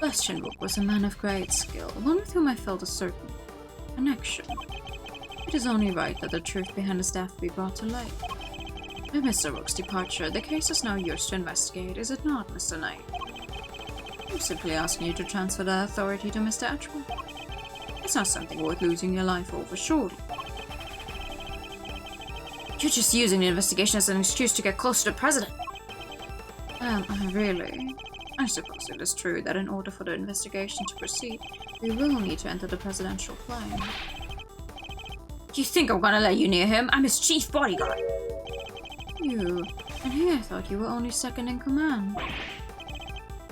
S1: Book was a man of great skill, one with whom I felt a certain connection. It is only right that the truth behind his death be brought to light. With Mr. Rook's departure, the case is now yours to investigate, is it not, Mr. Knight? I'm simply asking you to transfer that authority to Mr. Edgeworth. It's not something worth losing your life over, surely.
S2: You're just using the investigation as an excuse to get closer to the president.
S1: Really? I suppose it is true that in order for the investigation to proceed, we will need to enter the presidential plane.
S2: You think I'm gonna let you near him? I'm his chief bodyguard.
S1: You? And here I thought you were only second in command.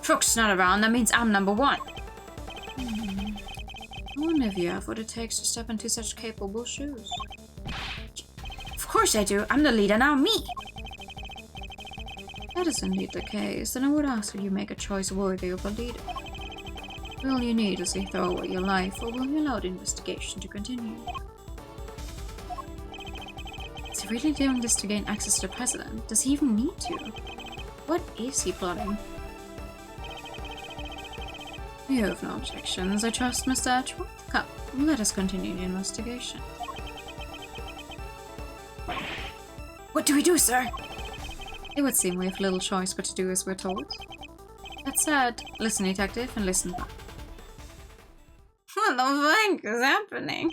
S2: Rook's not around, that means I'm number one.
S1: I wonder if you have what it takes to step into such capable shoes.
S2: Of course I do. I'm the leader now, me.
S1: That is indeed the case, then I would ask that you make a choice worthy of a leader. Will you needlessly throw away your life, or will you allow the investigation to continue? Is he really doing this to gain access to the president? Does he even need to? What is he plotting? You have no objections, I trust, Mr. Edgeworth. Come, let us continue the investigation.
S2: What do we do, sir?
S1: It would seem we have little choice but to do as we're told. That said, listen, detective, and listen back. What the fuck is happening?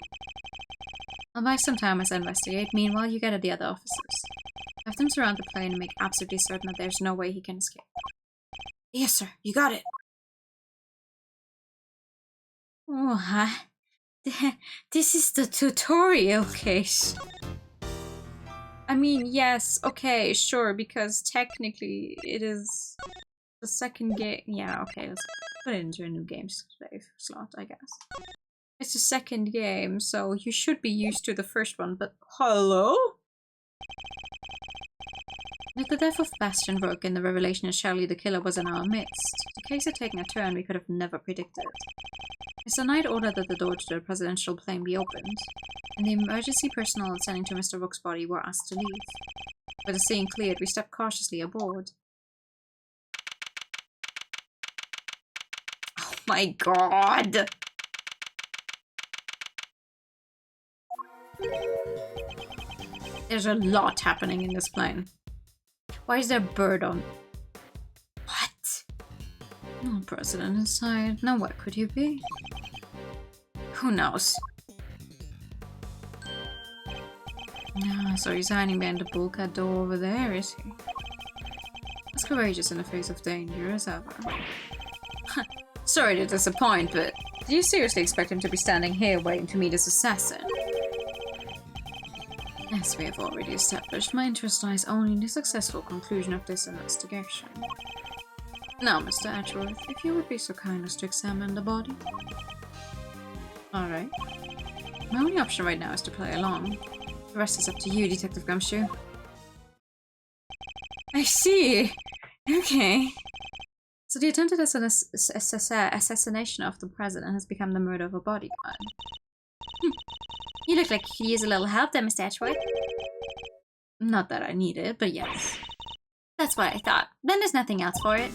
S1: I'll buy some time as I investigate. Meanwhile, you get at the other officers. Have them surround the plane and make absolutely certain that there's no way he can escape.
S2: Yes, sir. You got it.
S1: What? This is the tutorial case. I mean, yes, okay, sure, because technically it is the second game. Yeah, okay, let's put it into a new game slot, I guess. It's the second game, so you should be used to the first one, but hello? With the death of Bastion Rook and the revelation that Shelly the killer was in our midst, the case had taken a turn we could have never predicted. Mr. Knight ordered that the door to the presidential plane be opened, and the emergency personnel attending to Mr. Rook's body were asked to leave. With the scene cleared, we stepped cautiously aboard. Oh my god! There's a lot happening in this plane. Why is there a bird on? What? No president inside. Now what could you be? Who knows? No, so he's hiding behind the bulkhead door over there, is he? As courageous in the face of danger as ever. Sorry to disappoint, but do you seriously expect him to be standing here waiting to meet his assassin? As we have already established, my interest lies only in the successful conclusion of this investigation. Now, Mr. Edgeworth, if you would be so kind as to examine the body. Alright. My only option right now is to play along. The rest is up to you, Detective Gumshoe. I see! Okay. So the attempted assassination of the president has become the murder of a bodyguard.
S4: You look like you could use a little help there, Mr. Edgeworth.
S1: Not that I need it, but yes.
S4: That's what I thought. Then there's nothing else for it.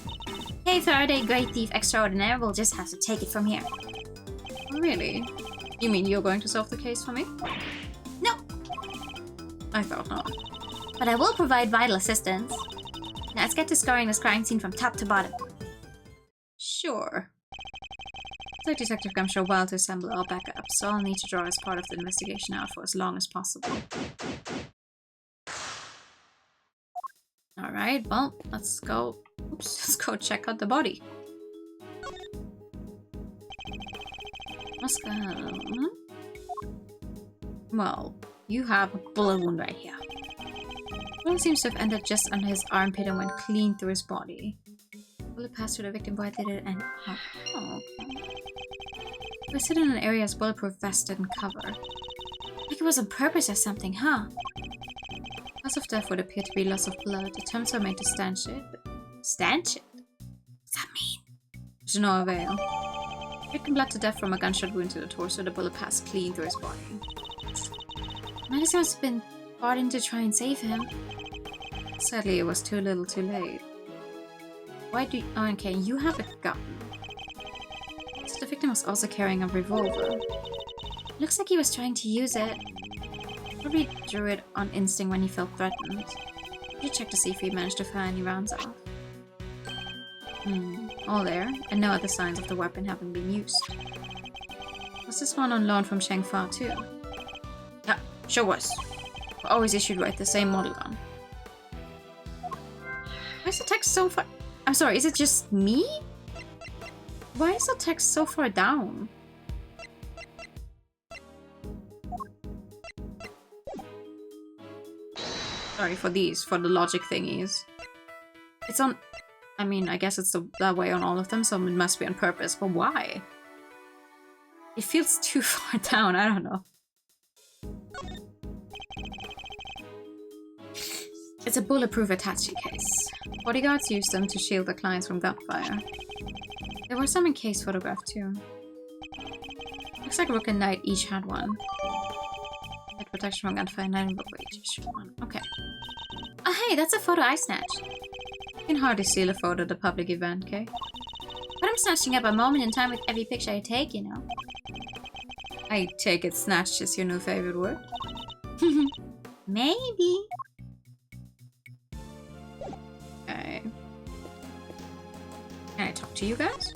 S4: Hey Faraday, great thief extraordinaire, we'll just have to take it from here.
S1: Oh, really? You mean you're going to solve the case for me?
S4: No,
S1: I thought not.
S4: but I will provide vital assistance. Now let's get to scoring this crime scene from top to bottom.
S1: Sure. It's like Detective Gumshoe while to assemble our backup, so I'll need to draw as part of the investigation out for as long as possible. Alright. Alright, well, let's go. Oops, let's go check out the body. Well, you have a bullet wound right here. Bullet seems to have ended just under his armpit and went clean through his body. Bullet passed through the victim body and okay. We sit in an area as bulletproof vest didn't cover.
S2: Like it was on purpose or something, huh?
S1: Cause of death would appear to be loss of blood. Attempts are made to stanch it. Stanch it?
S2: What's that mean?
S1: To no avail. Victim bled to death from a gunshot wound to the torso. The bullet passed clean through his body.
S2: Medicine must have been brought in to try and save him.
S1: Sadly, it was too little too late. Why do you... Oh, okay, you have a gun. So the victim was also carrying a revolver.
S2: Looks like he was trying to use it.
S1: Probably drew it on instinct when he felt threatened. You check to see if he managed to fire any rounds off. All there, and no other signs of the weapon having been used. Was this one on loan from Sheng Fa too? Yeah, sure was. Always issued right, the same model gun. Why is the text so far... I'm sorry, is it just me? Why is the text so far down? Sorry for these, for the logic thingies. It's on... I mean, I guess it's that way on all of them, so it must be on purpose, but why? It feels too far down, I don't know. It's a bulletproof attaché case. Bodyguards use them to shield their clients from gunfire. There were some in case photographed too. Looks like Rook and Knight each had one. Head protection from gunfire, Knight and Rook each had one. Okay.
S2: Oh hey, that's a photo I snatched.
S1: You can hardly steal a photo at a public event, okay?
S2: But I'm snatching up a moment in time with every picture I take, you know.
S1: I take it snatched is your new favorite word?
S2: Maybe.
S1: Okay. Can I talk to you guys?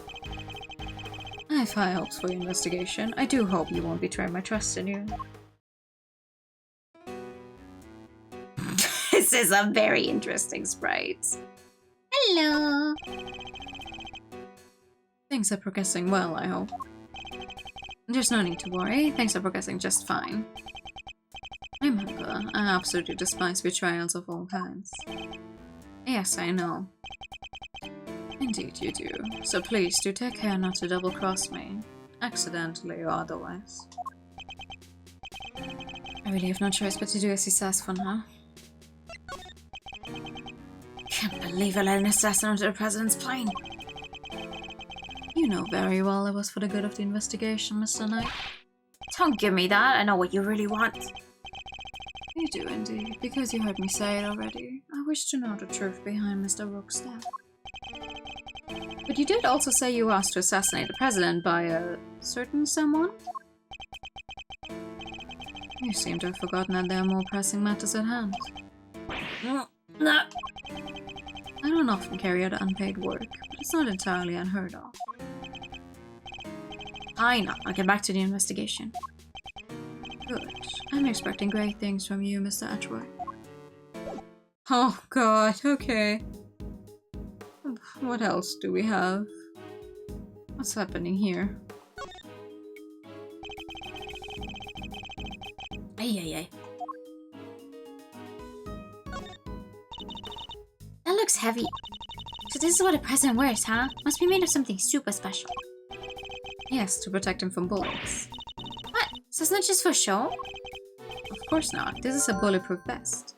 S1: I have high hopes for your investigation. I do hope you won't betray my trust in you. This is a very interesting sprite.
S2: Hello.
S1: Things are progressing well, I hope. There's no need to worry. Things are progressing just fine. Remember, I absolutely despise betrayals of all kinds. Yes, I know. Indeed you do. So please do take care not to double-cross me. Accidentally or otherwise. I really have no choice but to do as he says for now.
S2: Can't believe I let an assassin onto the president's plane.
S1: You know very well it was for the good of the investigation, Mr. Knight.
S2: Don't give me that. I know what you really want.
S1: You do indeed, because you heard me say it already. I wish to know the truth behind Mr. Rook's death. But you did also say you asked to assassinate the president by a certain someone? You seem to have forgotten that there are more pressing matters at hand.
S2: No.
S1: I don't often carry out unpaid work, but it's not entirely unheard of. I know. I'll get back to the investigation. Good. I'm expecting great things from you, Mr. Atchworth. Oh god, okay. What else do we have? What's happening here?
S2: Ay. That looks heavy. So this is what a president wears, huh? Must be made of something super special.
S1: Yes, to protect him from bullets.
S2: What? So it's not just for show?
S1: Of course not. This is a bulletproof vest.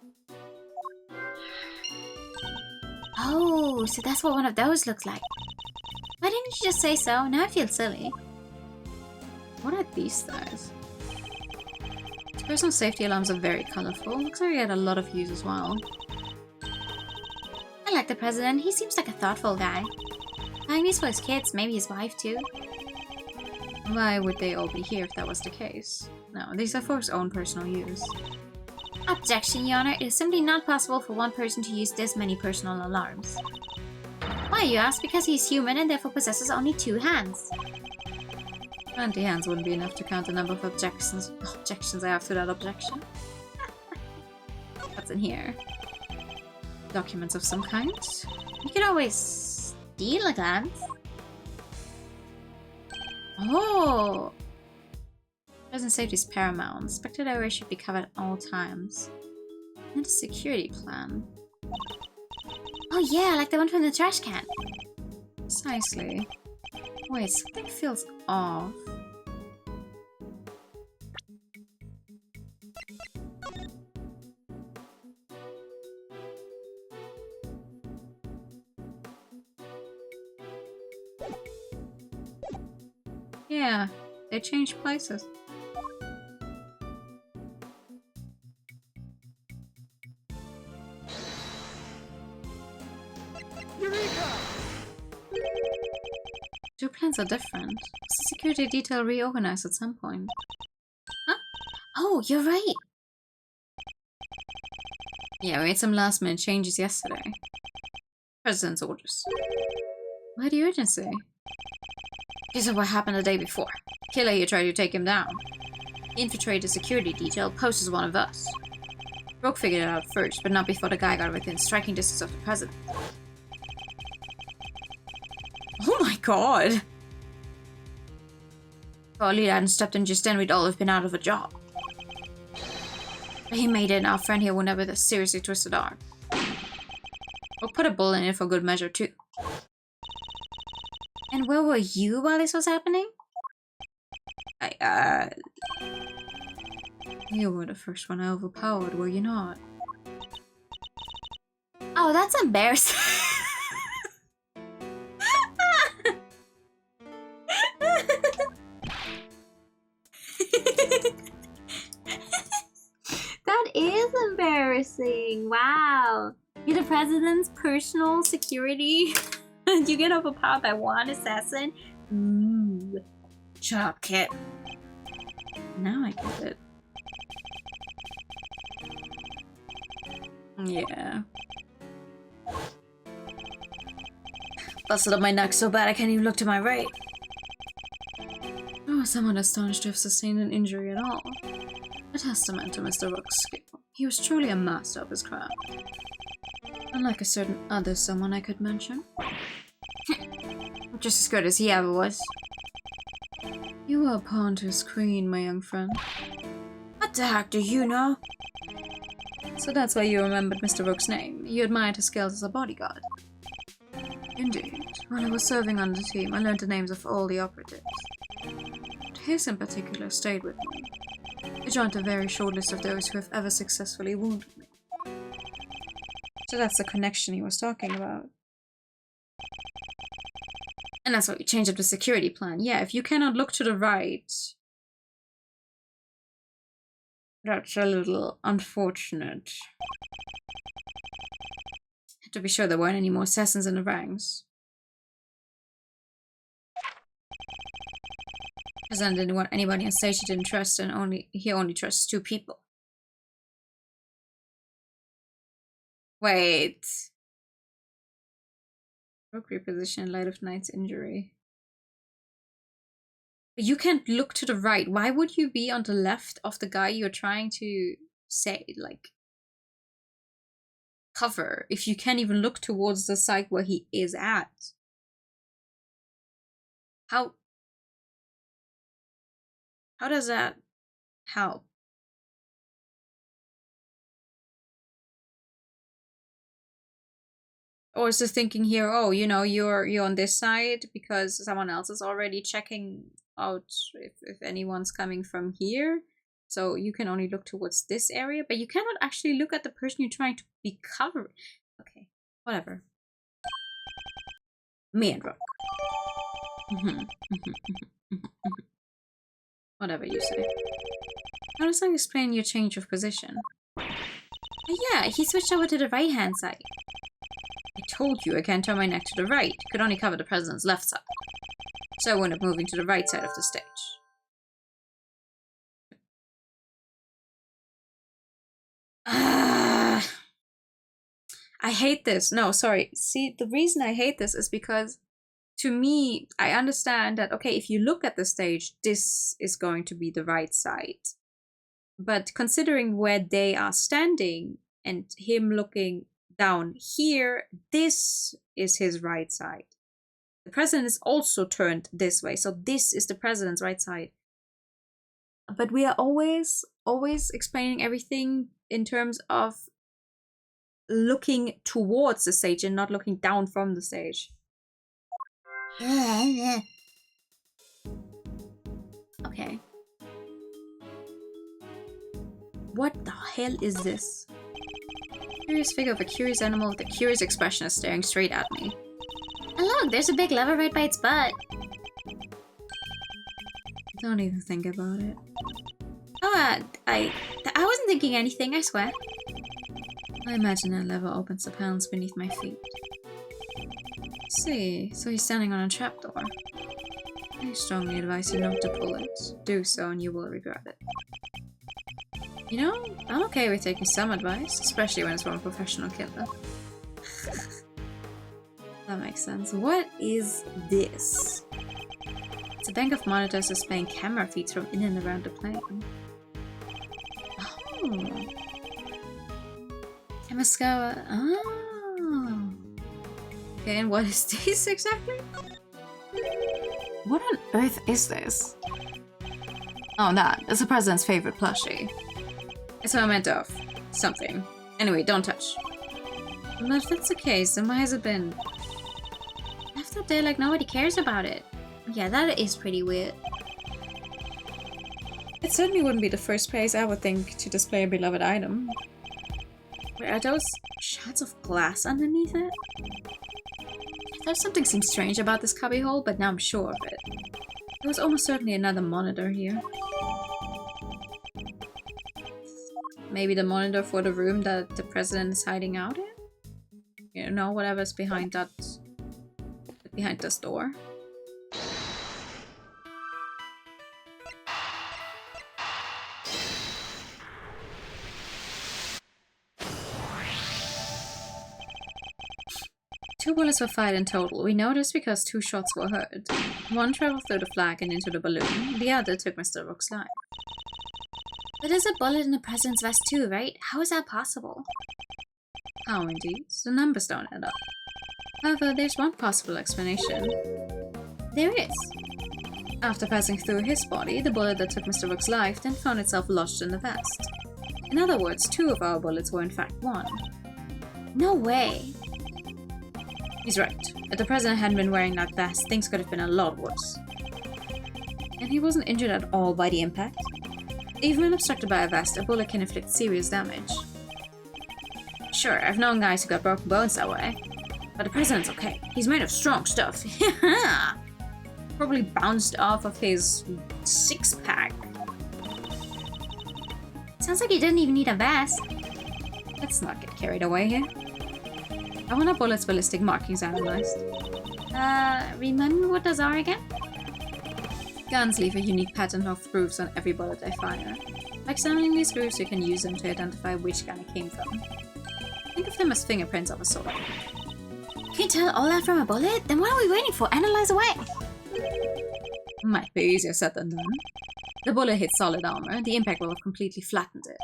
S2: Oh, so that's what one of those looks like. Why didn't you just say so? Now I feel silly.
S1: What are these guys? His personal safety alarms are very colorful. Looks like he had a lot of use as well.
S2: I like the president. He seems like a thoughtful guy. Buying these for his kids, maybe his wife too.
S1: Why would they all be here if that was the case? No, these are for his own personal use.
S2: Objection, Your Honor. It is simply not possible for one person to use this many personal alarms. Why, you ask? Because he is human and therefore possesses only 2 hands.
S1: 20 hands wouldn't be enough to count the number of objections I have to that objection. What's in here? Documents of some kind.
S4: You can always steal a glance.
S1: Oh! Present safety is paramount. Inspected area should be covered at all times. And a security plan.
S4: Oh yeah, like the one from the trash can.
S1: Precisely. Wait, something feels off. Yeah, they changed places. Two plans are different. Was the security detail reorganized at some point?
S4: Huh? Oh, you're right.
S1: Yeah, we made some last minute changes yesterday. President's orders. Why the urgency? Because of what happened the day before. Killer here tried to take him down. He infiltrated the security detail, posed as one of us. Brooke figured it out first, but not before the guy got within striking distance of the president. Oh my god! If our leader hadn't stepped in just then, we'd all have been out of a job. But he made it, and our friend here will never have seriously twisted arm. We'll put a bullet in it for good measure, too.
S4: And where were you while this was happening?
S1: You were the first one I overpowered, were you not?
S4: Oh, that's embarrassing. That is embarrassing. Wow. You're the president's personal security. You get overpowered by one assassin. Ooh.
S1: Shut up, kid. Now I get it. Yeah. Busted up my neck so bad I can't even look to my right. I was somewhat astonished to have sustained an injury at all. A testament to Mr. Rook's skill. He was truly a master of his craft. Unlike a certain other someone I could mention. Just as good as he ever was. You were a pawn to his queen, my young friend.
S2: What the heck do you know?
S1: So that's why you remembered Mr. Rook's name. You admired his skills as a bodyguard. Indeed. When I was serving on the team, I learned the names of all the operatives. But his in particular stayed with me. He joined a very short list of those who have ever successfully wounded me. So that's the connection he was talking about. And that's why we changed up the security plan. Yeah, if you cannot look to the right... That's a little unfortunate. To be sure there weren't any more assassins in the ranks. President didn't want anybody on stage he didn't trust, and he only trusts 2 people. Wait. Rook reposition in light of Knight's injury. But you can't look to the right. Why would you be on the left of the guy you're trying to say, like, cover, if you can't even look towards the side where he is at? How does that help? Or is the thinking here, oh, you know, you're on this side because someone else is already checking out if anyone's coming from here. So you can only look towards this area, but you cannot actually look at the person you're trying to be covering. Okay, whatever. Me and Rook. Whatever you say. How does that explain your change of position?
S4: Yeah, he switched over to the right-hand side.
S1: I told you I can't turn my neck to the right. Could only cover the president's left side. So I wound up moving to the right side of the stage. I hate this. No, sorry. See, the reason I hate this is because, to me, I understand that, okay, if you look at the stage, this is going to be the right side. But considering where they are standing and him looking down here, this is his right side. The president is also turned this way, so this is the president's right side. But we are always explaining everything in terms of looking towards the stage and not looking down from the stage. Okay. What the hell is this? Curious figure of a curious animal with a curious expression is staring straight at me.
S4: And look, there's a big lever right by its butt.
S1: Don't even think about it.
S4: I wasn't thinking anything, I swear.
S1: I imagine that lever opens the panels beneath my feet. See, so he's standing on a trapdoor. I strongly advise you not to pull it. Do so and you will regret it. You know, I'm okay with taking some advice, especially when it's from a professional killer. That makes sense. What is this? It's a bank of monitors displaying camera feeds from in and around the plane. Oh. Temescara. Oh. Okay, and what is this exactly? What on earth is this? Oh, that. It's the president's favorite plushie. It's a memento of something. Anyway, don't touch. But if that's the case, then why has it been left up there like nobody cares about it?
S4: Yeah, that is pretty weird.
S1: It certainly wouldn't be the first place I would think to display a beloved item. Wait, are those shards of glass underneath it? I thought something seemed strange about this cubbyhole, but now I'm sure of it. There was almost certainly another monitor here. Maybe the monitor for the room that the president is hiding out in? You know, whatever's behind that... behind this door. Two bullets were fired in total. We know this because 2 shots were heard. One traveled through the flag and into the balloon. The other took Mr. Rook's life.
S4: But there's a bullet in the president's vest too, right? How is that possible?
S1: How indeed? The numbers don't add up. However, there's one possible explanation.
S4: There is.
S1: After passing through his body, the bullet that took Mr. Rook's life then found itself lodged in the vest. In other words, 2 of our bullets were in fact 1.
S4: No way.
S1: He's right. If the president hadn't been wearing that vest, things could have been a lot worse. And he wasn't injured at all by the impact. Even when obstructed by a vest, a bullet can inflict serious damage. Sure, I've known guys who got broken bones that way. But the president's okay. He's made of strong stuff. Probably bounced off of his 6-pack.
S4: Sounds like he didn't even need a vest.
S1: Let's not get carried away here. I want our bullets' ballistic markings analyzed.
S4: Remind me what those are again?
S1: Guns leave a unique pattern of grooves on every bullet they fire. By examining these grooves, you can use them to identify which gun it came from. Think of them as fingerprints of a sort.
S4: Can you tell all that from a bullet? Then what are we waiting for? Analyze away!
S1: Might be easier said than done. The bullet hit solid armor. The impact will have completely flattened it.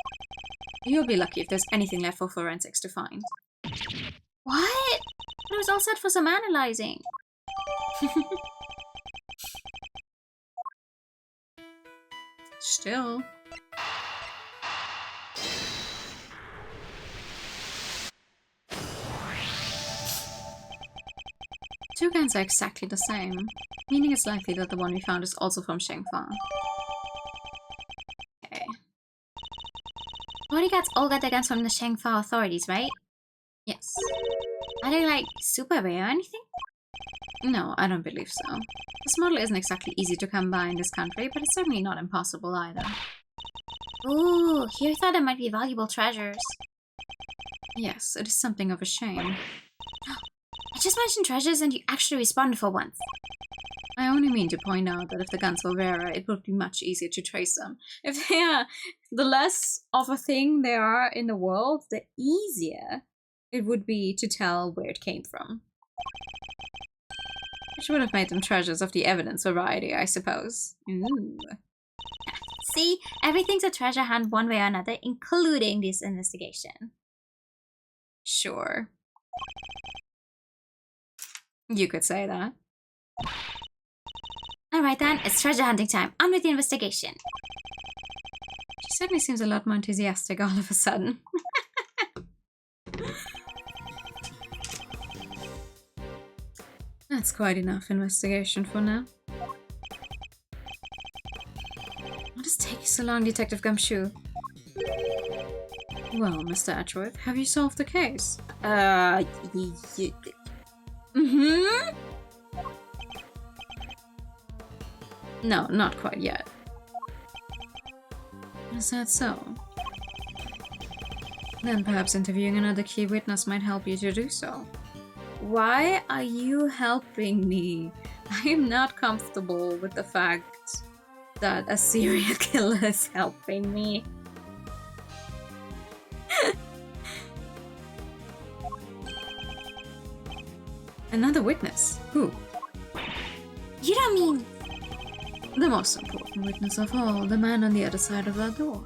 S1: You'll be lucky if there's anything left for forensics to find.
S4: What? It was all set for some analyzing.
S1: Still. Two guns are exactly the same, meaning it's likely that the one we found is also from Shengfa. Okay.
S4: Bodyguards all got their guns from the Shengfa authorities, right?
S1: Yes.
S4: Are they like super rare or anything?
S1: No, I don't believe so. This model isn't exactly easy to come by in this country, but it's certainly not impossible either.
S4: Ooh, here I thought there might be valuable treasures.
S1: Yes, it is something of a shame.
S4: I just mentioned treasures and you actually responded for once.
S1: I only mean to point out that if the guns were rarer, it would be much easier to trace them. If they are the less of a thing they are in the world, the easier it would be to tell where it came from. Which would have made them treasures of the evidence variety, I suppose. Ooh.
S4: See, everything's a treasure hunt one way or another, including this investigation.
S1: Sure. You could say that.
S4: Alright then, it's treasure hunting time. On with the investigation.
S1: She certainly seems a lot more enthusiastic all of a sudden. That's quite enough investigation for now. What is taking so long, Detective Gumshoe? Well, Mr. Edgeworth, have you solved the case? No, not quite yet. Is that so? Then perhaps interviewing another key witness might help you to do so. Why are you helping me? I am not comfortable with the fact that a serial killer is helping me. Another witness? Who?
S4: You don't mean...
S1: The most important witness of all, the man on the other side of that door.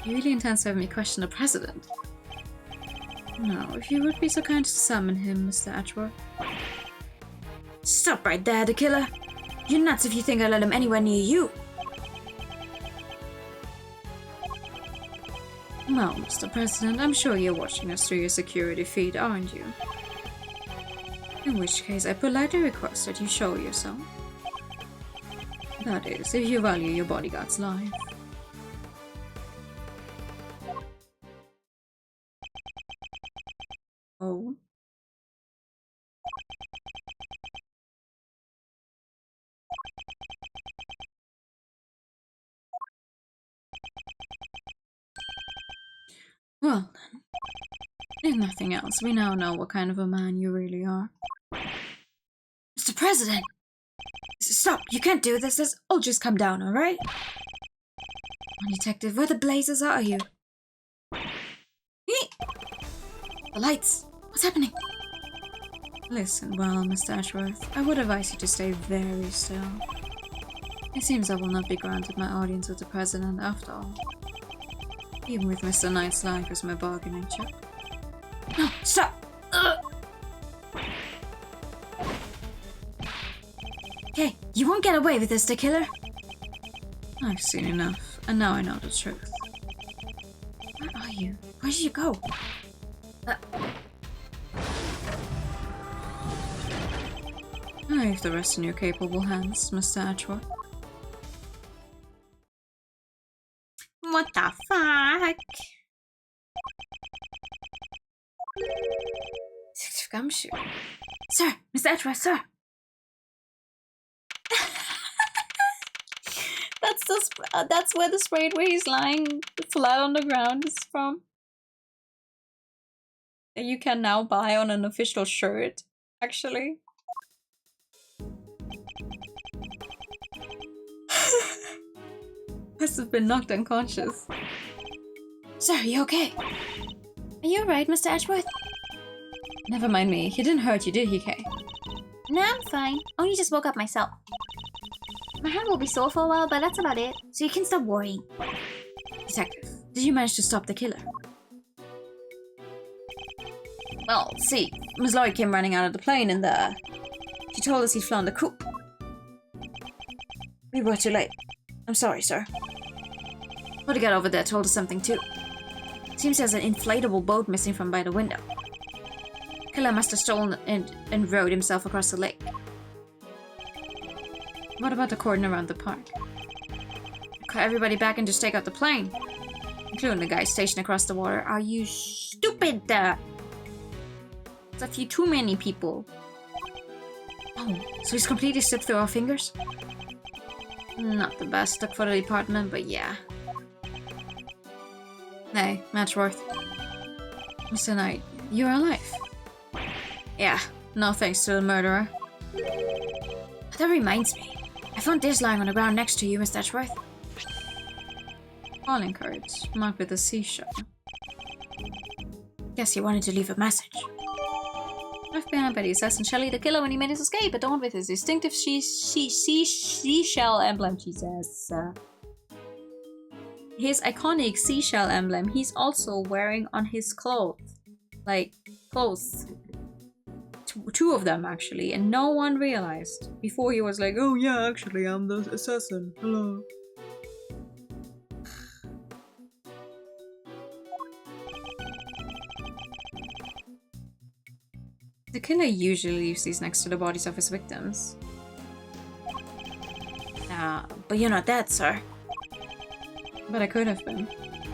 S1: He really intends to have me question the president. Now, if you would be so kind to summon him, Mr. Edgeworth.
S2: Stop right there, the killer. You're nuts if you think I'll let him anywhere near you.
S1: Well, Mr. President, I'm sure you're watching us through your security feed, aren't you? In which case, I politely request that you show yourself. That is, if you value your bodyguard's life. Oh? Well then, if nothing else, we now know what kind of a man you really are.
S2: Mr. President! Stop! You can't do this. Let's all just come down, alright? Detective, where the blazes are you? The lights! What's happening?
S1: Listen, well, Mr. Ashworth, I would advise you to stay very still. It seems I will not be granted my audience with the President after all. Even with Mr. Knight's life as my bargaining chip.
S2: No, stop! Hey, you won't get away with this, the killer.
S1: I've seen enough, and now I know the truth.
S2: Where are you? Where did you go?
S1: I leave the rest in your capable hands, Mr. Edgeworth.
S4: What the fuck?
S2: Detective Gumshoe. Sir! Mr. Edgeworth, sir!
S1: That's where the sprayed where he's lying flat on the ground is from. That you can now buy on an official shirt, actually. Must have been knocked unconscious.
S2: Sir, are you okay?
S4: Are you alright, Mr. Edgeworth?
S1: Never mind me. He didn't hurt you, did he, Kay?
S4: No, I'm fine. Only just woke up myself. My hand will be sore for a while, but that's about it. So you can stop worrying.
S2: Detective, did you manage to stop the killer?
S1: Well, see, Miss Lloyd came running out of the plane and she told us he'd flown the coop.
S2: We were too late. I'm sorry, sir. Bodyguard over there told us something too. Seems there's an inflatable boat missing from by the window. Killer must have stolen and rowed himself across the lake.
S1: What about the cordon around the park?
S2: Call everybody back and just take out the plane. Including the guy stationed across the water. Are you stupid? There's a few too many people. Oh, so he's completely slipped through our fingers? Not the best look for the department, but yeah.
S1: Hey, Matchworth. Mr. Knight, you're alive.
S2: Yeah,
S1: no thanks to the murderer.
S2: But that reminds me. I found this lying on the ground next to you, Mr. Edgeworth.
S1: Calling cards, marked with a seashell.
S2: Guess he wanted to leave a message.
S1: Left behind by the assassin Shelley the killer when he made his escape, adorned with his distinctive seashell emblem, she says. his iconic seashell emblem, he's also wearing on his clothes. Like, clothes. Two of them, actually. And no one realized. Before he was like, oh yeah, actually, I'm the assassin. Hello. The killer usually leaves these next to the bodies of his victims.
S2: But you're not dead, sir.
S1: But I could have been.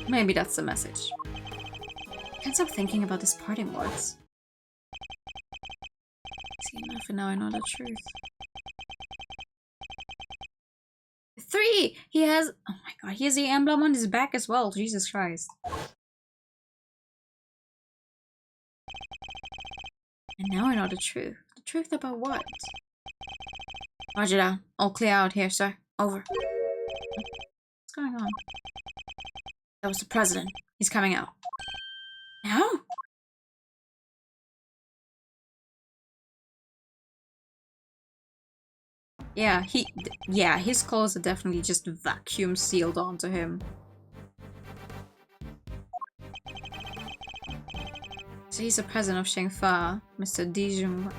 S1: Maybe that's the message. Can't stop thinking about his parting words. See enough and now I know the truth. 3! He has... Oh my god, he has the emblem on his back as well. Jesus Christ. And now I know the truth. The truth about what? Roger that. All clear out here, sir. Over. What's going on?
S2: That was the president.
S1: He's coming out.
S2: Now?
S1: Yeah, yeah, his clothes are definitely just vacuum sealed onto him. So he's the president of Shengfa, Mr. Dijun.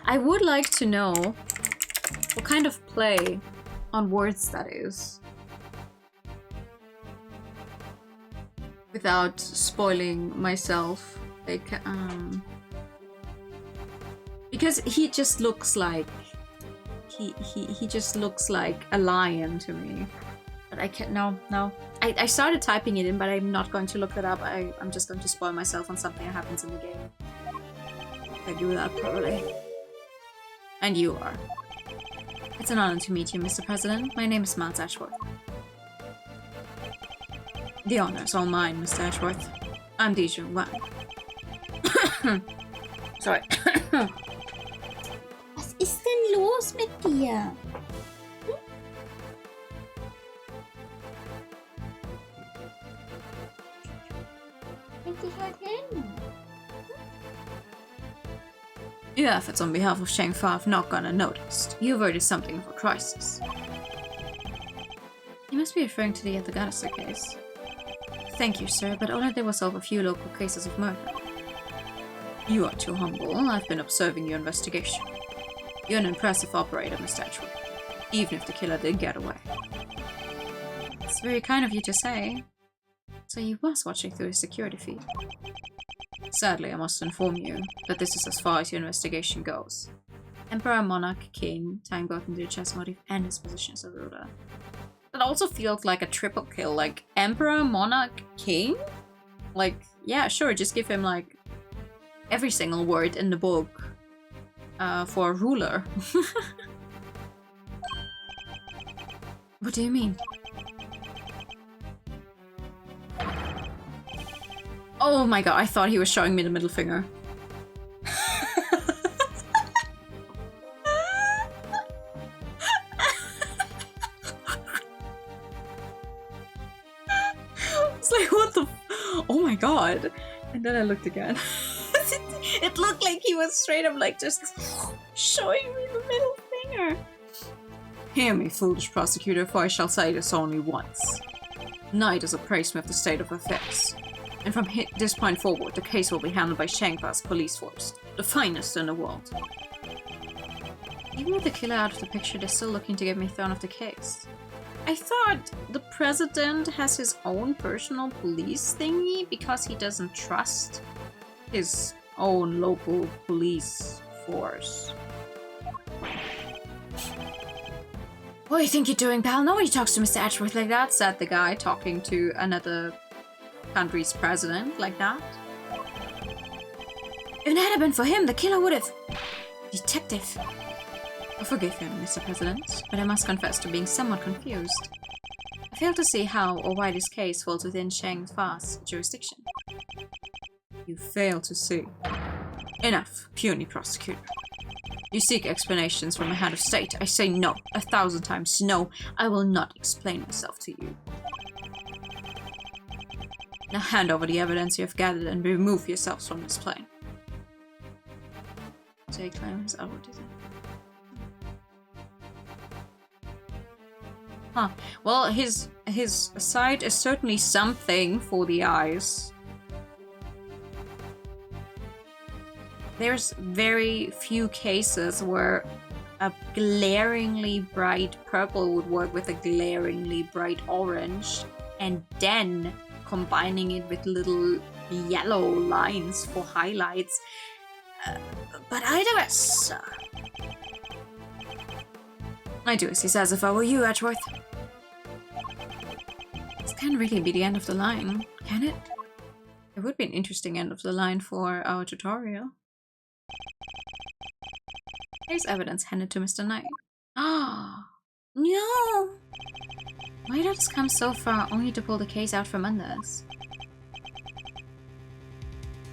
S1: I would like to know what kind of play on words that is. Without spoiling myself. Like, because he just looks like... He just looks like a lion to me. But I can't... No. I started typing it in, but I'm not going to look it up. I'm just going to spoil myself on something that happens in the game. If I do that probably. And you are. It's an honor to meet you, Mr. President. My name is Miles Ashworth. The honor is all mine, Mr. Ashworth. I'm Dijun Wang. Sorry.
S4: Was ist denn los mit dir? Leg dich halt hin.
S1: Your efforts on behalf of Shengfa have not gone unnoticed. You averted something of a crisis. You must be referring to the Yatagata case. Thank you, sir, but all I did was solve a few local cases of murder. You are too humble. I've been observing your investigation. You're an impressive operator, Mr. Ashworth, even if the killer did get away. It's very kind of you to say. So you was watching through his security feed. Sadly, I must inform you that this is as far as your investigation goes. Emperor, Monarch, King, tying both into the chess motive and his position as a ruler. It also feels like a triple kill, like Emperor, Monarch, King? Like, yeah, sure, just give him like every single word in the book for a ruler. What do you mean? Oh my god, I thought he was showing me the middle finger. It's like, what the oh my god. And then I looked again. It looked like he was straight up like just showing me the middle finger. Hear me, foolish prosecutor, for I shall say this only once. Night is appraised with the state of affairs. And from this point forward, the case will be handled by Shengfa's police force, the finest in the world. Even with the killer out of the picture, they're still looking to get me thrown off the case. I thought the president has his own personal police thingy because he doesn't trust his own local police force. What do you think you're doing, pal? Nobody talks to Mr. Ashworth like that, said the guy talking to another country's president like that. If it hadn't been for him, the killer would have... Detective. Forgive him, Mr. President, but I must confess to being somewhat confused. I fail to see how or why this case falls within Shengfa's jurisdiction. You fail to see. Enough, puny prosecutor. You seek explanations from a head of state. I say no, 1,000 times no. I will not explain myself to you. Now hand over the evidence you have gathered and remove yourselves from this plane. Jay climbs outward, is it? Huh. Well, his sight is certainly something for the eyes. There's very few cases where a glaringly bright purple would work with a glaringly bright orange, and then combining it with little yellow lines for highlights. But I digress. I do as he says if I were you, Edgeworth. This can't really be the end of the line, can it? It would be an interesting end of the line for our tutorial. Here's evidence handed to Mr. Knight. Ah, no! Why did us come so far only to pull the case out from under us?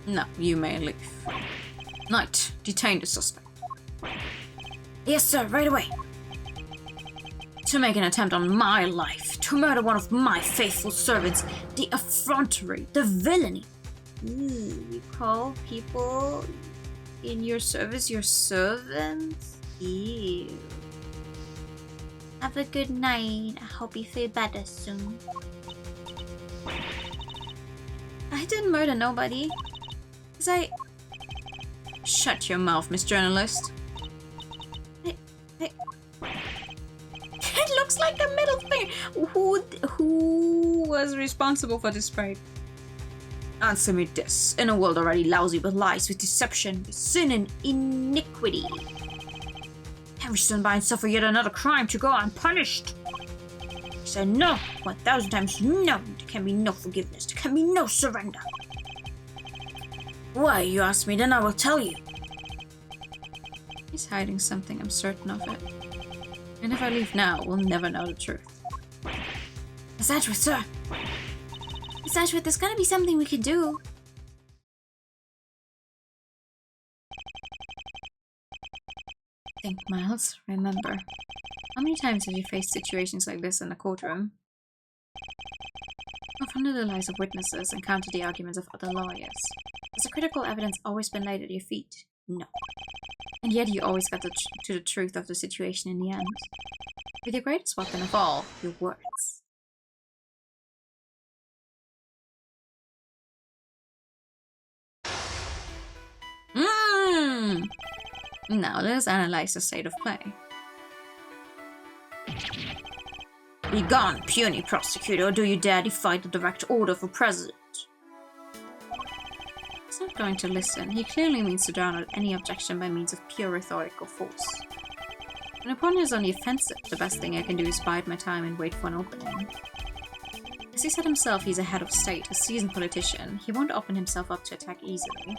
S1: No, you may leave. Knight, detain the suspect.
S2: Yes, sir, right away.
S1: To make an attempt on my life, to murder one of my faithful servants, the effrontery, the villainy. Ooh, you call people in your service your servants? Ew.
S4: Have a good night. I hope you feel better soon.
S1: I didn't murder nobody. Shut your mouth, Miss Journalist. It looks like a middle finger. Who was responsible for this sprite? Answer me this. In a world already lousy with lies, with deception, with sin and iniquity, can we stand by and suffer yet another crime to go unpunished? I said no, 1,000 times no. There can be no forgiveness. There can be no surrender.
S2: Why, you ask me, then I will tell you.
S1: He's hiding something, I'm certain of it. And if I leave now, we'll never know the truth.
S2: Miss Edgeworth, sir.
S4: Miss Edgeworth, there's gotta be something we can do.
S1: Think, Miles. Remember. How many times have you faced situations like this in the courtroom? Confronted the lies of witnesses and countered the arguments of other lawyers. Has the critical evidence always been laid at your feet? No. And yet you always got to the truth of the situation in the end. With your greatest weapon of all, your words. Now let us analyze the state of play. Be gone, puny prosecutor, or do you dare defy the direct order of a president? He's not going to listen. He clearly means to drown out any objection by means of pure rhetorical force. When an opponent is on the offensive, the best thing I can do is bide my time and wait for an opening. As he said himself, he's a head of state, a seasoned politician. He won't open himself up to attack easily.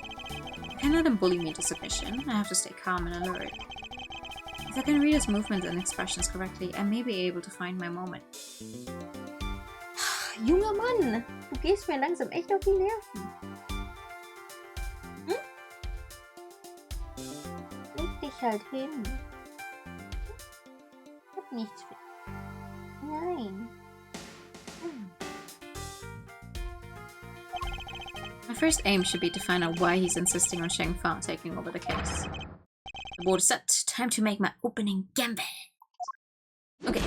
S1: I can't let him bully me into submission. I have to stay calm and alert. If I can read his movements and expressions correctly, I may be able to find my moment.
S4: Junger Mann, du gehst mir langsam echt auf die Nerven. Hm? Leg dich halt hin. Ich hab nichts für... Nein.
S1: My first aim should be to find out why he's insisting on Sheng Fa taking over the case. The board is set. Time to make my opening gambit. Okay.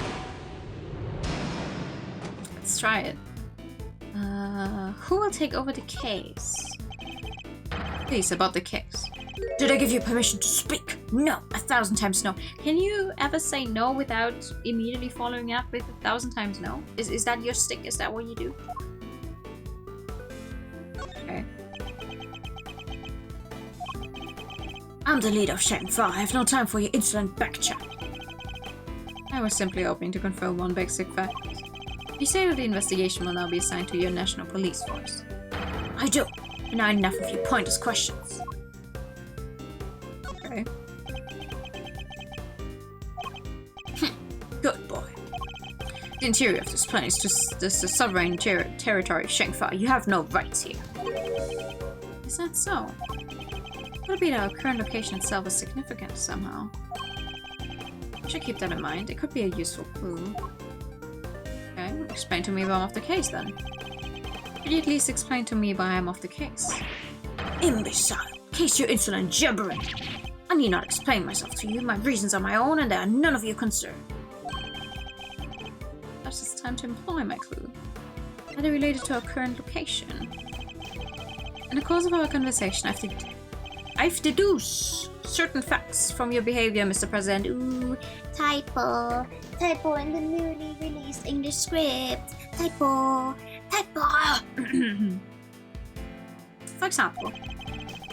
S1: Let's try it. Who will take over the case? Please, about the case.
S2: Did I give you permission to speak?
S1: No, 1,000 times no. Can you ever say no without immediately following up with 1,000 times no? Is that your stick? Is that what you do? Okay.
S2: I'm the leader of Sheng Fa. I have no time for your insolent backchat.
S1: I was simply hoping to confirm one basic fact. You say that the investigation will now be assigned to your national police force.
S2: I do. And now enough of your pointless questions.
S1: Okay.
S2: Good boy.
S1: The interior of this planet is just the sovereign territory of Sheng Fa. You have no rights here. Is that so? Could it be that our current location itself is significant somehow? I should keep that in mind. It could be a useful clue. Okay, explain to me why I'm off the case then. Could you at least explain to me why I'm off the case?
S2: Imbecile! Case your insolent jabbering! I need not explain myself to you. My reasons are my own and they are none of your concern.
S1: Perhaps it's time to employ my clue. Are they related to our current location? In the course of our conversation, I've deduced certain facts from your behavior, Mr. President.
S4: Ooh, typo. Typo in the newly released English script. Typo. Typo.
S1: For example,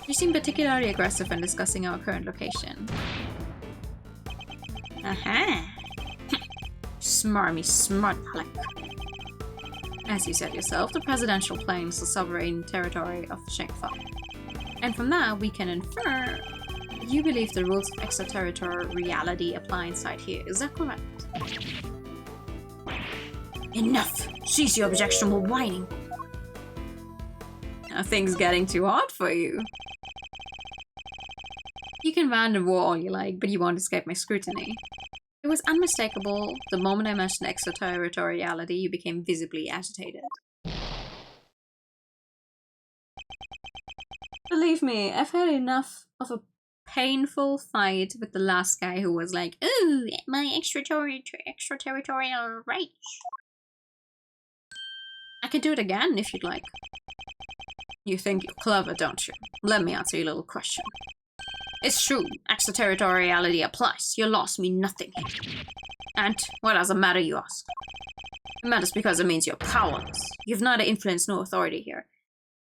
S1: you seem particularly aggressive when discussing our current location. Aha! Smarmy smart aleck. As you said yourself, the presidential plane is the sovereign territory of Shengfa. And from that, we can infer you believe the rules of extraterritoriality apply inside here. Is that correct?
S2: Enough! Cease your objectionable whining.
S1: Are things getting too hard for you? You can rant and war all you like, but you won't escape my scrutiny. It was unmistakable. The moment I mentioned extraterritoriality, you became visibly agitated. Believe me, I've had enough of a painful fight with the last guy who was like,
S4: Ooh, my extraterritorial rage.
S1: I can do it again if you'd like. You think you're clever, don't you? Let me answer your little question. It's true, extraterritoriality applies. Your laws mean nothing here. And what does it matter, you ask? It matters because it means you're powerless. You've neither influence nor authority here.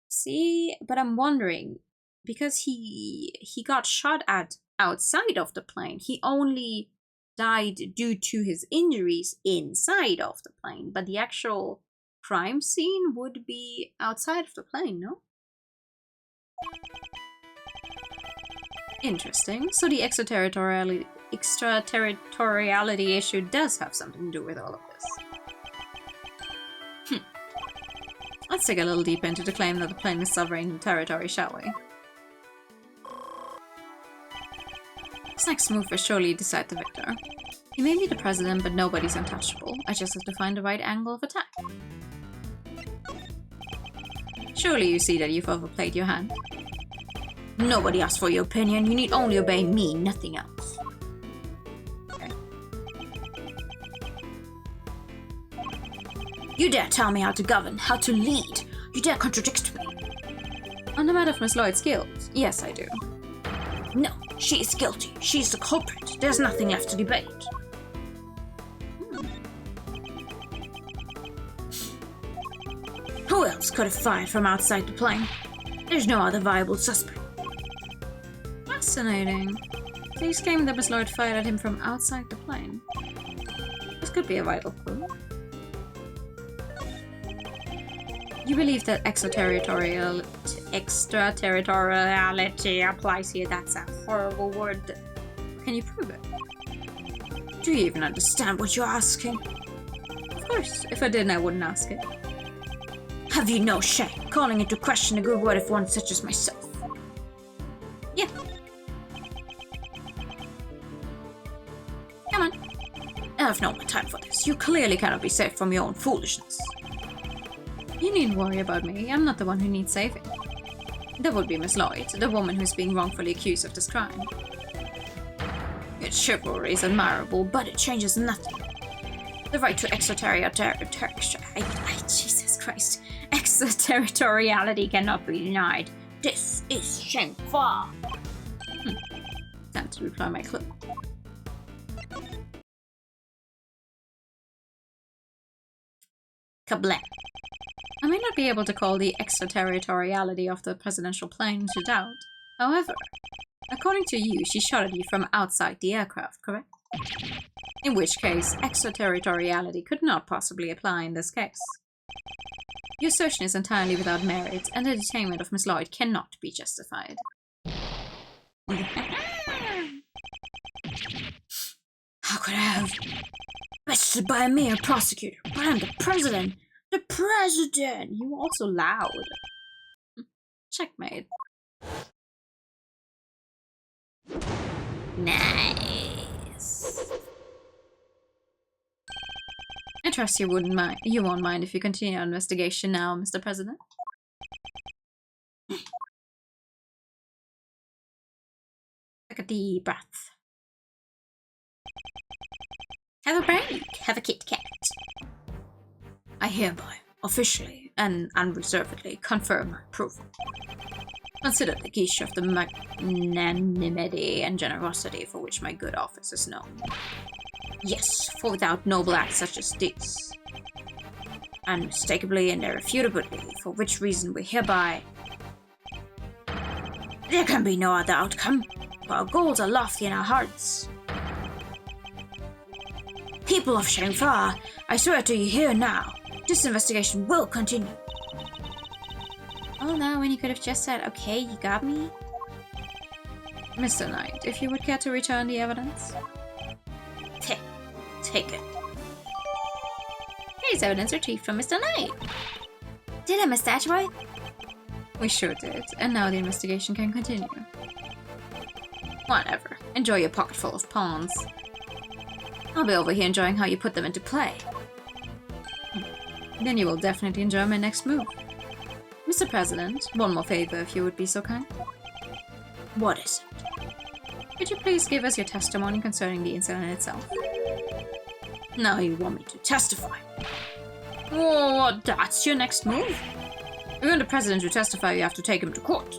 S1: See, but I'm wondering, because he got shot at outside of the plane, he only died due to his injuries inside of the plane, but the actual crime scene would be outside of the plane, no? Interesting. So the extraterritoriality issue does have something to do with all of this. Let's dig a little deeper into the claim that the plane is sovereign territory, shall we? This next move will surely decide the victor. He may be the president, but nobody's untouchable. I just have to find the right angle of attack. Surely you see that you've overplayed your hand.
S2: Nobody asked for your opinion. You need only obey me, nothing else.
S1: Okay.
S2: You dare tell me how to govern, how to lead. You dare contradict me.
S1: On the matter of Miss Lloyd's guilt, yes, I do.
S2: No, she is guilty. She is the culprit. There's nothing left to debate. Who else could have fired from outside the plane? There's no other viable suspect.
S1: Fascinating. So he's claiming that Miss Lloyd fired at him from outside the plane. This could be a vital clue. You believe that extraterritoriality applies here? That's a horrible word. Can you prove it?
S2: Do you even understand what you're asking?
S1: Of course. If I didn't, I wouldn't ask it.
S2: Have you no shame, calling into question a good word of one such as myself?
S1: Yeah. Come on.
S2: I have no more time for this. You clearly cannot be saved from your own foolishness.
S1: You needn't worry about me. I'm not the one who needs saving. That would be Miss Lloyd, the woman who's being wrongfully accused of this crime.
S2: Your chivalry is admirable, but it changes nothing. The right to Jesus Christ.
S1: Extraterritoriality cannot be denied.
S2: This is Shengfa.
S1: Time to reply my clue.
S2: Kablam.
S1: I may not be able to call the extraterritoriality of the presidential plane into doubt. However, according to you, she shot at you from outside the aircraft, correct? In which case, extraterritoriality could not possibly apply in this case. Your assertion is entirely without merit, and the detainment of Miss Lloyd cannot be justified.
S2: How could I have bested by a mere prosecutor? But I'm the president! The president!
S1: You were also loud. Checkmate.
S4: Nice.
S1: I trust you won't mind if you continue our investigation now, Mr. President. Take a deep breath.
S4: Have a break. Have a Kit Kat.
S1: hereby, officially and unreservedly, confirm my approval. Consider the gesture of the magnanimity and generosity for which my good office is known. Yes, for without noble acts such as these, unmistakably and irrefutably, for which reason we hereby... There can be no other outcome, for our goals are lofty in our hearts. People of Shangfa, I swear to you here and now, this investigation will continue.
S4: Oh no, when you could have just said, okay, you got me.
S1: Mr. Knight, if you would care to return the evidence?
S2: Take it.
S4: Here's evidence retrieved from Mr. Knight. Did I miss that, Roy?
S1: We sure did, and now the investigation can continue. Whatever. Enjoy your pocket full of pawns. I'll be over here enjoying how you put them into play. Then you will definitely enjoy my next move. Mr. President, one more favor if you would be so kind.
S2: What is it?
S1: Could you please give us your testimony concerning the incident itself? Now you want me to testify. Oh, that's your next move? If you want the president to testify, you have to take him to court.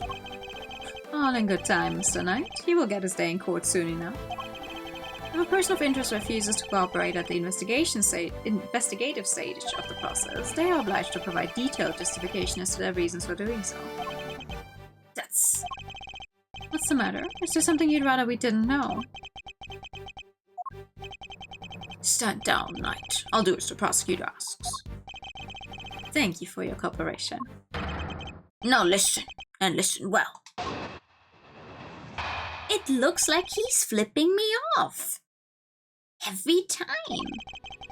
S1: All in good time, Mr. Knight. He will get his day in court soon enough. If a person of interest refuses to cooperate at the investigative stage of the process, they are obliged to provide detailed justification as to their reasons for doing so.
S2: That's...
S1: What's the matter? Is there something you'd rather we didn't know? Stand down, Knight. I'll do as the prosecutor asks. Thank you for your cooperation.
S2: Now listen, and listen well.
S4: It looks like he's flipping me off. Every time.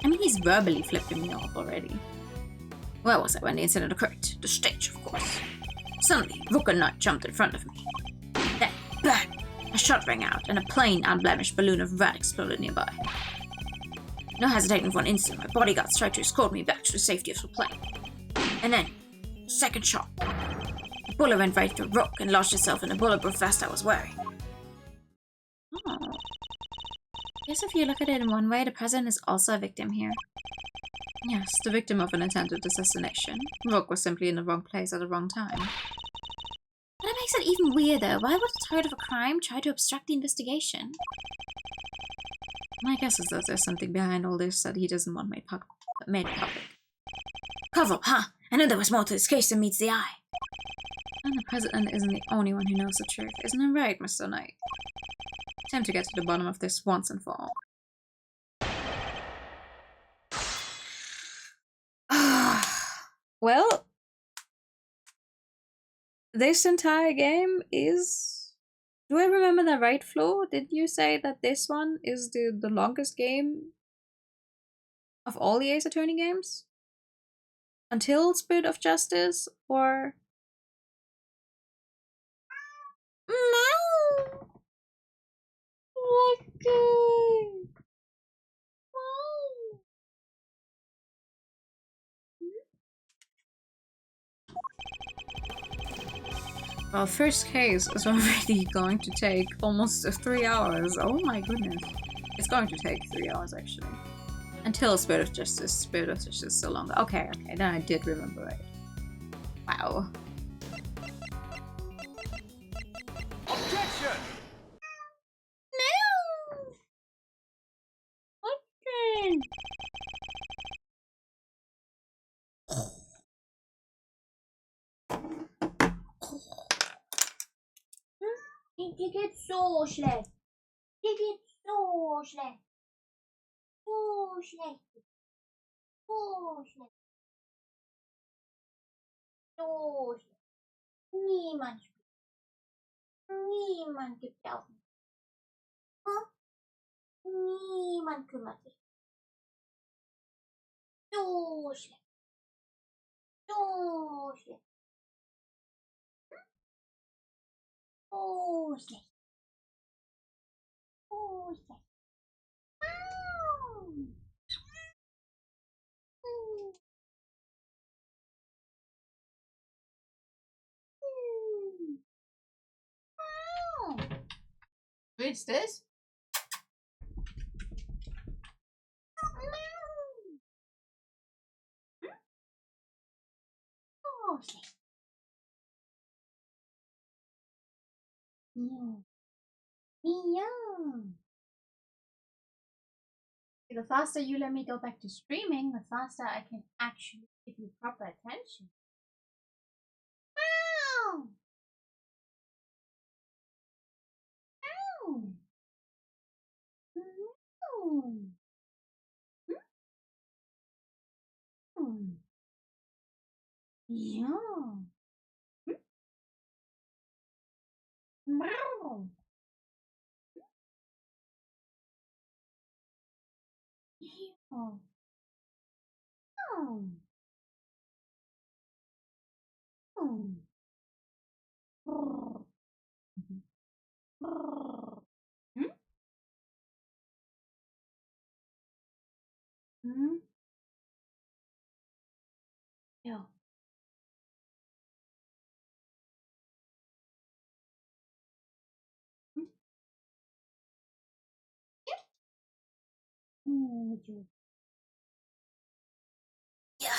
S1: I mean, he's verbally flipping me off already. Where was I when the incident occurred? The stage, of course. Suddenly, Rook and Knight jumped in front of me. Then, bang! A shot rang out, and a plain, unblemished balloon of red exploded nearby. No hesitating for an instant, my bodyguards tried to escort me back to the safety of the plane. And then, second shot. The bullet went right through Rook and lodged itself in the bulletproof vest I was wearing.
S4: Oh. Guess if you look at it in one way, the president is also a victim here.
S1: Yes, the victim of an attempted assassination. Rook was simply in the wrong place at the wrong time.
S4: That makes it even weirder. Why would the target of a crime try to obstruct the investigation?
S1: My guess is that there's something behind all this that he doesn't want made public.
S2: Cover up, huh? I know there was more to this case than meets the eye.
S1: And the president isn't the only one who knows the truth, isn't it right, Mr. Knight? Time to get to the bottom of this once and for all. Well, this entire game is... Do I remember that right, Flo? Did you say that this one is the longest game of all the Ace Attorney games? Until Spirit of Justice, or...
S4: No! Okay.
S1: Well, first case is already going to take almost 3 hours. Oh my goodness. It's going to take 3 hours, actually. Until Spirit of Justice is so long. Okay, then I did remember right. Wow.
S3: Objection!
S4: No! Okay.
S2: Det geht so schlecht. Det geht so schlecht. So schlecht. So schlecht. So schlecht. Niemand spielt. Niemand gibt Augen. Hm? Niemand kümmert sich. So schlecht. So schlecht. So schlecht. So schlecht.
S1: What's this?
S4: closely. Meow. Meow. The faster you let me go back to streaming, the faster I can actually give you proper attention. Meow. Meow. Meow. Meow. Meow. Meow. Yeah.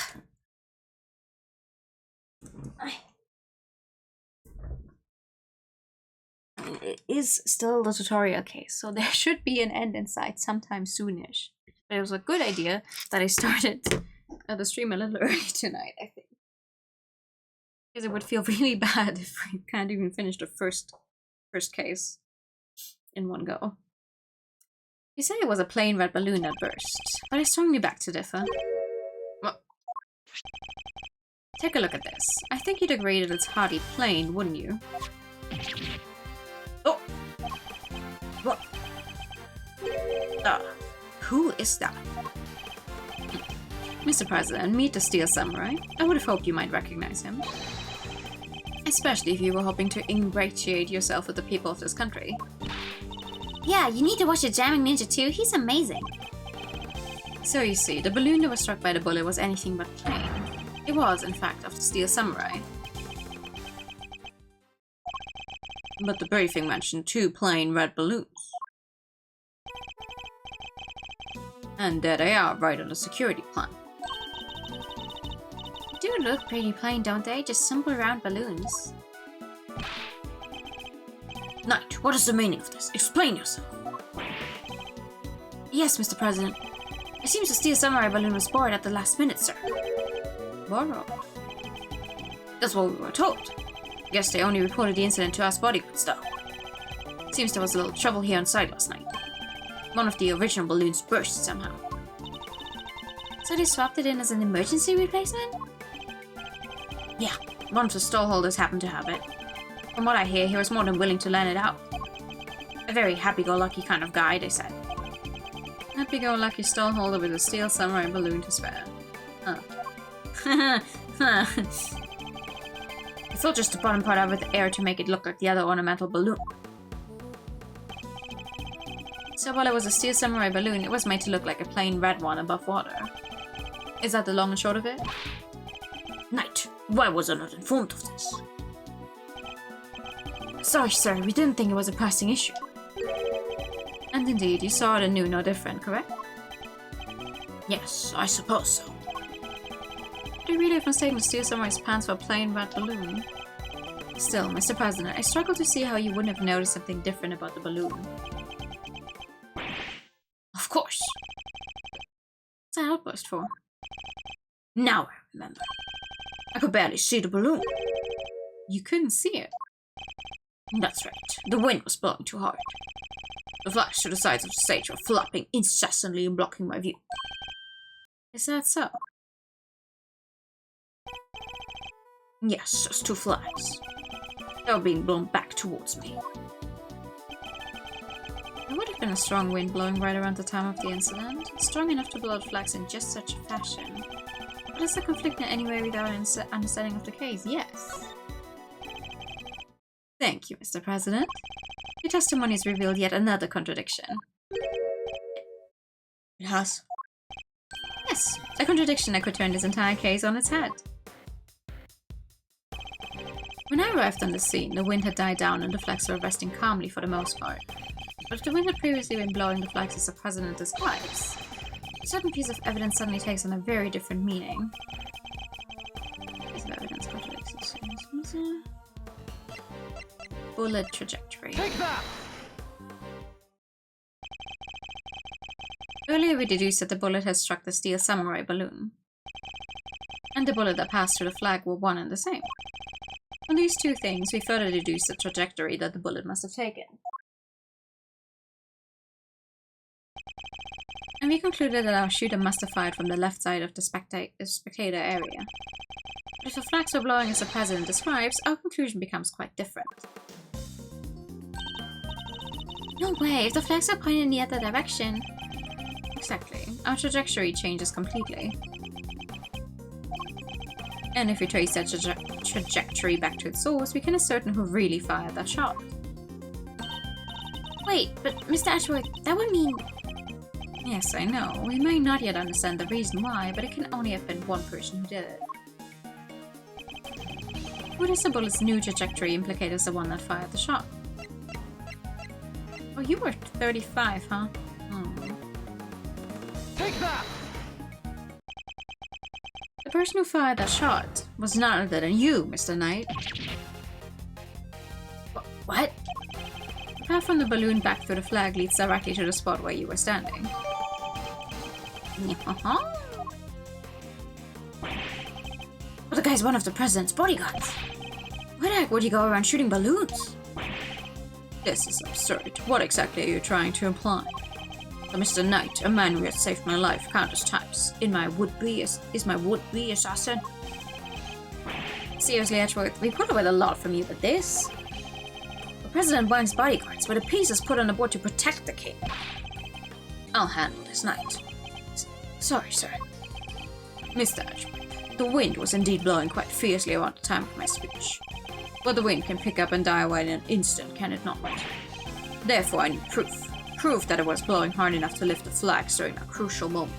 S1: It is still the tutorial case, so there should be an end in sight sometime soonish. But it was a good idea that I started the stream a little early tonight, I think. Because it would feel really bad if I can't even finish the first case in one go. You say it was a plain red balloon that burst, but I strongly back to differ. Well, take a look at this. I think you'd agree that it's hardly plain, wouldn't you? Oh! What? Who is that? Mr. President, meet the Steel Samurai. I would have hoped you might recognize him. Especially if you were hoping to ingratiate yourself with the people of this country.
S4: Yeah, you need to watch the Jamming Ninja too. He's amazing.
S1: So you see, the balloon that was struck by the bullet was anything but plain. It was, in fact, of the Steel Samurai. But the briefing mentioned 2 plain red balloons. And there they are, right on the security plan.
S4: They do look pretty plain, don't they? Just simple round balloons.
S1: Knight, what is the meaning of this? Explain yourself.
S4: Yes, Mr. President. It seems the Steel Samurai balloon was bored at the last minute, sir.
S1: Borrow. That's what we were told. Guess they only reported the incident to us bodyguard staff. Seems there was a little trouble here on site last night. One of the original balloons burst somehow.
S4: So they swapped it in as an emergency replacement?
S1: Yeah, one of the stall holders happened to have it. From what I hear, he was more than willing to lend it out. A very happy-go-lucky kind of guy, they said. Happy-go-lucky stall holder with a Steel Samurai balloon to spare. Huh. I thought just the bottom part of it with air to make it look like the other ornamental balloon. So while it was a Steel Samurai balloon, it was made to look like a plain red one above water. Is that the long and short of it? Knight, why was I not informed of this?
S4: Sorry, sir. We didn't think it was a pressing issue.
S1: And indeed, you saw it and knew no different, correct?
S5: Yes, I suppose so.
S1: Would you really have mistaken the Steel Samurai's pants for a plain red balloon? Still, Mr. President, I struggle to see how you wouldn't have noticed something different about the balloon.
S5: Of course.
S1: What's that outburst for?
S5: Now I remember. I could barely see the balloon.
S1: You couldn't see it?
S5: That's right. The wind was blowing too hard. The flags to the sides of the stage were flapping incessantly and blocking my view.
S1: Is that so?
S5: Yes, just 2 flags. They were being blown back towards me.
S1: There would have been a strong wind blowing right around the time of the incident, strong enough to blow out flags in just such a fashion. But is the conflict in any way without an understanding of the case? Yes. Thank you, Mr. President. Your testimony has revealed yet another contradiction.
S5: It has?
S1: Yes, a contradiction that could turn this entire case on its head. When I arrived on the scene, the wind had died down and the flags were resting calmly for the most part. But if the wind had previously been blowing the flags as the President describes, a certain piece of evidence suddenly takes on a very different meaning. Piece of evidence contradicts.
S5: Bullet trajectory.
S3: Take that!
S5: Earlier we deduced that the bullet had struck the steel samurai balloon, and the bullet that passed through the flag were one and the same. From these two things, we further deduced the trajectory that the bullet must have taken. And we concluded that our shooter must have fired from the left side of the spectator area. But if the flags were blowing as the president describes, our conclusion becomes quite different.
S4: No way, if the flags are pointed in the other direction.
S5: Exactly. Our trajectory changes completely. And if we trace that trajectory back to its source, we can ascertain who really fired that shot.
S4: Wait, but Mr. Ashworth, that would mean...
S5: Yes, I know. We may not yet understand the reason why, but it can only have been one person who did it. Who does the bullet's new trajectory implicate as the one that fired the shot? Oh, you were 35, huh?
S3: Take that!
S5: The person who fired that shot was none other than you, Mr. Knight.
S4: What?
S5: The path from the balloon back through the flag leads directly to the spot where you were standing.
S2: But the guy's one of the president's bodyguards. Why the heck would he go around shooting balloons?
S5: This is absurd. What exactly are you trying to imply? That Mr. Knight, a man who has saved my life countless times, is my would-be assassin?
S2: Seriously, Edgeworth, we put up with a lot from you, but this? The President Wang's bodyguards were the pieces put on the board to protect the king.
S5: I'll handle this, Knight.
S2: Sorry, sir.
S5: Mr. Edgeworth, the wind was indeed blowing quite fiercely around the time of my speech. But the wind can pick up and die away in an instant, can it not? Therefore, I need proof. Proof that it was blowing hard enough to lift the flags during a crucial moment.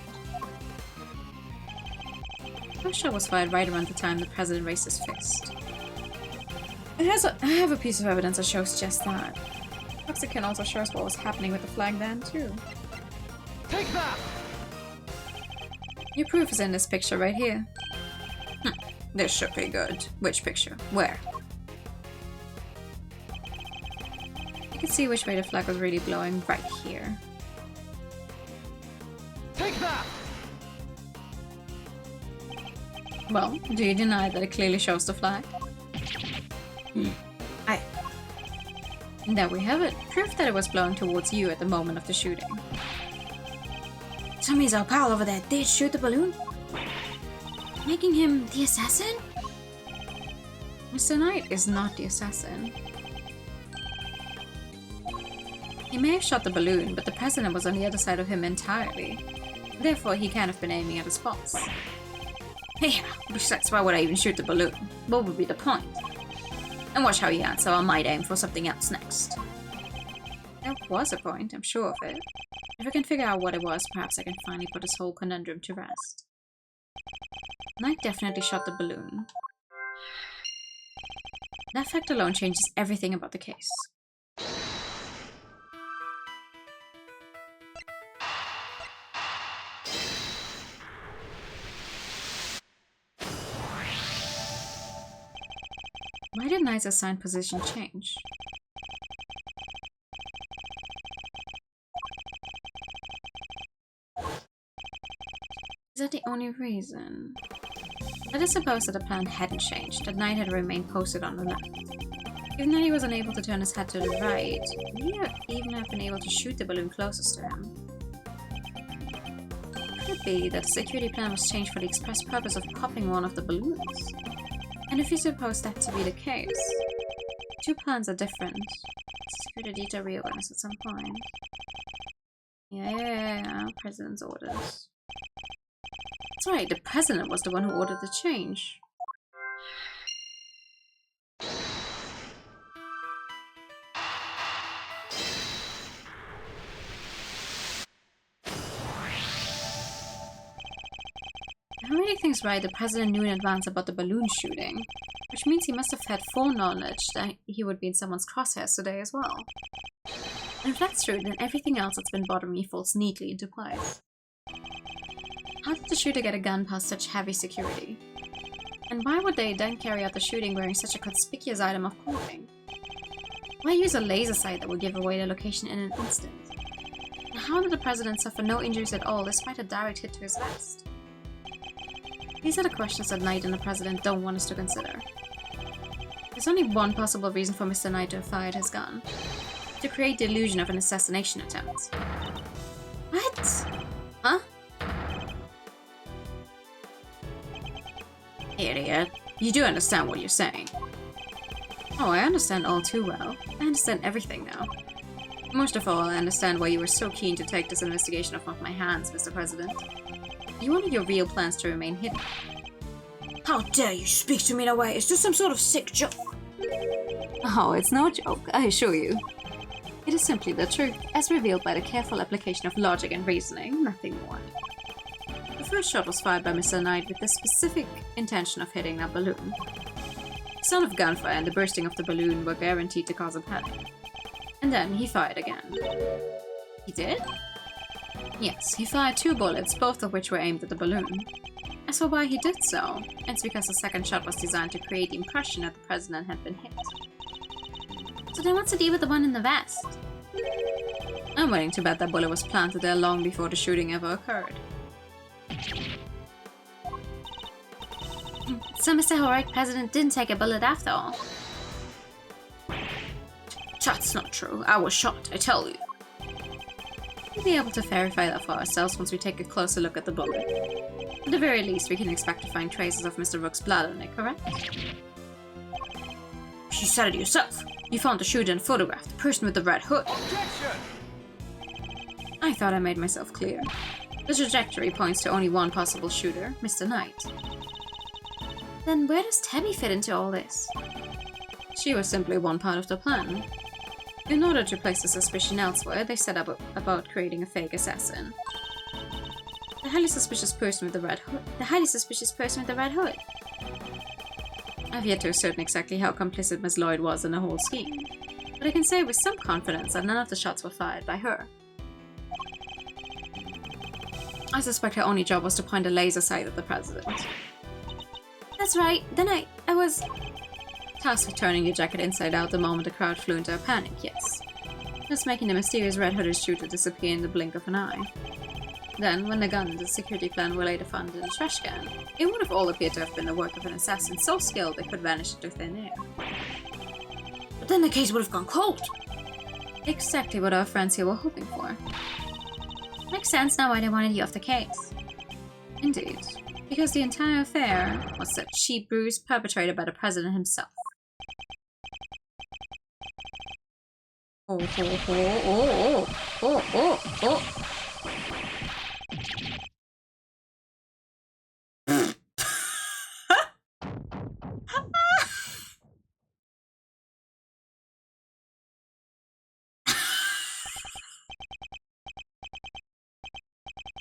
S5: The shot was fired right around the time the president raised his fist. I have a piece of evidence that shows just that. Perhaps it can also show us what was happening with the flag then, too.
S3: Take that!
S5: Your proof is in this picture right here. This should be good. Which picture? Where? You can see which way the flag was really blowing right here.
S3: Take that!
S5: Well, do you deny that it clearly shows the flag? And there we have it. Proof that it was blowing towards you at the moment of the shooting.
S2: So that means our pal over there did shoot the balloon?
S4: Making him the assassin?
S5: Mr. Knight is not the assassin. He may have shot the balloon, but the president was on the other side of him entirely. Therefore, he can't have been aiming at his boss.
S2: Yeah, besides, why would I even shoot the balloon? What would be the point?
S5: And watch how he answers, I might aim for something else next. There was a point, I'm sure of it. If I can figure out what it was, perhaps I can finally put this whole conundrum to rest. Knight definitely shot the balloon. That fact alone changes everything about the case. Why did Knight's assigned position change? Is that the only reason? Let us suppose that the plan hadn't changed, that Knight had remained posted on the left. Given that he was unable to turn his head to the right, would he even have been able to shoot the balloon closest to him? Could it be that the security plan was changed for the express purpose of popping one of the balloons? And if you suppose that to be the case, two plans are different. Security detail reorganized at some point. Yeah, president's orders. That's right, the president was the one who ordered the change. If I'm reading things right, the president knew in advance about the balloon shooting, which means he must have had foreknowledge that he would be in someone's crosshairs today as well. And if that's true, then everything else that's been bothering me falls neatly into place. How did the shooter get a gun past such heavy security?
S1: And why would they then carry out the shooting wearing such a conspicuous item of clothing? Why use a laser sight that will give away the location in an instant? And how did the president suffer no injuries at all despite a direct hit to his vest? These are the questions that Knight and the president don't want us to consider. There's only one possible reason for Mr. Knight to have fired his gun. To create the illusion of an assassination attempt. What? Huh? Idiot. You do understand what you're saying. Oh, I understand all too well. I understand everything now. Most of all, I understand why you were so keen to take this investigation off my hands, Mr. President. You wanted your real plans to remain hidden.
S2: How dare you speak to me that way? Is this some sort of sick joke?
S1: Oh, it's no joke, I assure you. It is simply the truth, as revealed by the careful application of logic and reasoning, nothing more. The first shot was fired by Mr. Knight with the specific intention of hitting that balloon. The sound of gunfire and the bursting of the balloon were guaranteed to cause a panic. And then he fired again. He did? Yes, he fired 2 bullets, both of which were aimed at the balloon. As for why he did so, it's because the second shot was designed to create the impression that the president had been hit.
S4: So then what's the deal with the one in the vest?
S1: I'm willing to bet that bullet was planted there long before the shooting ever occurred.
S4: So Mr. Heroic President didn't take a bullet after all.
S1: That's not true. I was shot, I tell you. We'll be able to verify that for ourselves once we take a closer look at the bullet. At the very least, we can expect to find traces of Mr. Rook's blood on it, correct? You said it yourself. You found the shooter and photographed the person with the red hood.
S3: Objection!
S1: I thought I made myself clear. The trajectory points to only one possible shooter, Mr. Knight.
S4: Then where does Tabby fit into all this?
S1: She was simply one part of the plan. In order to place the suspicion elsewhere, they set up about creating a fake assassin. The highly suspicious person with the red hood. I've yet to ascertain exactly how complicit Miss Lloyd was in the whole scheme, but I can say with some confidence that none of the shots were fired by her. I suspect her only job was to point a laser sight at the president.
S4: That's right. Then I was...
S1: Tasked with turning your jacket inside out the moment the crowd flew into a panic, yes. Just making the mysterious red-hooded shooter disappear in the blink of an eye. Then, when the gun and the security plan were later found in a trash can, it would have all appeared to have been the work of an assassin so skilled they could vanish into thin air.
S2: But then the case would have gone cold.
S1: Exactly what our friends here were hoping for.
S4: Makes sense now why they wanted you off the case.
S1: Indeed. Because the entire affair was a cheap ruse perpetrated by the president himself. Oh, oh, oh, oh, oh, oh, oh.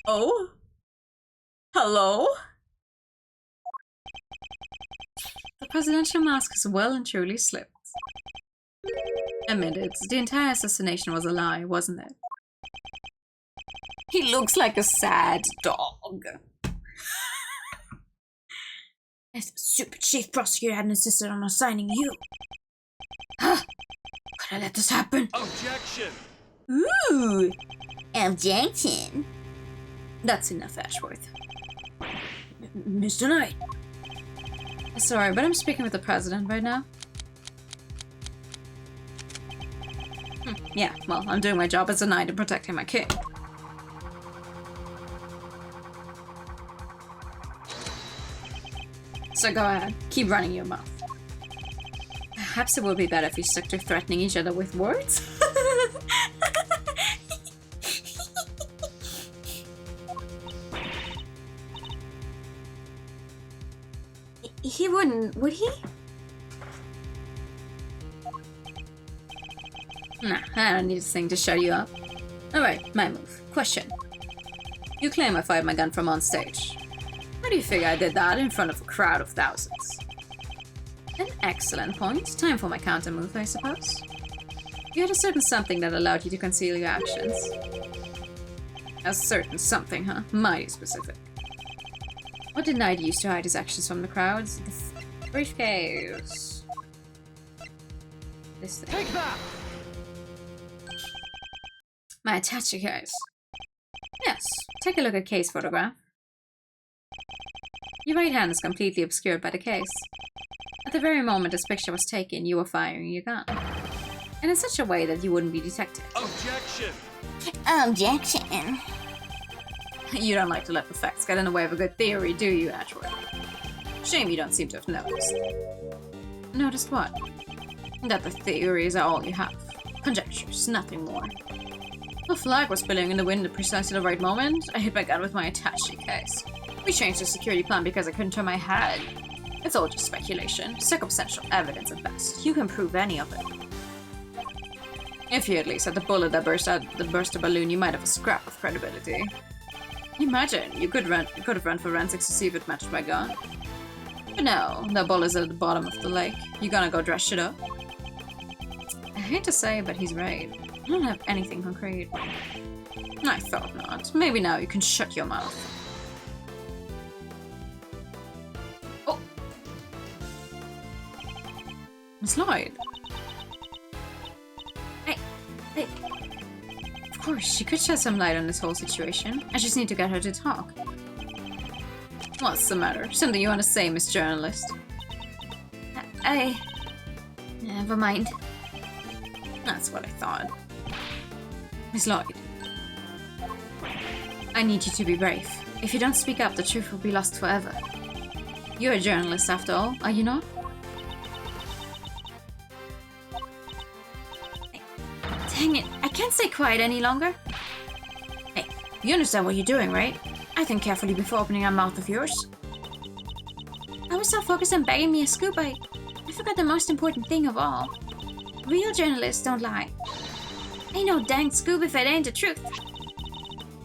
S1: Oh? Hello? The presidential mask is well and truly slipped. Admit it, the entire assassination was a lie, wasn't it? He looks like a sad dog.
S2: If the stupid chief prosecutor hadn't insisted on assigning you. Huh? Could I let this happen?
S3: Objection!
S1: Ooh! Objection. That's enough, Ashworth.
S2: Mr. Knight.
S1: Sorry, but I'm speaking with the president right now. Yeah, well, I'm doing my job as a knight and protecting my king. So go ahead, keep running your mouth. Perhaps it would be better if you stuck to threatening each other with words? He wouldn't, would he? Nah, I don't need this thing to shut you up. Alright, my move. Question. You claim I fired my gun from on stage. How do you figure I did that in front of a crowd of thousands? An excellent point. Time for my counter move, I suppose. You had a certain something that allowed you to conceal your actions. A certain something, huh? Mighty specific. What did Knight use to hide his actions from the crowds? The briefcase. This thing.
S3: Take that!
S1: My attaché case. Yes, take a look at case photograph. Your right hand is completely obscured by the case. At the very moment this picture was taken, you were firing your gun. And in such a way that you wouldn't be detected.
S3: Objection!
S4: Objection.
S1: You don't like to let the facts get in the way of a good theory, do you, Ashworth? Shame you don't seem to have noticed. Noticed what? That the theories are all you have. Conjectures, nothing more. The flag was spilling in the wind at precisely the right moment. I hit my gun with my attaché case. We changed the security plan because I couldn't turn my head. It's all just speculation, circumstantial evidence at best. You can prove any of it. If you at least had the bullet that burst the balloon, you might have a scrap of credibility. Imagine, you could have run forensics to see if it matched my gun. But no, the bullet's at the bottom of the lake. You gonna go dress it up? I hate to say, but he's right. I don't have anything concrete. I thought not. Maybe now you can shut your mouth. Oh! Miss Lloyd. Of course, she could shed some light on this whole situation. I just need to get her to talk. What's the matter? Something you want to say, Miss Journalist?
S4: Never mind.
S1: That's what I thought. Miss Lloyd. I need you to be brave. If you don't speak up, the truth will be lost forever. You're a journalist after all, are you not?
S4: Dang it, I can't stay quiet any longer.
S1: Hey, you understand what you're doing, right? I think carefully before opening that mouth of yours.
S4: I was so focused on begging me a scoop, I forgot the most important thing of all. Real journalists don't lie. Ain't no dang scoop if it ain't the truth.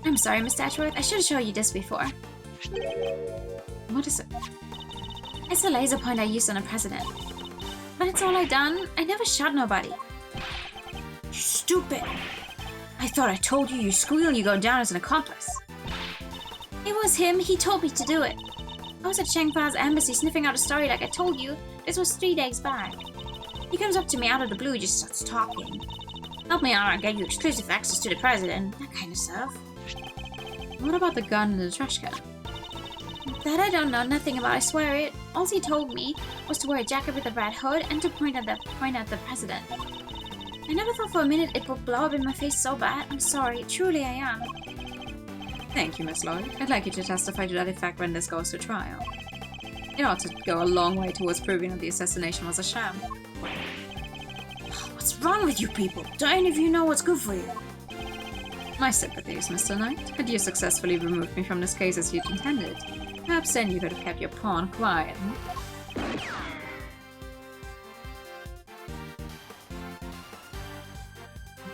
S4: I'm sorry, Mr. Ashworth. I should have shown you this before.
S1: What is it?
S4: It's a laser point I used on a president. But it's all I done. I never shot nobody.
S1: You stupid! I thought I told you you squeal, you go down as an accomplice.
S4: It was him. He told me to do it. I was at Shangfa's embassy sniffing out a story like I told you. This was 3 days back. He comes up to me out of the blue, just starts talking. Help me out and get you exclusive access to the president. That kind of stuff.
S1: What about the gun and the trash can?
S4: That I don't know nothing about, I swear it. All he told me was to wear a jacket with a red hood and to point at the president. I never thought for a minute it would blow up in my face so bad. I'm sorry, truly I am.
S1: Thank you, Miss Lloyd. I'd like you to testify to that effect when this goes to trial. It ought to go a long way towards proving that the assassination was a sham.
S4: What's wrong with you people? Don't any of you know what's good for you?
S1: My sympathies, Mr. Knight. Had you successfully removed me from this case as you'd intended, perhaps then you could have kept your pawn quiet.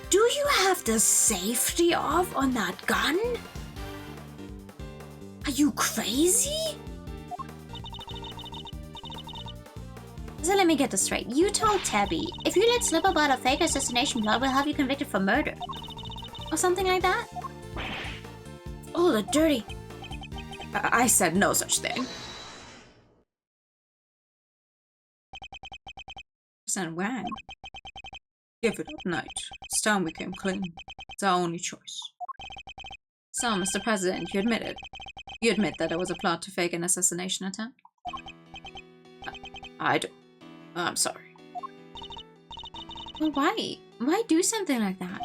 S4: Do you have the safety off on that gun? Are you crazy? So let me get this straight. You told Tabby, if you let slip about a fake assassination plot, we'll have you convicted for murder. Or something like that? Oh, the dirty...
S1: I said no such thing. President Wang. Give it up, Knight. It's time we came clean. It's our only choice. So, Mr. President, you admit it. You admit that there was a plot to fake an assassination attempt? I do. I'm sorry.
S4: Well, why? Why do something like that?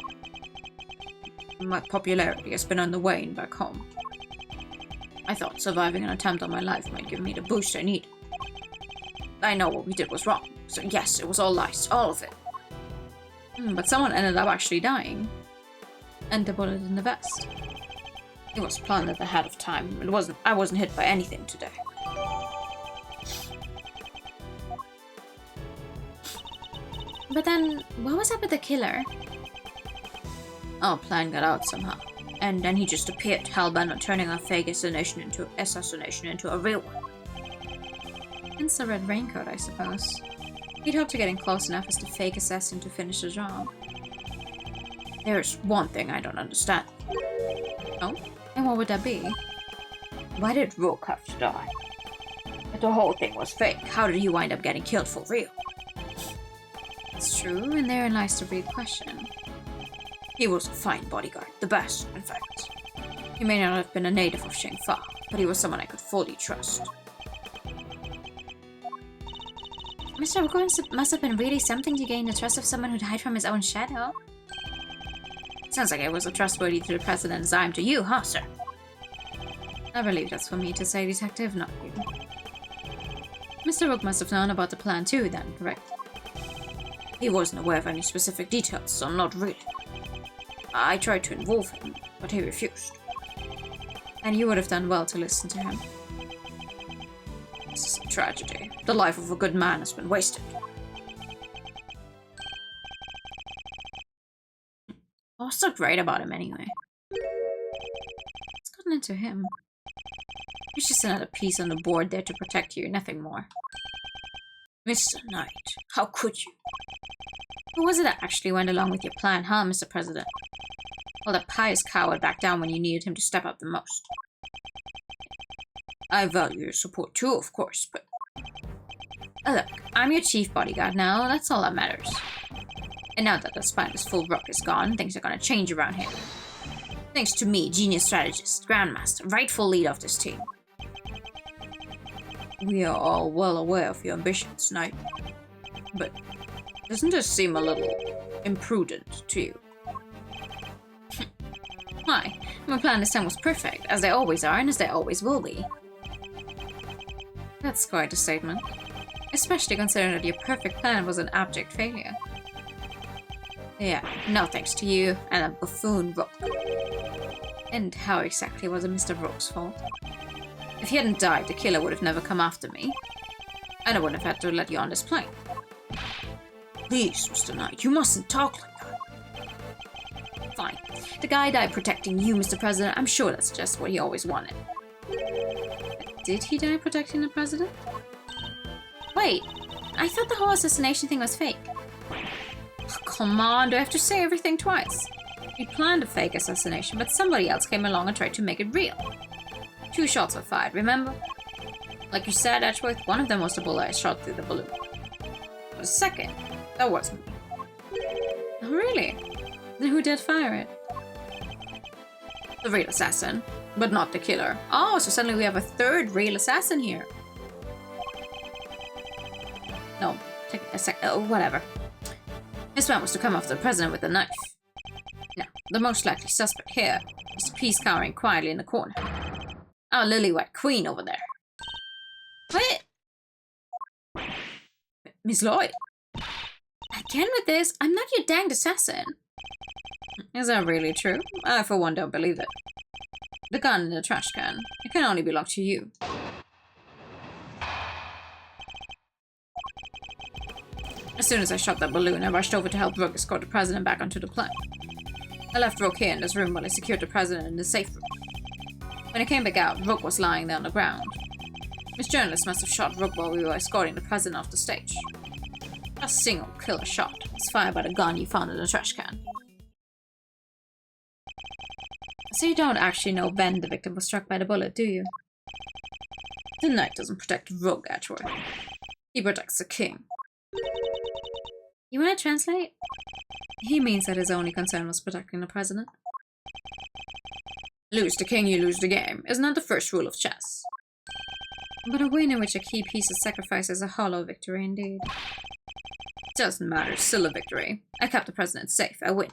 S1: My popularity has been on the wane back home. I thought surviving an attempt on my life might give me the boost I need. I know what we did was wrong, so yes, it was all lies, all of it. But someone ended up actually dying. And the bullet in the vest. It was planned ahead of time. I wasn't hit by anything today.
S4: But then, what was up with the killer?
S1: Our plan got out somehow. And then he just appeared, hell-bent on turning our fake assassination into a real one. Hence the red raincoat, I suppose. He'd hoped to get in close enough as the fake assassin to finish the job. There's one thing I don't understand. Oh? And what would that be?
S5: Why did Rook have to die? If the whole thing was fake, how did he wind up getting killed for real?
S1: It's true, and therein lies the big question.
S5: He was a fine bodyguard, the best, in fact. He may not have been a native of Shengfa, but he was someone I could fully trust.
S4: Mr. Rook must have been really something to gain the trust of someone who died from his own shadow.
S5: Sounds like I was as trustworthy to the president as I am to you, huh, sir?
S1: I believe that's for me to say, Detective, not you. Mr. Rook must have known about the plan too, then, correct?
S5: He wasn't aware of any specific details, so not really. I tried to involve him, but he refused.
S1: And you would have done well to listen to him.
S5: This is a tragedy. The life of a good man has been wasted.
S1: What's so great about him anyway? What's gotten into him? He's just another piece on the board there to protect you, nothing more.
S5: Mr. Knight, how could you?
S1: Who was it that actually went along with your plan, huh, Mr. President? Well, that pious coward backed down when you needed him to step up the most.
S5: I value your support too, of course, but...
S1: Look, I'm your chief bodyguard now, that's all that matters. And now that the spineless fool Rook is gone, things are gonna change around here. Thanks to me, genius strategist, grandmaster, rightful lead of this team.
S5: We are all well aware of your ambitions, Knight. But doesn't this seem a little imprudent to you?
S1: Why? My plan this time was perfect, as they always are and as they always will be. That's quite a statement. Especially considering that your perfect plan was an abject failure. Yeah, no thanks to you and a buffoon Rook. And how exactly was it Mr. Rook's fault? If he hadn't died, the killer would have never come after me. And I wouldn't have had to let you on this plane.
S5: Please, Mr. Knight, you mustn't talk like that.
S1: Fine. The guy died protecting you, Mr. President. I'm sure that's just what he always wanted. But did he die protecting the president? Wait, I thought the whole assassination thing was fake. Oh, come on, do I have to say everything twice? We planned a fake assassination, but somebody else came along and tried to make it real. 2 shots were fired, remember? Like you said, Edgeworth, one of them was the bullet I shot through the balloon. But the second, that wasn't me. Oh, really? Then who did fire it?
S5: The real assassin, but not the killer.
S1: Oh, so suddenly we have a third real assassin here. No, take a sec. Oh, whatever. This man was to come after the president with a knife. Now, the most likely suspect here is the piece cowering quietly in the corner. Our lily-white queen over there. What?
S5: Miss Lloyd.
S1: Again with this? I'm not your danged assassin. Is that really true? I, for one, don't believe it. The gun in the trash can. It can only belong to you. As soon as I shot that balloon, I rushed over to help Rook escort the president back onto the plane. I left Rook here in this room while I secured the president in the safe room. When I came back out, Rook was lying there on the ground. This journalist must have shot Rook while we were escorting the president off the stage. A single killer shot. It's fired by the gun you found in the trash can. So you don't actually know Ben, the victim, was struck by the bullet, do you?
S5: The knight doesn't protect Rook, Edgeworth. He protects the king.
S1: You want to translate? He means that his only concern was protecting the president.
S5: Lose the king, you lose the game. Isn't that the first rule of chess?
S1: But a win in which a key piece is sacrificed is a hollow victory indeed.
S5: Doesn't matter, still a victory. I kept the president safe, I win.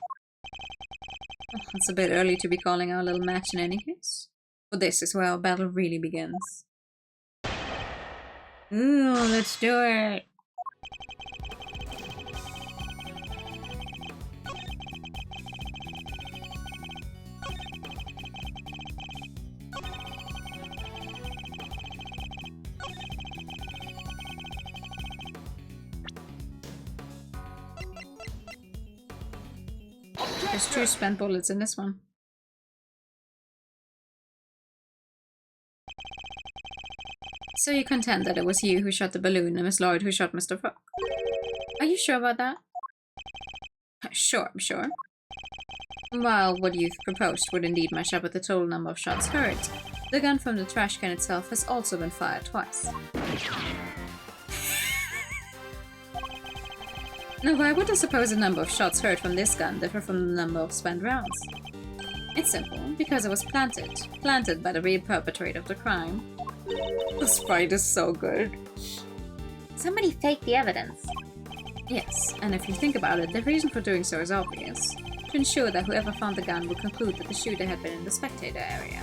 S1: Oh, it's a bit early to be calling our little match in any case. But this is where our battle really begins. Ooh, let's do it! There's 2 spent bullets in this one. So you contend that it was you who shot the balloon and Miss Lloyd who shot Mr. Rook? Are you sure about that?
S5: Sure, I'm sure.
S1: Well, what you've proposed would indeed match up with the total number of shots heard.
S5: The gun from the trash can itself has also been fired twice. Now, why would the supposed number of shots heard from this gun differ from the number of spent rounds? It's simple, because it was planted by the real perpetrator of the crime. The sprite is so good.
S4: Somebody faked the evidence.
S5: Yes, and if you think about it, the reason for doing so is obvious. To ensure that whoever found the gun would conclude that the shooter had been in the spectator area.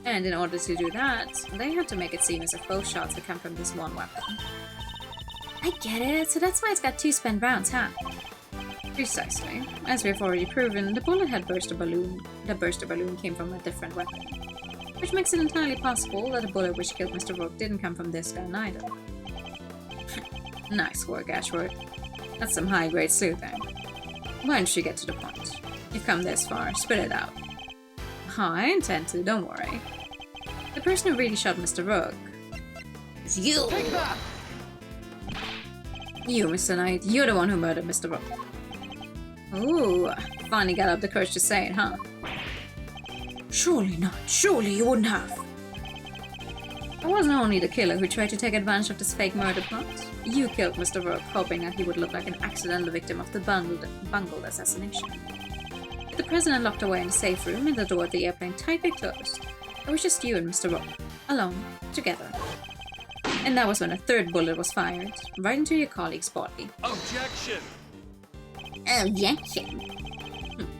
S5: And in order to do that, they had to make it seem as if both shots had come from this one weapon.
S4: I get it, so that's why it's got 2 spent rounds, huh?
S5: Precisely. As we have already proven, the bullet had burst a balloon. The burster balloon came from a different weapon. Which makes it entirely possible that the bullet which killed Mr. Rook didn't come from this gun either. Nice work, Ashworth. That's some high-grade sleuthing. Why don't you get to the point? You've come this far, spit it out. I intend to, don't worry. The person who really shot Mr. Rook is you!
S3: Take that!
S5: You, Mr. Knight, you're the one who murdered Mr. Rook. Ooh, finally got up the courage to say it, huh?
S2: Surely not. Surely you wouldn't have.
S5: I wasn't only the killer who tried to take advantage of this fake murder plot. You killed Mr. Rook, hoping that he would look like an accidental victim of the bungled assassination. With the president locked away in the safe room and the door of the airplane tightly closed, it was just you and Mr. Rook, alone, together. And that was when a third bullet was fired, right into your colleague's body.
S3: Objection!
S4: Objection.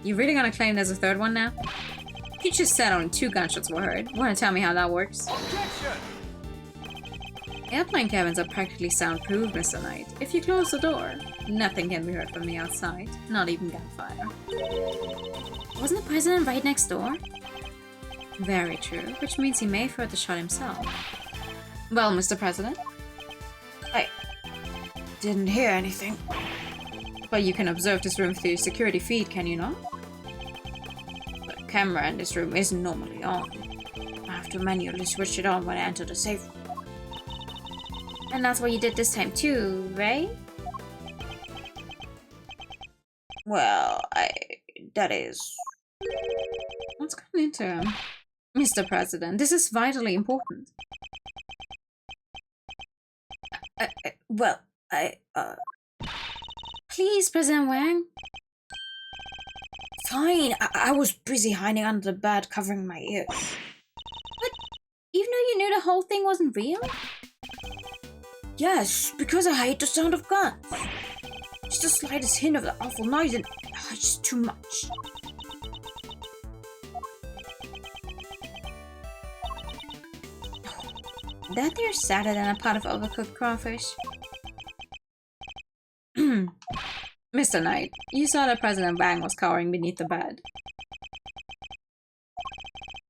S5: You really gonna claim there's a third one now? You just said only 2 gunshots were heard. Wanna tell me how that works?
S3: Objection!
S5: Airplane cabins are practically soundproof, Mr. Knight. If you close the door, nothing can be heard from the outside, not even gunfire.
S4: Wasn't the president right next door?
S5: Very true, which means he may have heard the shot himself. Well, Mr. President?
S2: I didn't hear anything.
S5: But you can observe this room through your security feed, can you not? The camera in this room isn't normally on.
S2: I have to manually switch it on when I enter the safe room.
S4: And that's what you did this time too, right?
S2: Well, that is...
S5: What's going into him? Mr. President, this is vitally important.
S4: Please, President Wang.
S2: Fine, I was busy hiding under the bed covering my ears.
S4: But even though you knew the whole thing wasn't real?
S2: Yes, because I hate the sound of guns. Just the slightest hint of the awful noise and it's just too much.
S5: That there's sadder than a pot of overcooked crawfish. Mr. Knight, you saw that President Wang was cowering beneath the bed.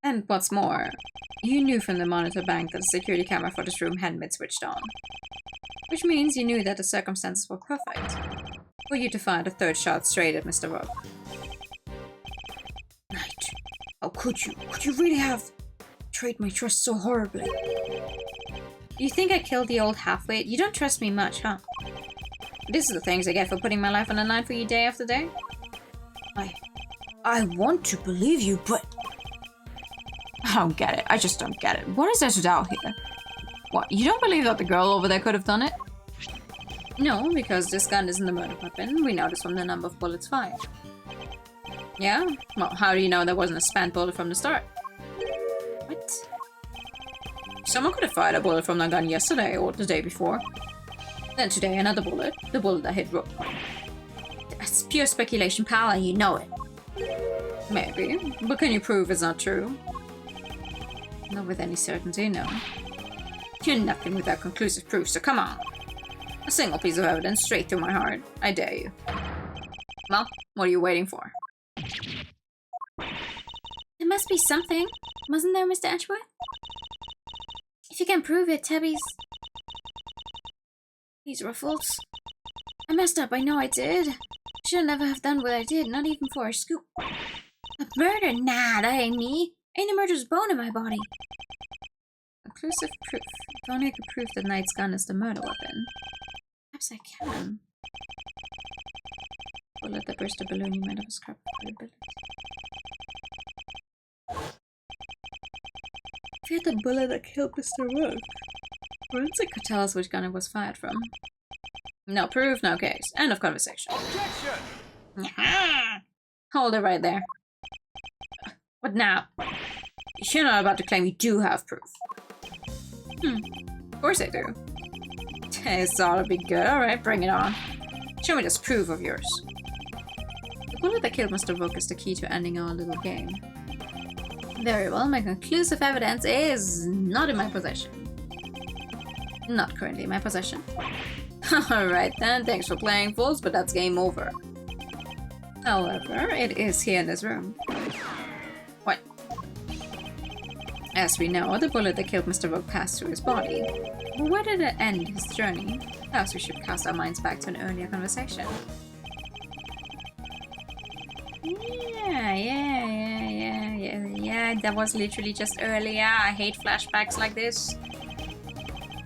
S5: And what's more, you knew from the monitor bank that the security camera for this room hadn't been switched on. Which means you knew that the circumstances were perfect for you to fire the third shot straight at Mr. Rook.
S2: Knight, how could you? Could you really have betrayed my trust so horribly?
S5: You think I killed the old half-wit? You don't trust me much, huh? This is the things I get for putting my life on the line for you day after day?
S2: I want to believe you, but...
S5: I don't get it. I just don't get it. What is there to doubt here? What, you don't believe that the girl over there could have done it? No, because this gun isn't a murder weapon. We know this from the number of bullets fired. Yeah? Well, how do you know there wasn't a spent bullet from the start? What? Someone could have fired a bullet from that gun yesterday or the day before. Then today another bullet. The bullet that hit Rook.
S4: That's pure speculation, pal, and you know it.
S5: Maybe. But can you prove it's not true? Not with any certainty, no. You're nothing without conclusive proof, so come on. A single piece of evidence straight through my heart. I dare you. Well, what are you waiting for?
S4: There must be something, wasn't there, Mr. Ashworth? If you can prove it, Tabby's... These ruffles. I messed up, I know I did. Should never have done what I did, not even for a scoop. A murder? Nah, that ain't me. Ain't a murder's bone in my body.
S5: Conclusive proof. If only I could prove that Knight's gun is the murder weapon. Perhaps I can. Bullet that burst a balloon you might have a scrap of a bullet.
S1: If you had the bullet that killed Mr. Rook, forensic could tell us which gun it was fired from. No proof, no case. End of conversation.
S3: Objection!
S1: Hold it right there. What now? You're not about to claim you do have proof. Of course I do. This ought to be good. Alright, bring it on. Show me this proof of yours. The bullet that killed Mr. Rook is the key to ending our little game. Very well, my conclusive evidence is not in my possession. Not currently in my possession. Alright then, thanks for playing, fools, but that's game over. However, it is here in this room. What? As we know, the bullet that killed Mr. Rook passed through his body. But where did it end his journey? Perhaps we should cast our minds back to an earlier conversation. Yeah, that was literally just earlier. I hate flashbacks like this.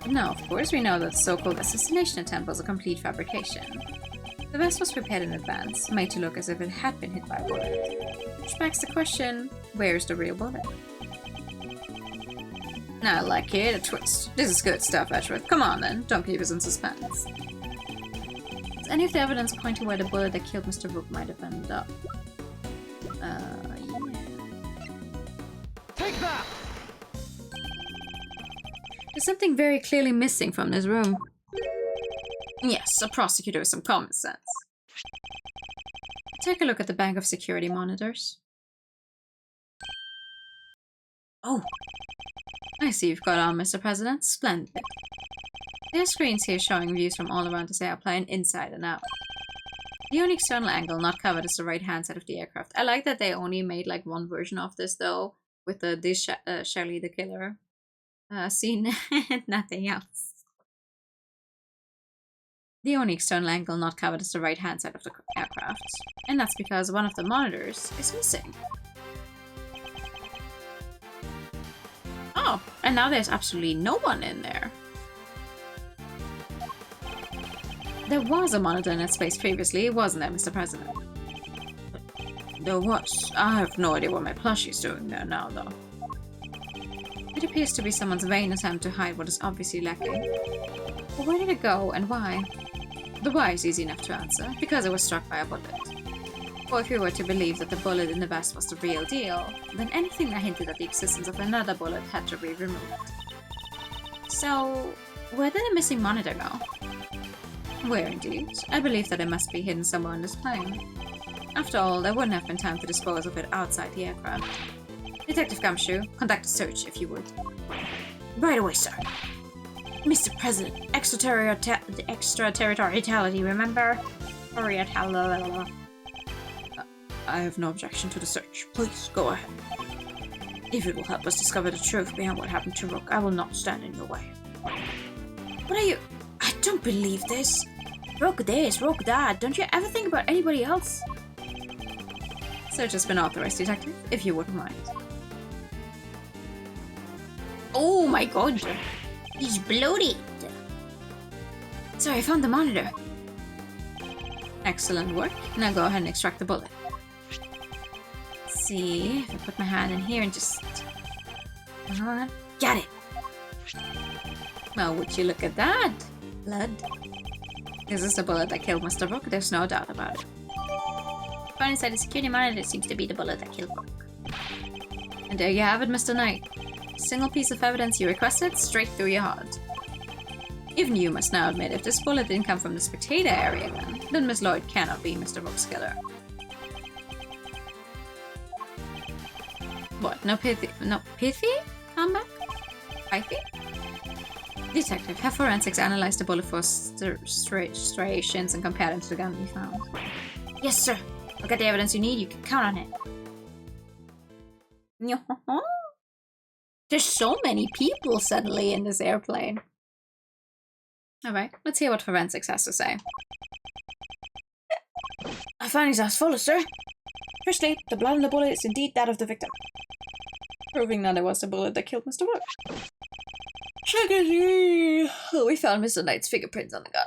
S1: No, of course we know that the so-called assassination attempt was a complete fabrication. The vest was prepared in advance, made to look as if it had been hit by a bullet. Which begs the question, where's the real bullet? I like it, a twist. This is good stuff, Edgeworth. Come on then, don't keep us in suspense. Does any of the evidence point to where the bullet that killed Mr. Rook might have ended up? Yeah.
S3: Take that!
S1: There's something very clearly missing from this room. Yes, a prosecutor with some common sense. Take a look at the bank of security monitors. Oh, I see you've got on, Mr. President. Splendid. There are screens here showing views from all around this airplane, inside and out. The only external angle not covered is the right-hand side of the aircraft. I like that they only made like one version of this though, with the Shelly the Killer scene and nothing else. The only external angle not covered is the right-hand side of the aircraft, and that's because one of the monitors is missing. Oh, and now there's absolutely no one in there. There was a monitor in that space previously, wasn't there, Mr. President? There was. I have no idea what my plushie's doing there now, though. It appears to be someone's vain attempt to hide what is obviously lacking. But where did it go, and why? The why is easy enough to answer, because it was struck by a bullet. Or if you were to believe that the bullet in the vest was the real deal, then anything that hinted at the existence of another bullet had to be removed. So, where did the missing monitor go? Where indeed? I believe that it must be hidden somewhere on this plane. After all, there wouldn't have been time to dispose of it outside the aircraft. Detective Gumshoe, conduct a search if you would.
S2: Right away, sir. Mr. President, extraterritoriality, remember?
S1: I have no objection to the search. Please, go ahead. If it will help us discover the truth behind what happened to Rook, I will not stand in your way.
S2: What are you... I don't believe this. Rook this, Rook that. Don't you ever think about anybody else?
S1: Search has been authorized, Detective, if you wouldn't mind. Oh my god!
S2: He's bloated. Sorry, I found the monitor.
S1: Excellent work. Now go ahead and extract the bullet.
S2: Let's see, if I put my hand in here and just... Got it!
S1: Well, would you look at that? Blood. This is the bullet that killed Mr. Rook, there's no doubt about it.
S2: Found inside the security monitor seems to be the bullet that killed Rook.
S1: And there you have it, Mr. Knight. Single piece of evidence you requested, straight through your heart. Even you must now admit if this bullet didn't come from the spectator area then Miss Lloyd cannot be Mr. Rook's killer. What, no pithy? No pithy? Comeback? Pithy? Detective, have forensics analyzed the bullet for striations and compare them to the gun we found.
S2: Yes, sir. I'll get the evidence you need, you can count on it.
S1: There's so many people suddenly in this airplane. Alright, let's hear what forensics has to say.
S2: Our findings are as follows, sir. Firstly, the blood on the bullet is indeed that of the victim.
S1: Proving that it was the bullet that killed Mr. Rook. Secondly, we found Mr. Knight's fingerprints on the gun.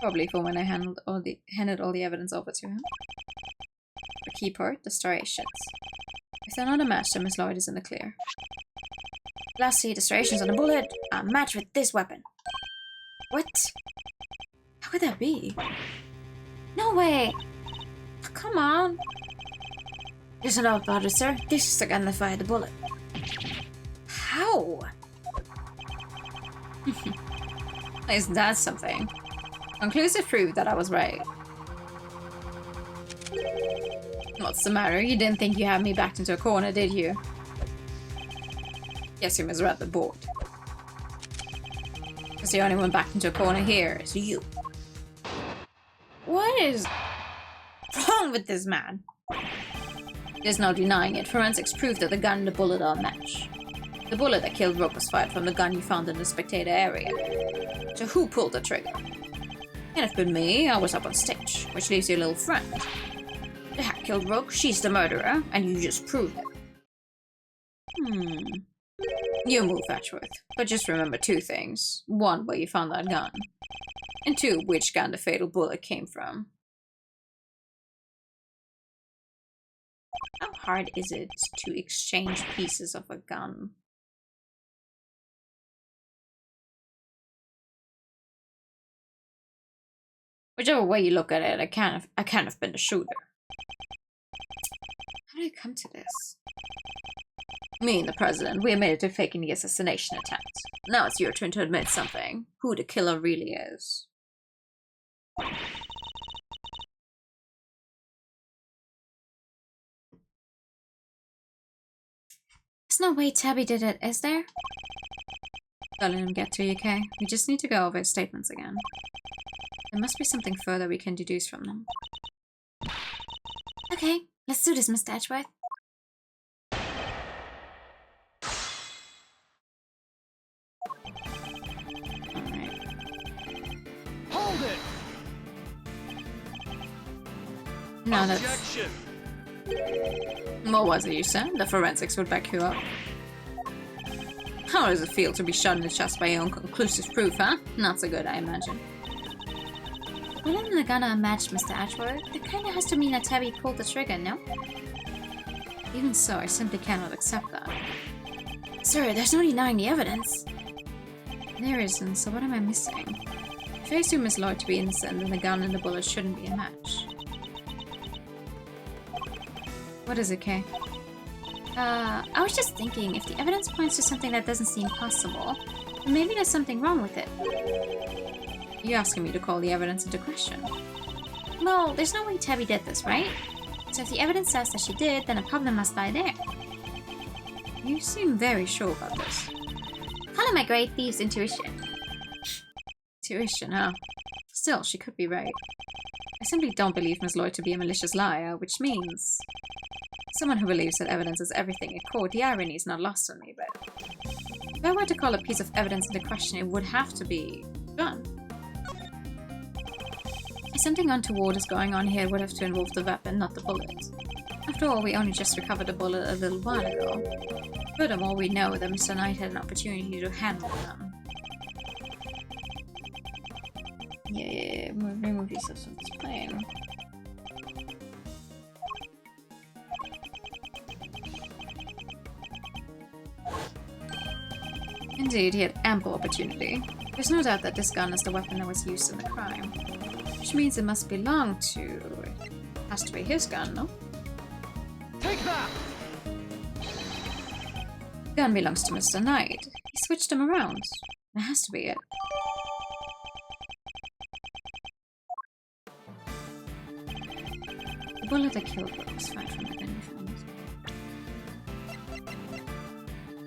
S1: Probably from when I handed all the evidence over to him. The key part, the striations. If they're not a match, then Miss Lloyd is in the clear.
S2: Lastly, the striations on the bullet are matched with this weapon. What? How could that be?
S4: No way!
S2: Oh, come on! There's no doubt about it, sir. This is the gun that fired the bullet. How?
S5: Is that something? Conclusive proof that I was right. What's the matter? You didn't think you had me backed into a corner, did you? Guess you misread the board. Because the only one backed into a corner here is you.
S2: What is wrong with this man?
S5: There's no denying it. Forensics proved that the gun and the bullet are a match. The bullet that killed Rook was fired from the gun you found in the spectator area. So who pulled the trigger? Can't have been me. I was up on stage, which leaves your little friend. The hack killed Rook, she's the murderer, and you just proved it. You move, Ashworth. But just remember two things. One, where you found that gun. And two, which gun the fatal bullet came from. How hard is it to exchange pieces of a gun? Whichever way you look at it, I can't have been the shooter. How did I come to this? Me and the president, we admitted to faking the assassination attempt. Now it's your turn to admit something. Who the killer really is.
S4: There's no way Tabby did it, is there?
S5: Don't let him get to you, Kay. We just need to go over his statements again. There must be something further we can deduce from them.
S4: Okay, let's do this, Mr. Edgeworth.
S5: Alright.
S3: Hold it!
S5: Now that's...
S3: Objection!
S5: What was it you said? The forensics would back you up. How does it feel to be shot in the chest by your own conclusive proof, huh? Not so good, I imagine.
S4: Bullet and the gun are matched, Mr. Ashworth. That kinda has to mean that Tabby pulled the trigger, no?
S5: Even so, I simply cannot accept that.
S2: Sir, there's no denying the evidence.
S5: There isn't, so what am I missing? If I assume Miss Lloyd to be innocent, then the gun and the bullet shouldn't be a match. What is it, Kay?
S4: I was just thinking, if the evidence points to something that doesn't seem possible, then maybe there's something wrong with it.
S5: You're asking me to call the evidence into question.
S4: Well, there's no way Tabby did this, right? So if the evidence says that she did, then a problem must lie there.
S5: You seem very sure about this.
S4: Call it my great thief's intuition.
S5: Tuition, huh? Still, she could be right. I simply don't believe Miss Lloyd to be a malicious liar, which means... someone who believes that evidence is everything in court, the irony is not lost on me, but... if I were to call a piece of evidence into question, it would have to be... gun. If something untoward is going on here, it would have to involve the weapon, not the bullet. After all, we only just recovered the bullet a little while ago. Furthermore, we know that Mr. Knight had an opportunity to handle them. Yeah, remove yourself from this plane. Indeed, he had ample opportunity. There's no doubt that this gun is the weapon that was used in the crime. Which means it must belong to... it has to be his gun, no?
S3: Take that!
S5: The gun belongs to Mr. Knight. He switched them around. That has to be it. The bullet that killed Rook was fired from the gun you found.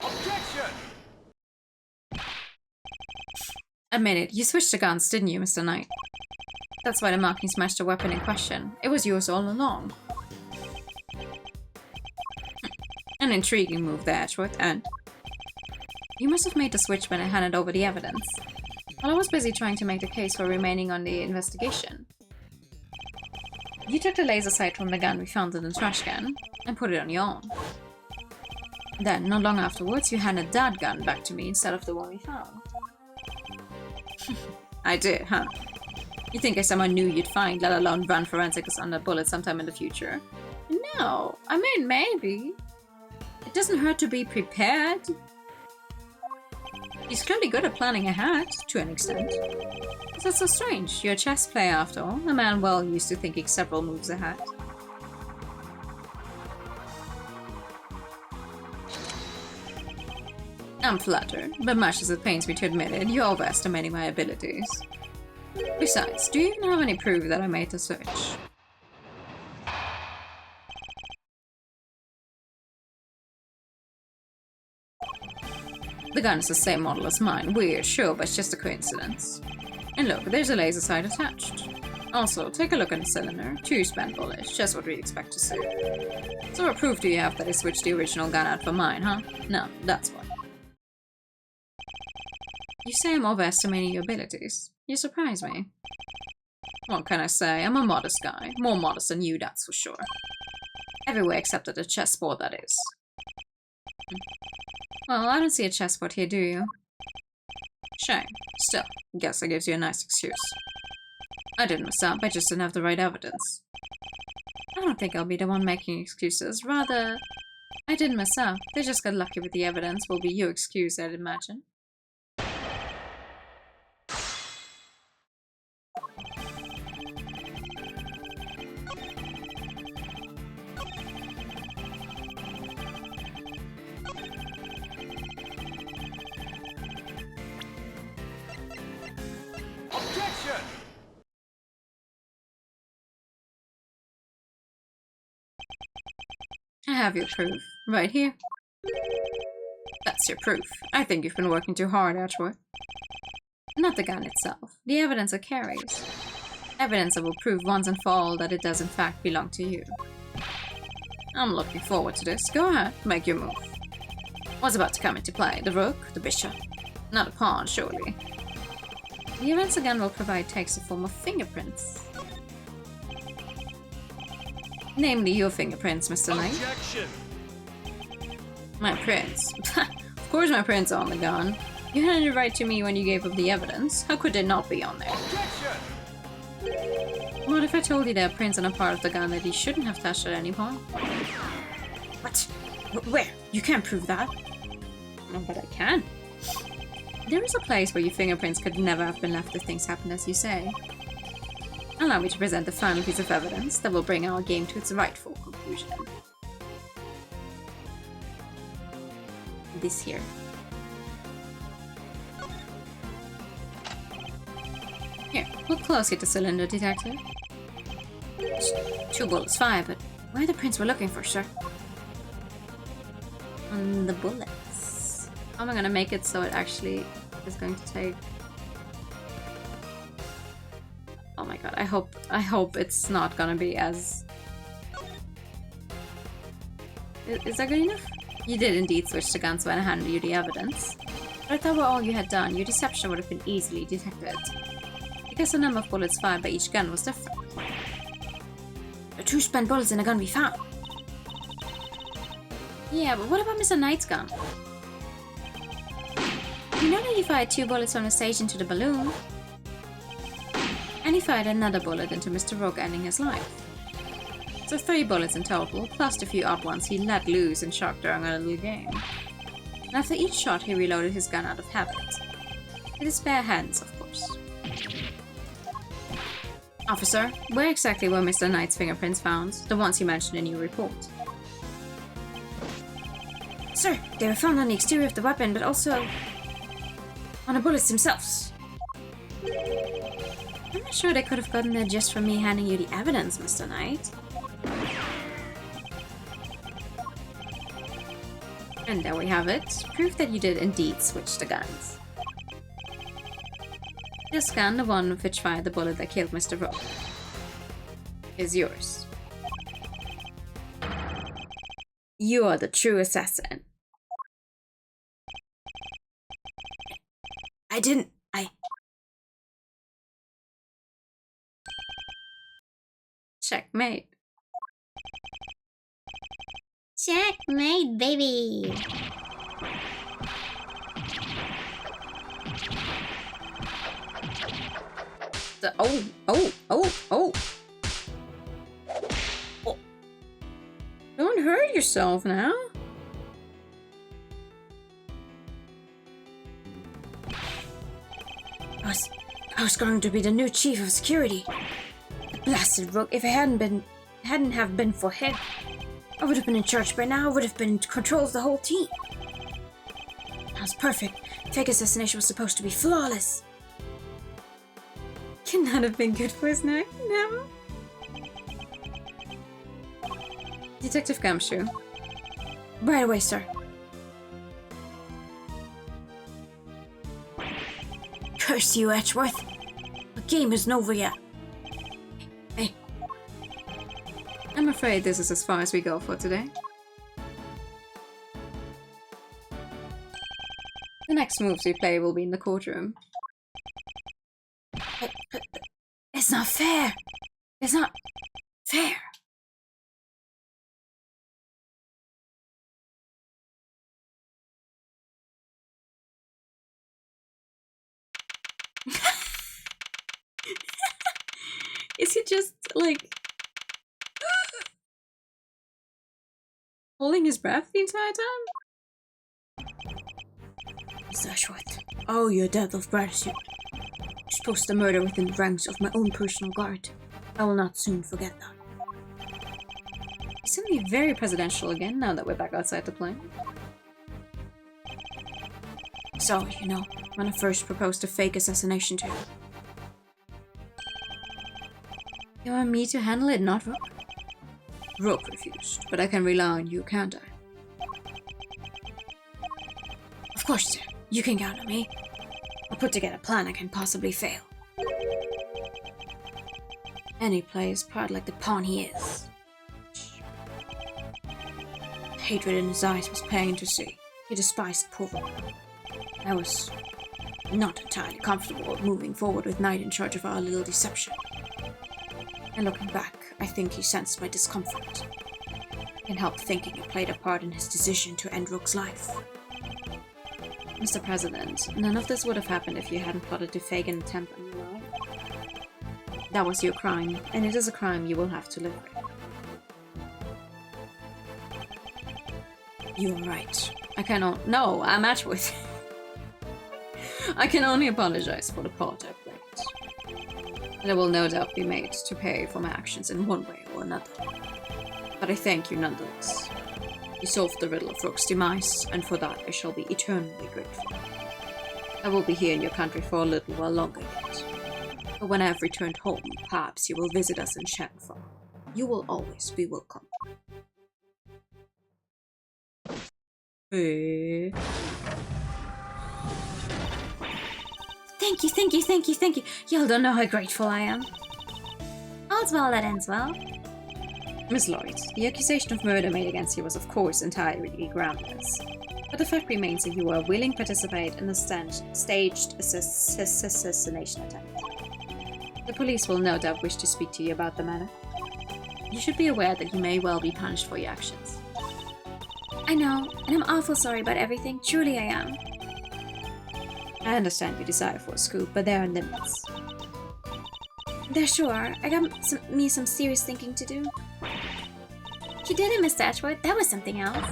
S3: Objection!
S5: Admit it, you switched the guns, didn't you, Mr. Knight? That's why the markings matched the weapon in question. It was yours all along. An intriguing move there, Ashworth, and... you must have made the switch when I handed over the evidence. While I was busy trying to make the case for remaining on the investigation. You took the laser sight from the gun we found in the trash can, and put it on your own. Then, not long afterwards, you handed that gun back to me instead of the one we found. I did, huh? You think I someone knew you'd find, let alone run forensics on a bullet sometime in the future? No, I mean, maybe. It doesn't hurt to be prepared. He's clearly good at planning ahead, to an extent. But that's so strange. You're a chess player after all, a man well used to thinking several moves ahead. I'm flattered, but much as it pains me to admit it, you're overestimating my abilities. Besides, do you even have any proof that I made the switch? The gun is the same model as mine. Weird, sure, but it's just a coincidence. And look, there's a laser sight attached. Also, take a look at the cylinder. 2 spent bullets, just what we'd expect to see. So what proof do you have that I switched the original gun out for mine, huh? No, that's why. You say I'm overestimating your abilities. You surprise me. What can I say? I'm a modest guy. More modest than you, that's for sure. Everywhere except at the chessboard, that is. Well, I don't see a chessboard here, do you? Shame. Still, guess that gives you a nice excuse. I didn't mess up, I just didn't have the right evidence. I don't think I'll be the one making excuses. Rather, I didn't mess up. They just got lucky with the evidence will be your excuse, I'd imagine.
S3: Objection!
S5: I have your proof. Right here. That's your proof. I think you've been working too hard, Edgeworth. Not the gun itself. The evidence it carries. Evidence that will prove once and for all that it does in fact belong to you. I'm looking forward to this. Go ahead, make your move. What's about to come into play? The rook? The bishop? Not a pawn, surely. The evidence the gun will provide takes the form of fingerprints. Namely, your fingerprints, Mr. Knight.
S3: Objection!
S5: My prints. Of course my prints are on the gun. You handed it right to me when you gave up the evidence. How could they not be on there?
S3: Objection!
S5: What if I told you there are prints on a part of the gun that you shouldn't have touched at any point?
S2: What? Where? You can't prove that.
S5: No, but I can. There is a place where your fingerprints could never have been left if things happened as you say. Allow me to present the final piece of evidence that will bring our game to its rightful conclusion. This here. Here, look closely at the cylinder, detective. 2 bullets fired, but
S2: Where are the prints we're looking for, sir?
S5: on the bullets. How am I gonna make it so it actually is going to take... Oh my god, I hope it's not gonna be as... Is that good enough? You did indeed switch the guns when I handed you the evidence. But if that were all you had done, your deception would have been easily detected. Because the number of bullets fired by each gun was different.
S2: There are 2 spent bullets in the gun we found.
S5: Yeah, but what about Mr. Knight's gun? You know that he fired 2 bullets from the stage into the balloon? And he fired another bullet into Mr. Rook, ending his life. So 3 bullets in total, plus the few odd ones he let loose and shot during a little game. And after each shot, he reloaded his gun out of habit. With his bare hands, of course. Officer, where exactly were Mr. Knight's fingerprints found? The ones you mentioned in your report.
S2: Sir, they were found on the exterior of the weapon, but also on the bullets themselves.
S5: I'm not sure they could have gotten there just from me handing you the evidence, Mr. Knight. And there we have it. Proof that you did indeed switch the guns. This gun, the one which fired the bullet that killed Mr. Rook, is yours. You are the true assassin.
S2: I
S5: Checkmate.
S4: Checkmate, baby!
S5: Oh. Don't hurt yourself now.
S2: I was going to be the new chief of security. The blasted rook, if it hadn't have been for him, I would have been in charge by now. I would have been in control of the whole team. That was perfect. Fake assassination was supposed to be flawless.
S1: Can that have been good for his neck? No. Detective Gumshoe.
S2: Right away, sir. Curse you, Edgeworth. The game isn't over yet. Hey.
S1: I'm afraid this is as far as we go for today. The next moves we play will be in the courtroom.
S2: It's not fair. It's not fair.
S1: Is he just, like, holding his breath the entire time?
S2: Mr. Ashworth, oh, your debt of gratitude. You're supposed to murder within the ranks of my own personal guard. I will not soon forget that.
S1: He's suddenly very presidential again now that we're back outside the plane.
S2: So, you know, when I first proposed a fake assassination to you.
S1: You want me to handle it, not Rook? Rook refused, but I can rely on you, can't I?
S2: Of course, sir. You can count on me. I'll put together a plan that can possibly fail. Any player is part like the pawn he is. The hatred in his eyes was plain to see. He despised the poor Rook. I was not entirely comfortable moving forward with Knight in charge of our little deception. And looking back, I think he sensed my discomfort. And helped thinking it played a part in his decision to end Rook's life.
S1: Mr. President, none of this would have happened if you hadn't plotted to fake an attempt on your life. That was your crime, and it is a crime you will have to live with.
S2: You are right.
S1: I cannot. No, I'm Ashworth. I can only apologize for the part I played. There will no doubt be made to pay for my actions in one way or another. But I thank you nonetheless. You solved the riddle of Rook's demise, and for that I shall be eternally grateful. I will be here in your country for a little while longer yet. But when I have returned home, perhaps you will visit us in Shanghai. You will always be welcome. Hey.
S2: Thank you, thank you, thank you, thank you. Y'all don't know how grateful I am.
S4: All's well that ends well.
S1: Miss Lloyd, the accusation of murder made against you was of course entirely groundless. But the fact remains that you were a willing participant in a staged assassination attempt. The police will no doubt wish to speak to you about the matter. You should be aware that you may well be punished for your actions.
S4: I know, and I'm awful sorry about everything. Truly I am.
S1: I understand your desire for a scoop, but there are limits.
S4: There sure are. I got some serious thinking to do. You did it, Mr. Edgeworth. That was something else.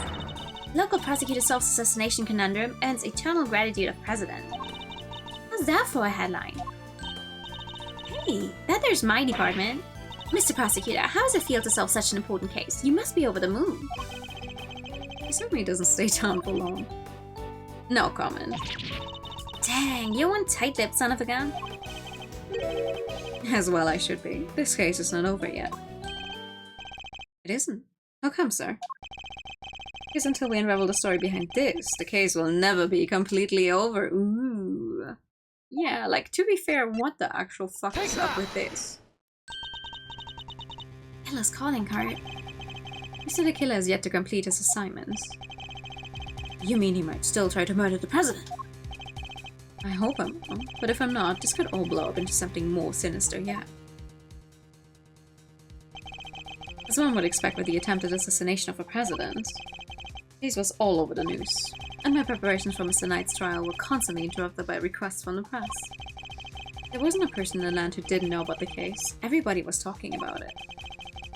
S4: Local prosecutor solves assassination conundrum, earns eternal gratitude of president. How's that for a headline? Hey, that there's my department. Mr. Prosecutor, how does it feel to solve such an important case? You must be over the moon.
S1: He certainly doesn't stay down for long. No comment.
S4: Dang, you're one tight-lipped son of a gun.
S1: As well I should be. This case is not over yet. It isn't. How come, sir? Because until we unravel the story behind this, the case will never be completely over. Ooh. Yeah, like, to be fair, what the actual fuck is up with this?
S4: Ella's calling card.
S1: Mr. the Killer has yet to complete his assignments.
S2: You mean he might still try to murder the president?
S1: I hope I'm wrong, but if I'm not, this could all blow up into something more sinister yet. As one would expect with the attempted assassination of a president, this was all over the news, and my preparations for Mr. Knight's trial were constantly interrupted by requests from the press. There wasn't a person in the land who didn't know about the case. Everybody was talking about it.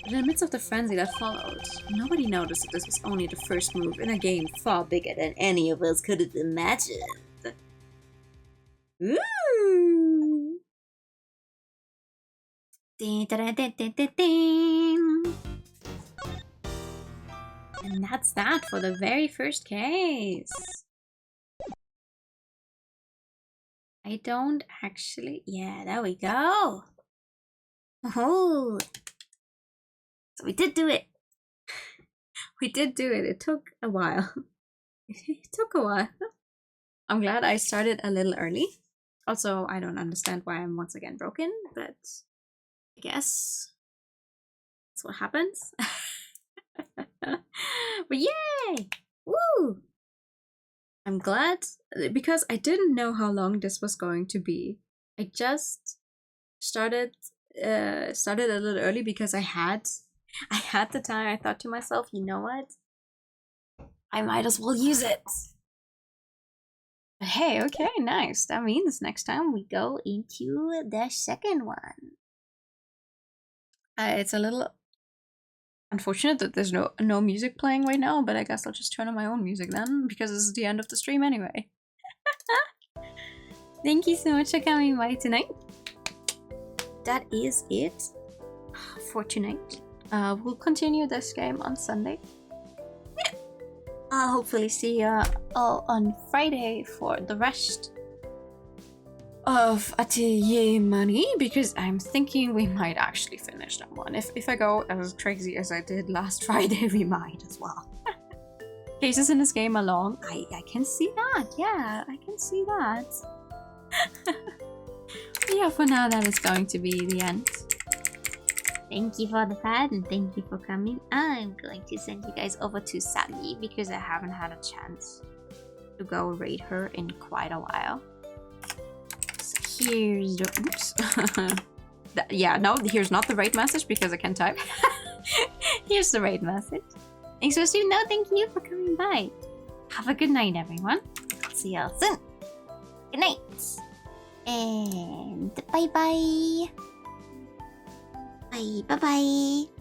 S1: But in the midst of the frenzy that followed, nobody noticed that this was only the first move in a game far bigger than any of us could have imagined. Ooh!
S4: Ding, da, da, ding, ding, ding, ding.
S1: And that's that for the very first case. I don't actually... Yeah, there we go.
S4: Oh, so we did do it.
S1: We did do it. It took a while. It took a while. I'm glad I started a little early. Also, I don't understand why I'm once again broken, but I guess that's what happens. But yay! Woo! I'm glad because I didn't know how long this was going to be. I just started a little early because I had the time. I thought to myself, you know what? I might as well use it. But hey, okay, nice. That means next time we go into the second one. It's a little unfortunate that there's no music playing right now, but I guess I'll just turn on my own music then, because this is the end of the stream anyway. Thank you so much for coming by tonight. That is it for tonight. We'll continue this game on Sunday. I'll hopefully see you all on Friday for the rest of Atelier Money, because I'm thinking we might actually finish that one. If I go as crazy as I did last Friday, we might as well. Cases in this game are long. I can see that. Yeah, I can see that. Yeah, for now that is going to be the end.
S4: Thank you for the pad and thank you for coming. I'm going to send you guys over to Sally because I haven't had a chance
S1: To go raid her in quite a while. So here's the... Oops. Yeah, no, here's not the raid message because I can't type. Here's the raid message.
S4: Thanks for streaming. No, thank you for coming by. Have a good night, everyone. See y'all soon. Good night. And bye-bye. Bye-bye.